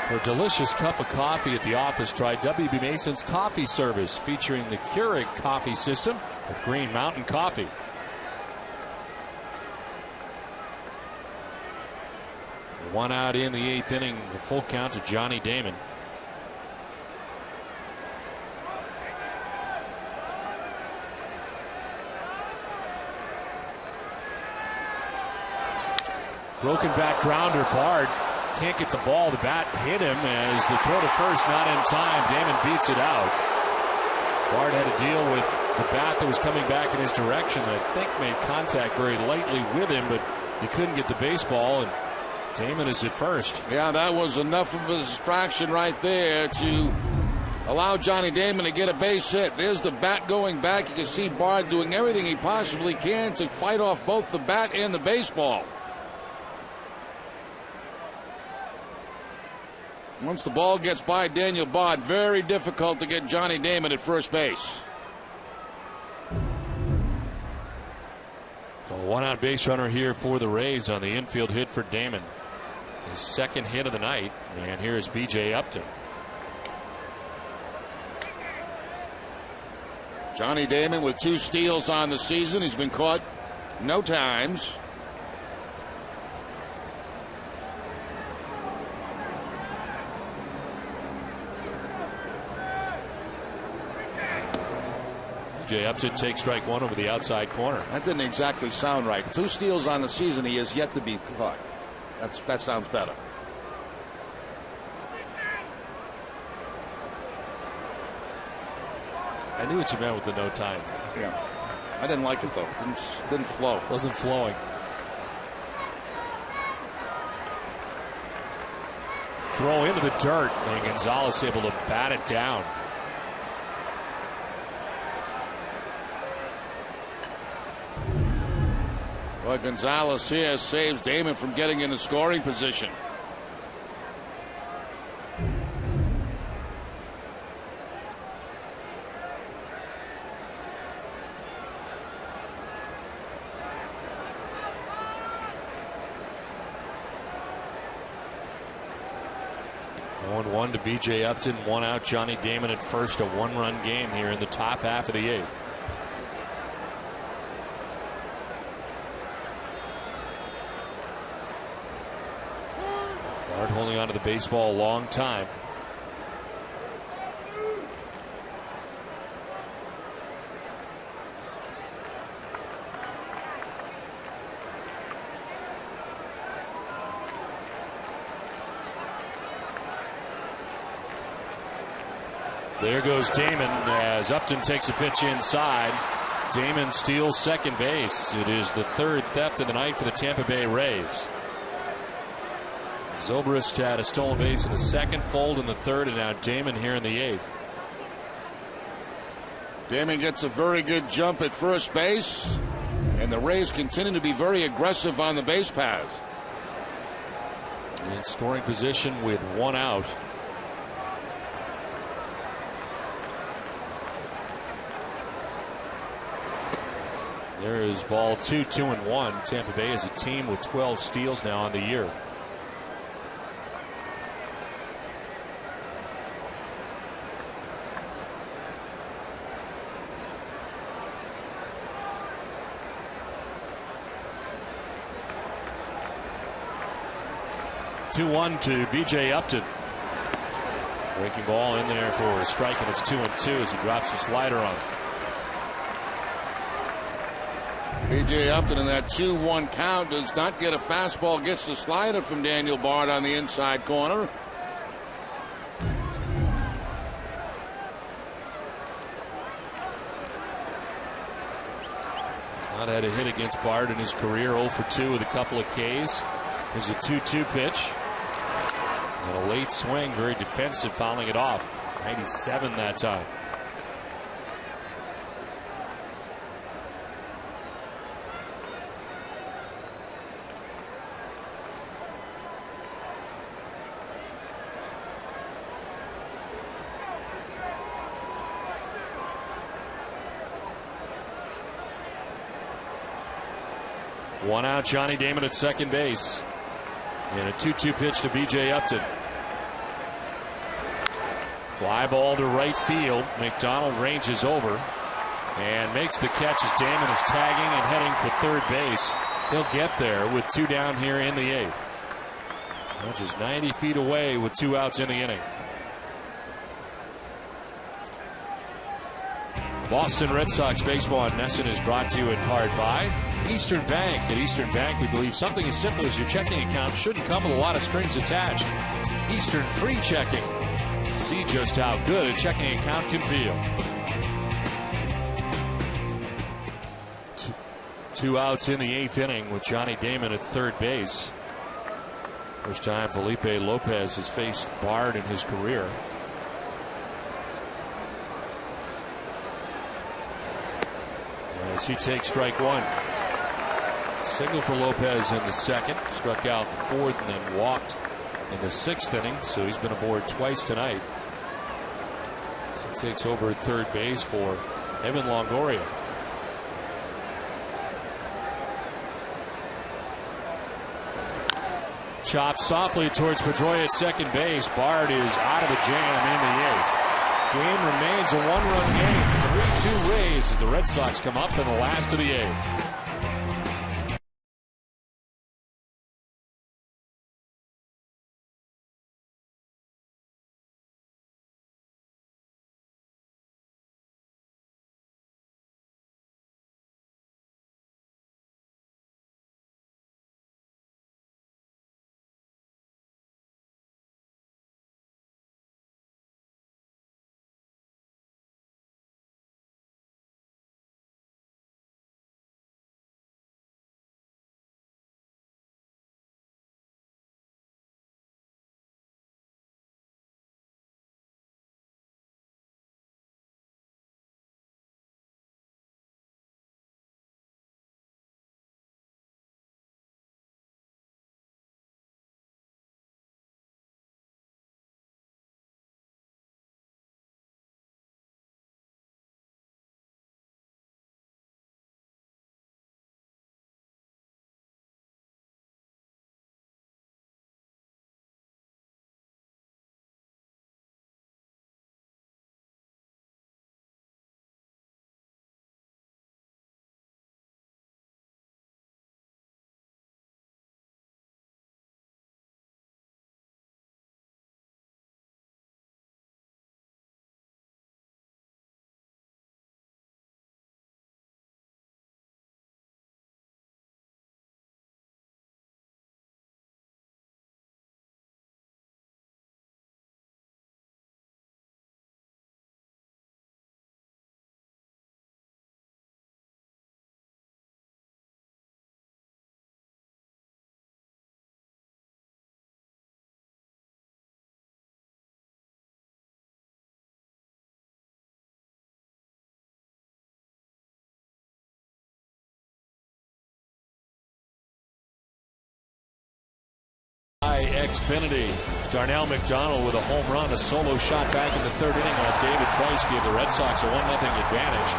For a delicious cup of coffee at the office, try WB Mason's coffee service featuring the Keurig coffee system with Green Mountain Coffee. One out in the 8th inning, a full count to Johnny Damon. Broken back grounder, Bard can't get the ball. The bat hit him as the throw to first not in time. Damon beats it out. Bard had to deal with the bat that was coming back in his direction that I think made contact very lightly with him, but he couldn't get the baseball, and Damon is at first. Yeah, that was enough of a distraction right there to allow Johnny Damon to get a base hit. There's the bat going back. You can see Bard doing everything he possibly can to fight off both the bat and the baseball. Once the ball gets by Daniel Bard, very difficult to get Johnny Damon at first base. So one out base runner here for the Rays on the infield hit for Damon. His 2nd hit of the night. And here is B.J. Upton. Johnny Damon with 2 steals on the season. He's been caught no times. J. Upton takes strike 1 over the outside corner. That didn't exactly sound right. 2 steals on the season. He has yet to be caught. That sounds better. I knew what you meant with the no times. Yeah. I didn't like it, though. Didn't flow. Wasn't flowing. throw into the dirt, and Gonzalez able to bat it down. Well, Gonzalez here saves Damon from getting into scoring position. One to B.J. Upton, 1 out. Johnny Damon at first, a 1-run game here in the top half of the 8th. Bard holding onto the baseball a long time. There goes Damon as Upton takes a pitch inside. Damon steals second base. It is the 3rd theft of the night for the Tampa Bay Rays. Zobrist had a stolen base in the 2nd, Fuld in the 3rd, and now Damon here in the 8th. Damon gets a very good jump at first base, and the Rays continue to be very aggressive on the base paths. In scoring position with 1 out. There is ball 2, 2-1. Tampa Bay is a team with 12 steals now on the year. Two-1 to B.J. Upton. Breaking ball in there for a strike, and it's 2-2 as he drops the slider on it. B.J. Upton in that 2-1 count does not get a fastball, gets the slider from Daniel Bard on the inside corner. Not had a hit against Bard in his career, 0 for 2 with a couple of Ks. There's a 2-2 pitch. And a late swing, very defensive, fouling it off. 97 that time. One out, Johnny Damon at second base. And a 2-2 pitch to B.J. Upton. Fly ball to right field. McDonald ranges over and makes the catch as Damon is tagging and heading for third base. He'll get there with 2 down here in the 8th. Just 90 feet away with 2 outs in the inning. Boston Red Sox baseball on NESN is brought to you in part by Eastern Bank. At Eastern Bank, we believe something as simple as your checking account shouldn't come with a lot of strings attached. Eastern Free Checking. See just how good a checking account can feel. 2 outs in the 8th inning with Johnny Damon at third base. First time Felipe Lopez has faced Bard in his career. As he takes strike 1. Single for Lopez in the 2nd, struck out in the 4th, and then walked in the 6th inning, so he's been aboard twice tonight. So he takes over at third base for Evan Longoria. Chopped softly towards Pedroia at second base. Bard is out of the jam in the 8th. Game remains a 1-run game. 3-2 Rays as the Red Sox come up in the last of the 8th. Xfinity. Darnell McDonald with a home run, a solo shot back in the third inning off David Price gave the Red Sox a 1-0 advantage.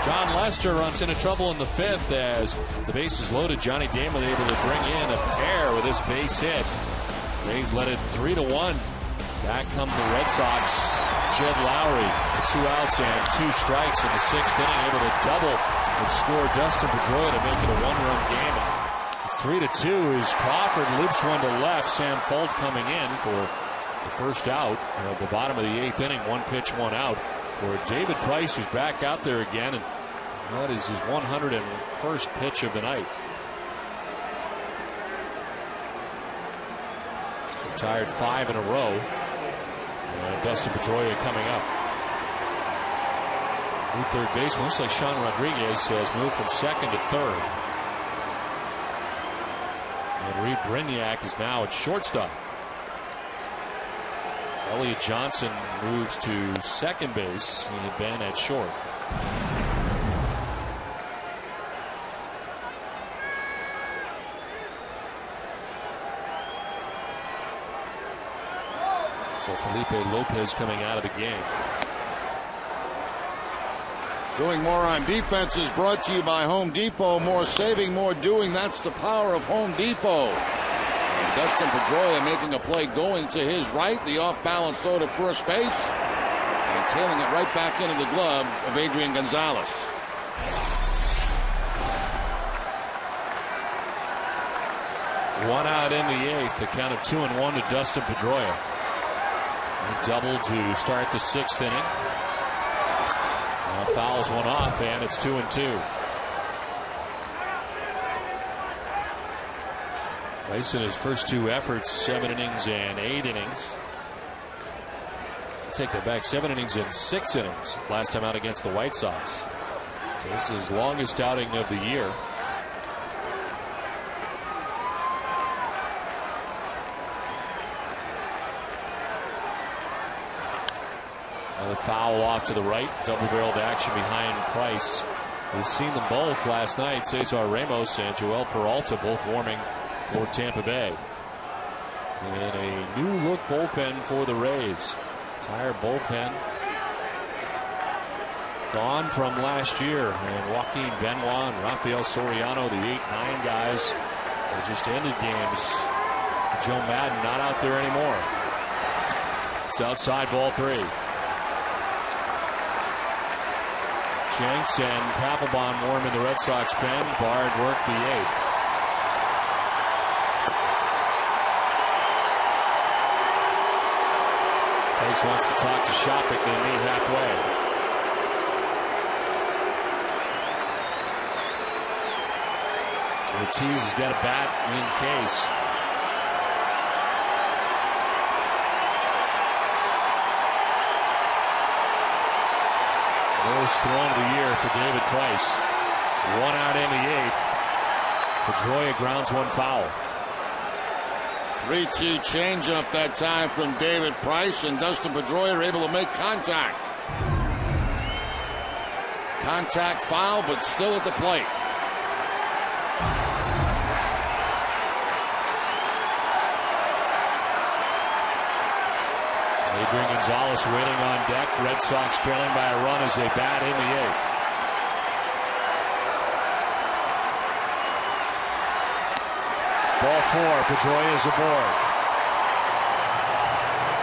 John Lester runs into trouble in the fifth as the base is loaded. Johnny Damon able to bring in a pair with his base hit. Rays led it 3-1. Back come the Red Sox. Jed Lowry with 2 outs and 2 strikes in the sixth inning, able to double and score Dustin Pedroia to make it a 1-run game. It's 3-2 as Crawford loops one to left. Sam Fuld coming in for the first out at the bottom of the 8th inning. 1 pitch, 1 out for David Price, who's back out there again, and that is his 101st pitch of the night. So retired 5 in a row. And Dustin Pedroia coming up. New third baseman. Looks like Sean Rodriguez has moved from second to third. And Reed Brignac is now at shortstop. Elliot Johnson moves to second base. He had been at short. So Felipe Lopez coming out of the game. Doing more on defense is brought to you by Home Depot. More saving, more doing. That's the power of Home Depot. Dustin Pedroia making a play going to his right. The off-balance throw to first base. And tailing it right back into the glove of Adrian Gonzalez. One out in the 8th. The count of 2-1 to Dustin Pedroia. Double to start the 6th inning. Now fouls one off, and it's 2-2. Price in his first 2 efforts, 7 innings and 8 innings. I'll take that back, 7 innings and 6 innings last time out against the White Sox. So this is his longest outing of the year. Another foul off to the right. Double-barreled action behind Price. We've seen them both last night. Cesar Ramos and Joel Peralta both warming for Tampa Bay. And a new-look bullpen for the Rays. Entire bullpen gone from last year. And Joaquin Benoit and Rafael Soriano, the 8-9 guys, they just ended games. Joe Madden not out there anymore. It's outside, ball 3. Jenks and Papelbon warm in the Red Sox pen. Bard worked the 8th. Price wants to talk to Shopik. They meet halfway. Ortiz has got a bat in case. Lowest throw of the year for David Price. 1 out in the 8th. Pedroia grounds 1 foul. 3-2 changeup that time from David Price, and Dustin Pedroia are able to make contact. Contact foul, but still at the plate. Adrian Gonzalez waiting on deck. Red Sox trailing by a run as they bat in the 8th. Ball 4. Pedroia is aboard.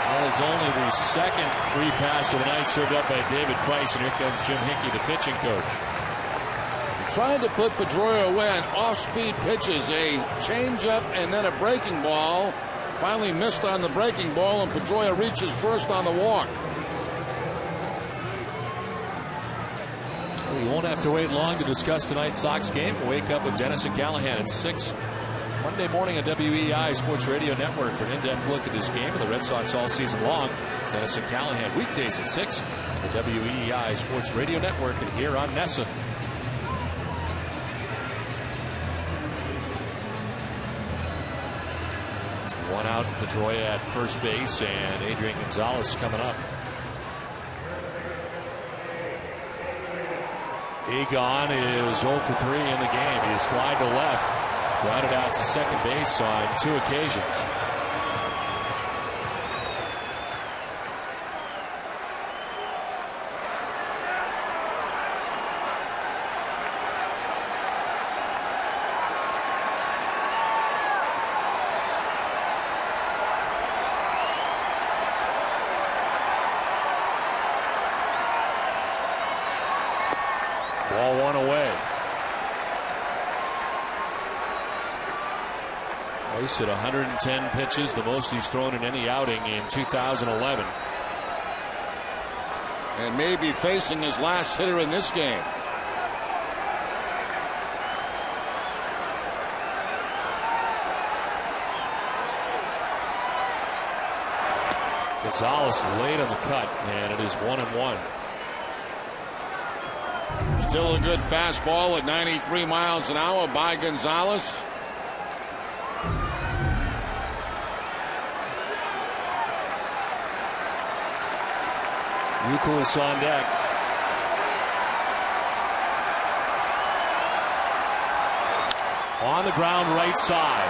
That is only the second free pass of the night served up by David Price, and here comes Jim Hickey, the pitching coach. Trying to put Pedroia away on off-speed pitches, a changeup and then a breaking ball. Finally missed on the breaking ball, and Pedroia reaches first on the walk. We won't have to wait long to discuss tonight's Sox game. We'll wake up with Dennis and Callahan at 6 Monday morning on WEEI Sports Radio Network for an in-depth look at this game and the Red Sox all season long. It's Dennis and Callahan weekdays at 6 on the WEEI Sports Radio Network and here on NESN. One out, Pedroia at first base, and Adrian Gonzalez coming up. Egon is 0 for 3 in the game. He is fly to left, grounded out to second base on 2 occasions. Ball one away. Rice at 110 pitches, the most he's thrown in any outing in 2011. And maybe facing his last hitter in this game. Gonzalez late on the cut, and it is 1-1. Still a good fastball at 93 miles an hour by Gonzalez. Youkilis on deck. On the ground right side.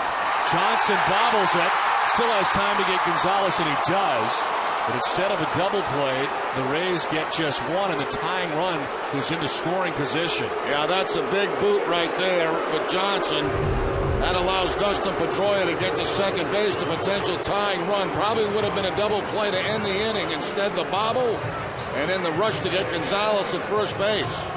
Johnson bobbles it. Still has time to get Gonzalez, and he does. But instead of a double play, the Rays get just one, and the tying run who's in the scoring position. Yeah, that's a big boot right there for Johnson. That allows Dustin Pedroia to get to second base. The potential tying run probably would have been a double play to end the inning. Instead, the bobble, and then the rush to get Gonzalez at first base.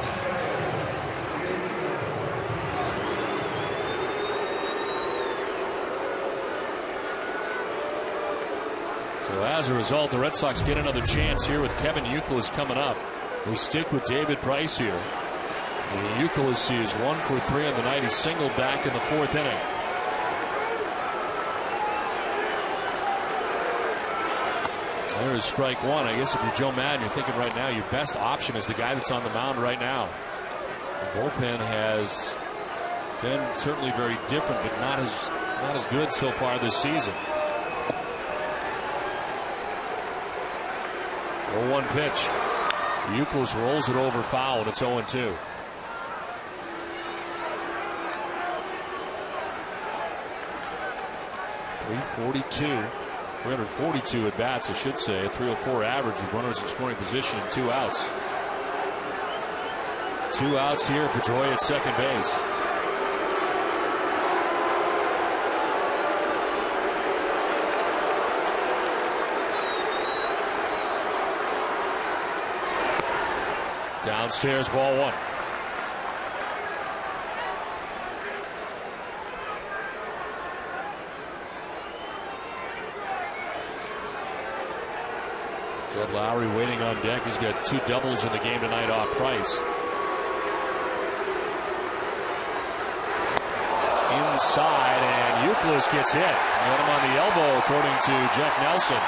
So as a result, the Red Sox get another chance here with Kevin Youkilis coming up. They stick with David Price here. Youkilis is 1 for 3 on the night. He singled back in the fourth inning. There is strike one. I guess if you're Joe Madden, you're thinking right now your best option is the guy that's on the mound right now. The bullpen has been certainly very different, but not as good so far this season. 0-1 pitch. Youkilis rolls it over foul, and it's 0-2. .342 at bats, I should say. A .304 average with runners in scoring position and 2 outs. 2 outs here. Pedroia at second base. Downstairs, ball one. Jed Lowry waiting on deck. He's got 2 doubles in the game tonight off Price. Inside, and Youkilis gets hit. Got him on the elbow, according to Jeff Nelson.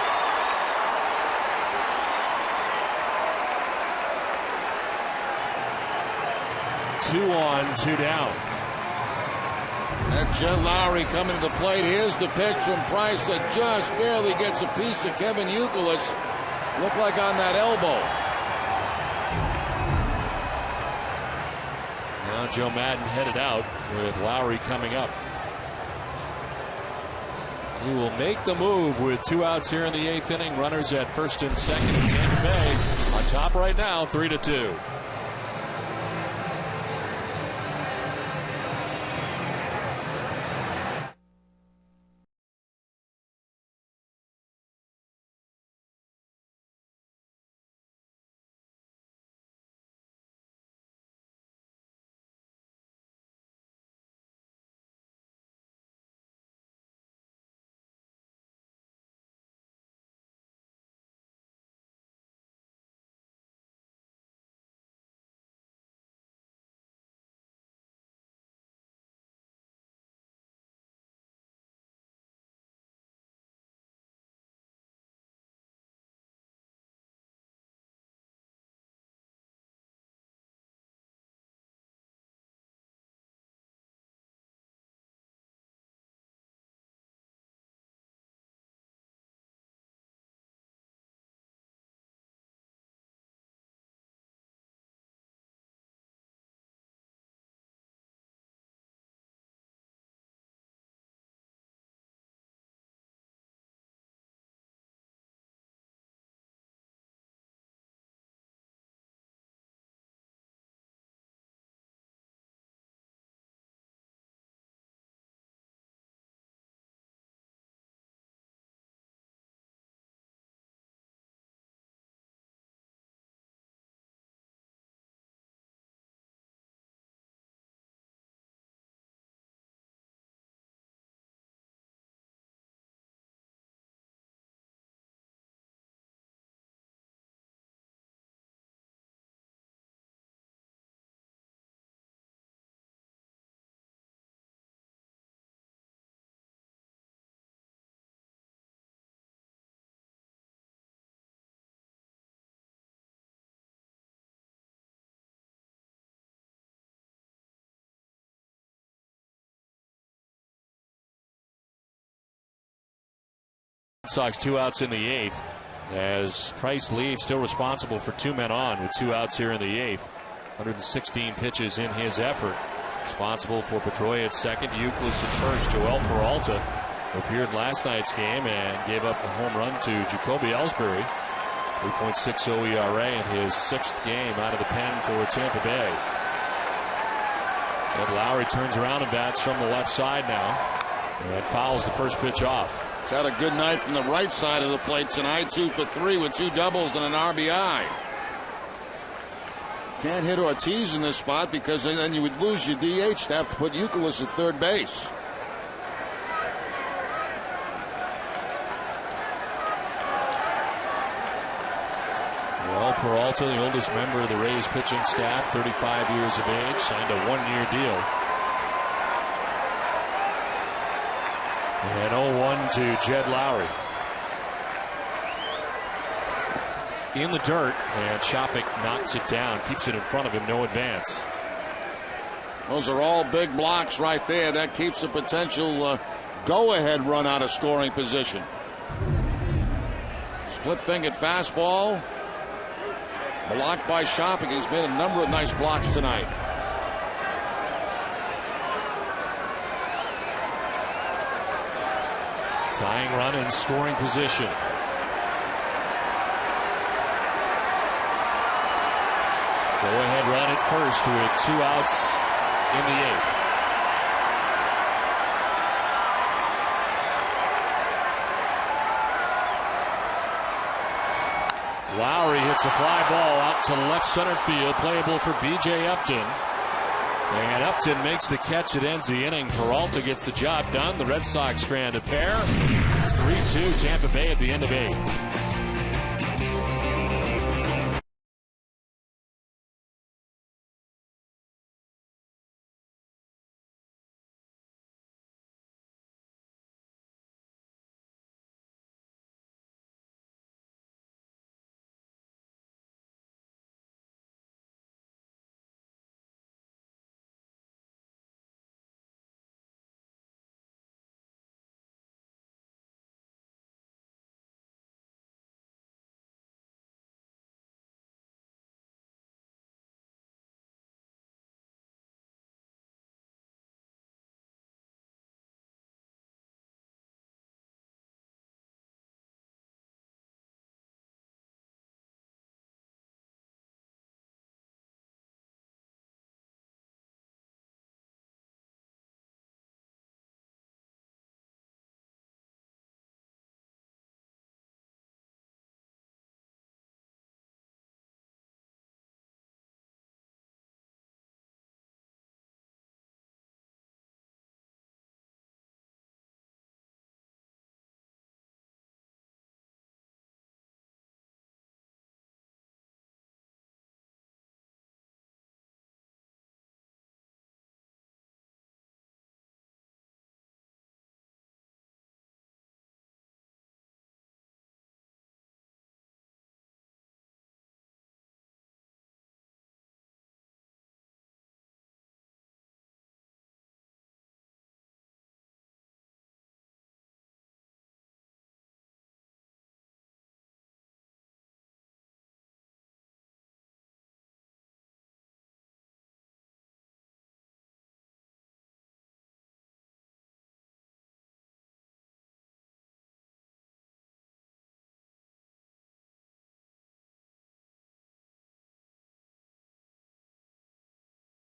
Two on, 2 down. That Jed Lowry coming to the plate. Here's the pitch from Price that just barely gets a piece of Kevin Youkilis. Looked like on that elbow. Now Joe Madden headed out with Lowry coming up. He will make the move with 2 outs here in the 8th inning. Runners at first and second. Tampa Bay on top right now, 3-2. Sox 2 outs in the 8th. As Price leaves, still responsible for 2 men on with 2 outs here in the 8th. 116 pitches in his effort. Responsible for Pedroia at second, Euclid at first. Joel Peralta appeared last night's game and gave up a home run to Jacoby Ellsbury. 3.60 ERA in his 6th game out of the pen for Tampa Bay. Jed Lowry turns around and bats from the left side now and fouls the first pitch off. He's had a good night from the right side of the plate tonight. 2 for 3 with 2 doubles and an RBI. Can't hit Ortiz in this spot because then you would lose your DH to have to put Euclid at third base. Well, Peralta, the oldest member of the Rays pitching staff, 35 years of age, signed a 1-year deal. And 0-1 to Jed Lowry. In the dirt, and Shopik knocks it down, keeps it in front of him, no advance. Those are all big blocks right there. That keeps a potential go-ahead run out of scoring position. Split-fingered fastball. Blocked by Shopik. He's made a number of nice blocks tonight. Tying run in scoring position. Go-ahead run at first with 2 outs in the 8th. Lowry hits a fly ball out to left center field, playable for B.J. Upton. And Upton makes the catch. It ends the inning. Peralta gets the job done. The Red Sox strand a pair. It's 3-2 Tampa Bay at the end of 8.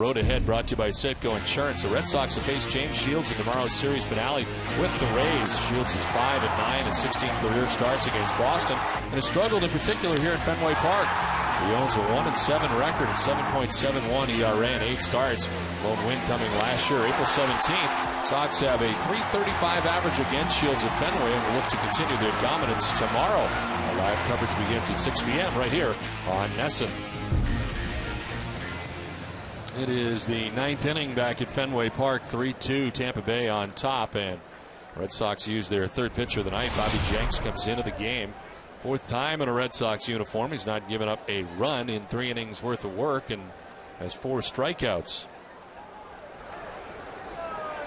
Road ahead brought to you by Safeco Insurance. The Red Sox have faced James Shields in tomorrow's series finale with the Rays. Shields is 5-9 and 16 career starts against Boston and has struggled in particular here at Fenway Park. He owns a 1-7 record and 7.71 ERA in 8 starts. Lone win coming last year, April 17th. Sox have a .335 average against Shields at Fenway and will look to continue their dominance tomorrow. Our live coverage begins at 6 p.m. right here on NESN. It is the 9th inning back at Fenway Park, 3-2 Tampa Bay on top, and Red Sox use their third pitcher of the night. Bobby Jenks comes into the game. 4th time in a Red Sox uniform. He's not given up a run in 3 innings worth of work and has 4 strikeouts.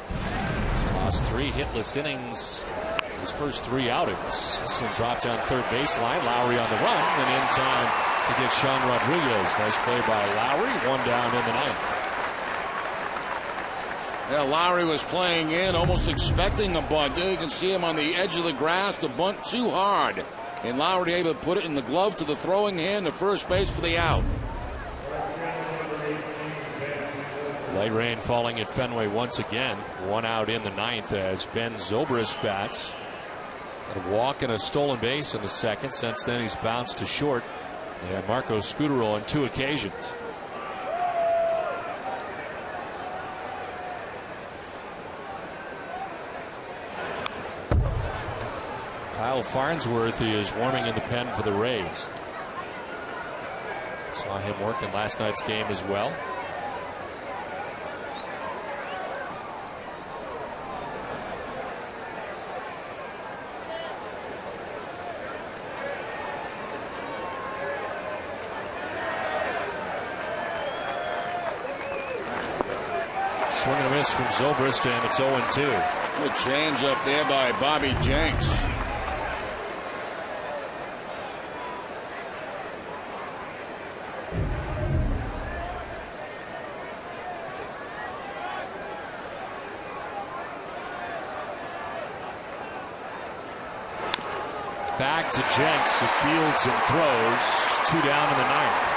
He's tossed 3 hitless innings. His first 3 outings. This one dropped down third baseline. Lowry on the run and in time to get Sean Rodriguez. Nice play by Lowry. 1 down in the 9th. Yeah, Lowry was playing in, almost expecting a bunt. You can see him on the edge of the grass. The bunt too hard. And Lowry able to put it in the glove to the throwing hand to first base for the out. Light rain falling at Fenway once again. 1 out in the 9th as Ben Zobrist bats. A walk and a stolen base in the 2nd. Since then he's bounced to short. They had Marco Scutaro on 2 occasions. Kyle Farnsworth is warming in the pen for the Rays. Saw him work in last night's game as well. Swing and a miss from Zobrist, and it's 0-2. Good change up there by Bobby Jenks. Back to Jenks, who fields and throws. 2 down in the 9th.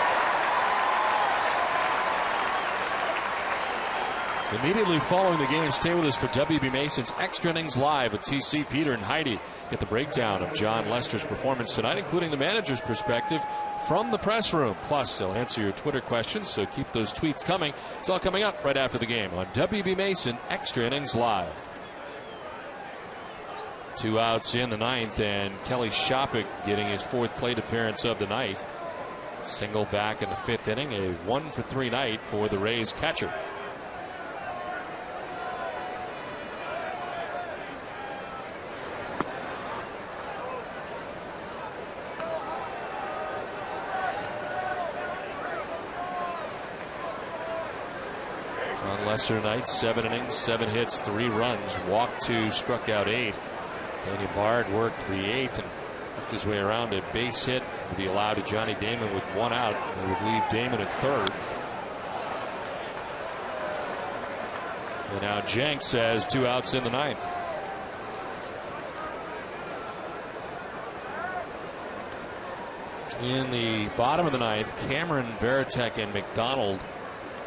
Immediately following the game, stay with us for WB Mason's Extra Innings Live with TC, Peter, and Heidi. Get the breakdown of John Lester's performance tonight, including the manager's perspective from the press room. Plus, they'll answer your Twitter questions, so keep those tweets coming. It's all coming up right after the game on WB Mason Extra Innings Live. 2 outs in the 9th, and Kelly Shopik getting his 4th plate appearance of the night. Single back in the 5th inning, a 1-for-3 night for the Rays catcher. John Lester tonight, 7 innings, 7 hits, 3 runs, walked 2, struck out 8. Danny Bard worked the 8th and worked his way around a base hit to be allowed to Johnny Damon with 1 out. They would leave Damon at 3rd. And now Jenks has 2 outs in the 9th. In the bottom of the 9th, Cameron, Veritek, and McDonald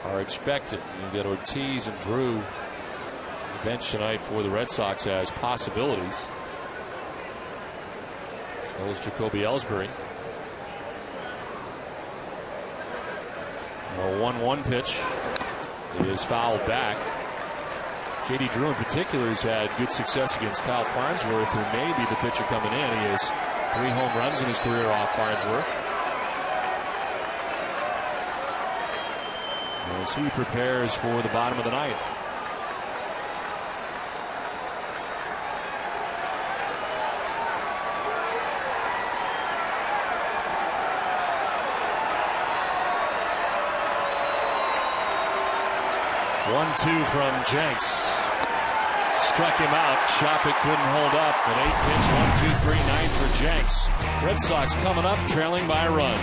are expected. You've got Ortiz and Drew on the bench tonight for the Red Sox as possibilities. So is Jacoby Ellsbury. A 1-1 pitch is fouled back. J.D. Drew in particular has had good success against Kyle Farnsworth, who may be the pitcher coming in. He has 3 home runs in his career off Farnsworth. As he prepares for the bottom of the 9th. One-two from Jenks. Struck him out. Shopik couldn't hold up. An 8-pitch 1-2-3 9 for Jenks. Red Sox coming up, trailing by a run.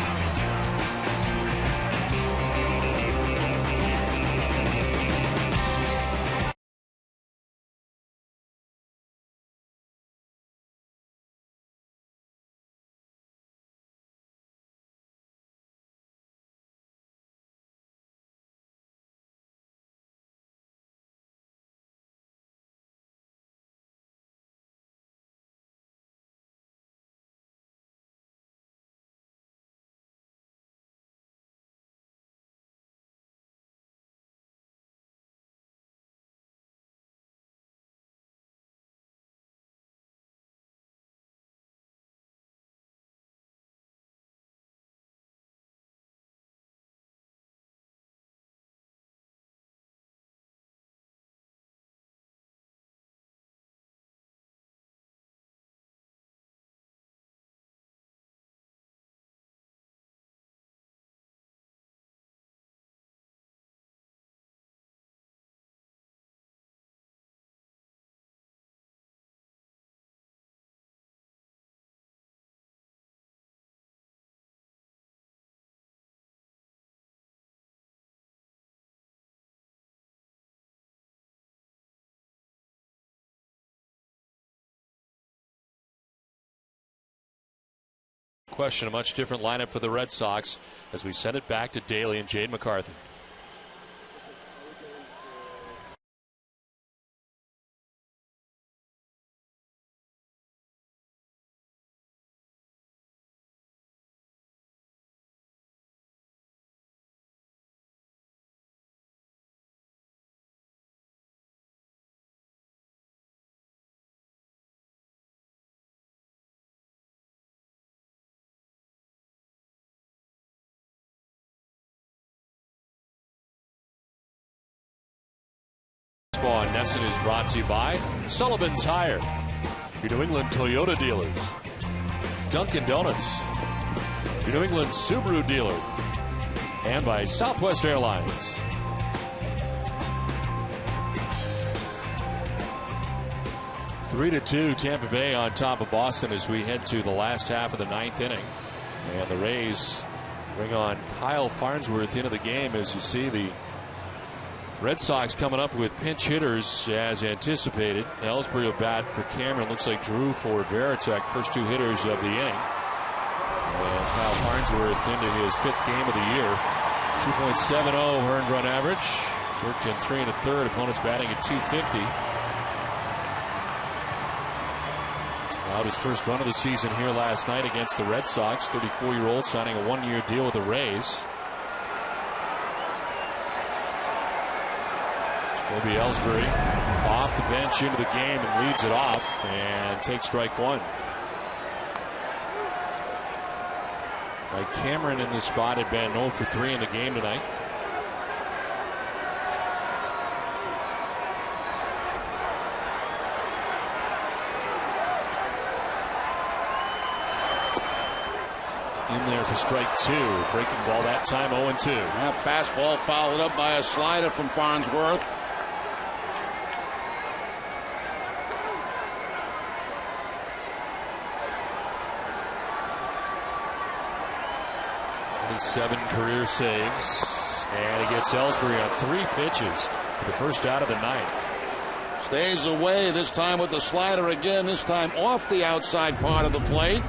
question, a much different lineup for the Red Sox as we send it back to Daly and Jade McCarthy. On Nesson is brought to you by Sullivan Tire, your New England Toyota dealers, Dunkin' Donuts, your New England Subaru dealer, and by Southwest Airlines. Three to 2, Tampa Bay on top of Boston as we head to the last half of the 9th inning. And the Rays bring on Kyle Farnsworth into the game. As you see, the Red Sox coming up with pinch hitters as anticipated. Ellsbury will bat for Cameron. Looks like Drew for Veritek, first 2 hitters of the inning. And Kyle Farnsworth into his 5th game of the year. 2.70 earned run average. Worked in 3 1/3. Opponents batting at 250. Out his first run of the season here last night against the Red Sox. 34-year-old signing a 1-year deal with the Rays. Will be Ellsbury off the bench into the game and leads it off and takes strike 1. Like Cameron in this spot had been 0 for 3 in the game tonight. In there for strike 2. Breaking ball that time, 0-2. That fastball followed up by a slider from Farnsworth. Seven career saves, and he gets Ellsbury on 3 pitches for the first out of the 9th. Stays away this time with the slider again, this time off the outside part of the plate,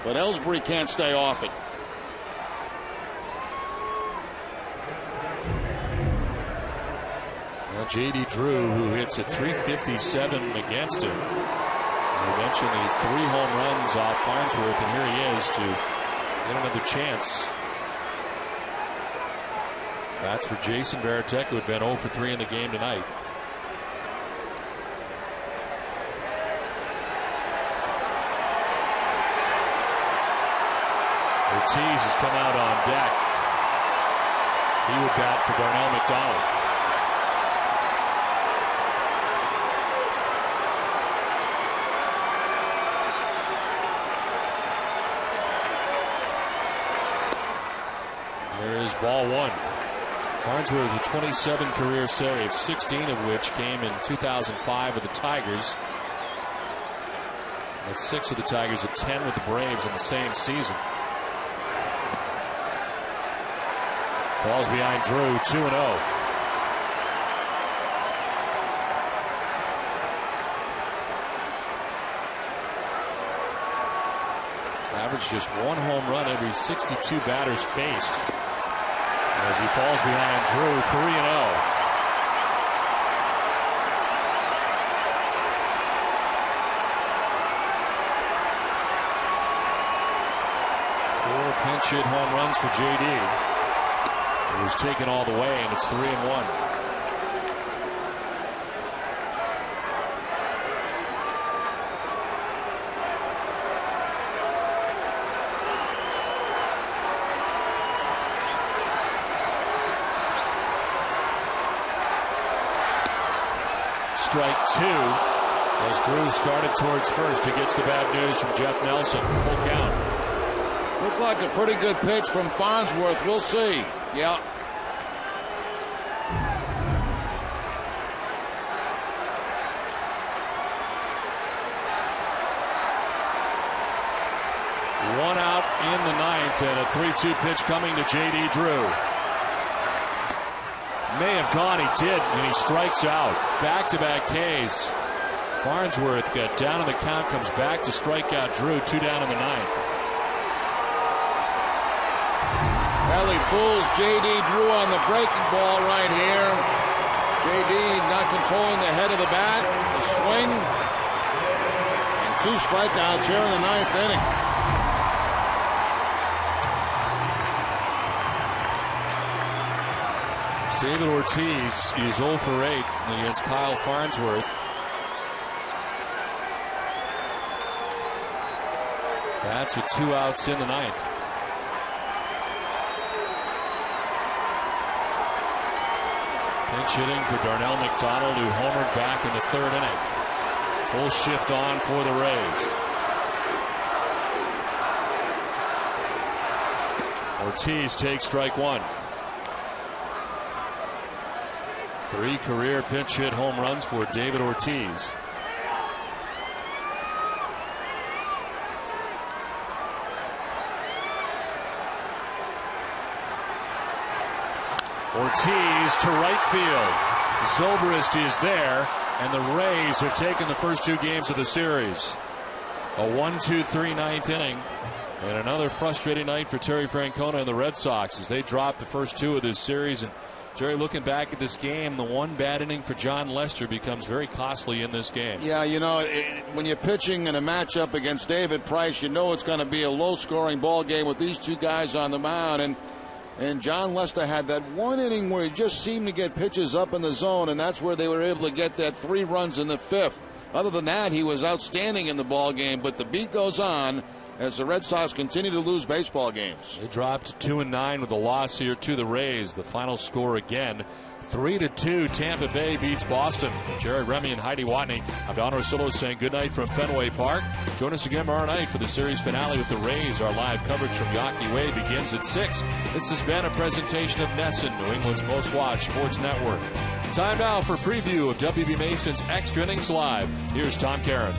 but Ellsbury can't stay off it. Well, J.D. Drew, who hits at 357 against him. We mentioned the 3 home runs off Farnsworth, and here he is to get another chance. That's for Jason Veritek, who had been 0 for 3 in the game tonight. Ortiz has come out on deck. He would bat for Darnell McDonald. There is ball 1. Farnsworth with 27 career saves, 16 of which came in 2005 with the Tigers. That's 6 of the Tigers and 10 with the Braves in the same season. Falls behind Drew, 2-0. Averaged just 1 home run every 62 batters faced. As he falls behind Drew, 3-0. Four pinch hit home runs for J.D. He was taken all the way, and it's 3-1. Strike 2 as Drew started towards first. He gets the bad news from Jeff Nelson. Full count. Looked like a pretty good pitch from Farnsworth. We'll see. Yeah. One out in the 9th, and a 3-2 pitch coming to J.D. Drew. May have gone, he did, and he strikes out. Back-to-back Ks. Farnsworth got down in the count, comes back to strike out Drew, 2 down in the 9th. Ellie fools J.D. Drew on the breaking ball right here. J.D. not controlling the head of the bat, the swing, and 2 strikeouts here in the 9th inning. David Ortiz is 0 for 8 against Kyle Farnsworth. That's with 2 outs in the 9th. Pinch hitting for Darnell McDonald, who homered back in the 3rd inning. Full shift on for the Rays. Ortiz takes strike 1. 3 career pinch hit home runs for David Ortiz. Ortiz to right field. Zobrist is there, and the Rays have taken the first 2 games of the series. A 1-2-3 9th inning, and another frustrating night for Terry Francona and the Red Sox as they dropped the first 2 of this series. And Jerry, looking back at this game, the one bad inning for John Lester becomes very costly in this game. Yeah, you know, when you're pitching in a matchup against David Price, you know it's going to be a low-scoring ball game with these 2 guys on the mound. And John Lester had that one inning where he just seemed to get pitches up in the zone, and that's where they were able to get that 3 runs in the 5th. Other than that, he was outstanding in the ball game, but the beat goes on as the Red Sox continue to lose baseball games. They dropped 2-9 with a loss here to the Rays. The final score again, 3-2. Tampa Bay beats Boston. Jerry Remy and Heidi Watney. I'm Don Orsillo saying good night from Fenway Park. Join us again tomorrow night for the series finale with the Rays. Our live coverage from Yawkey Way begins at 6. This has been a presentation of Nesson, New England's most watched sports network. Time now for preview of WB Mason's Extra Innings Live. Here's Tom Caron.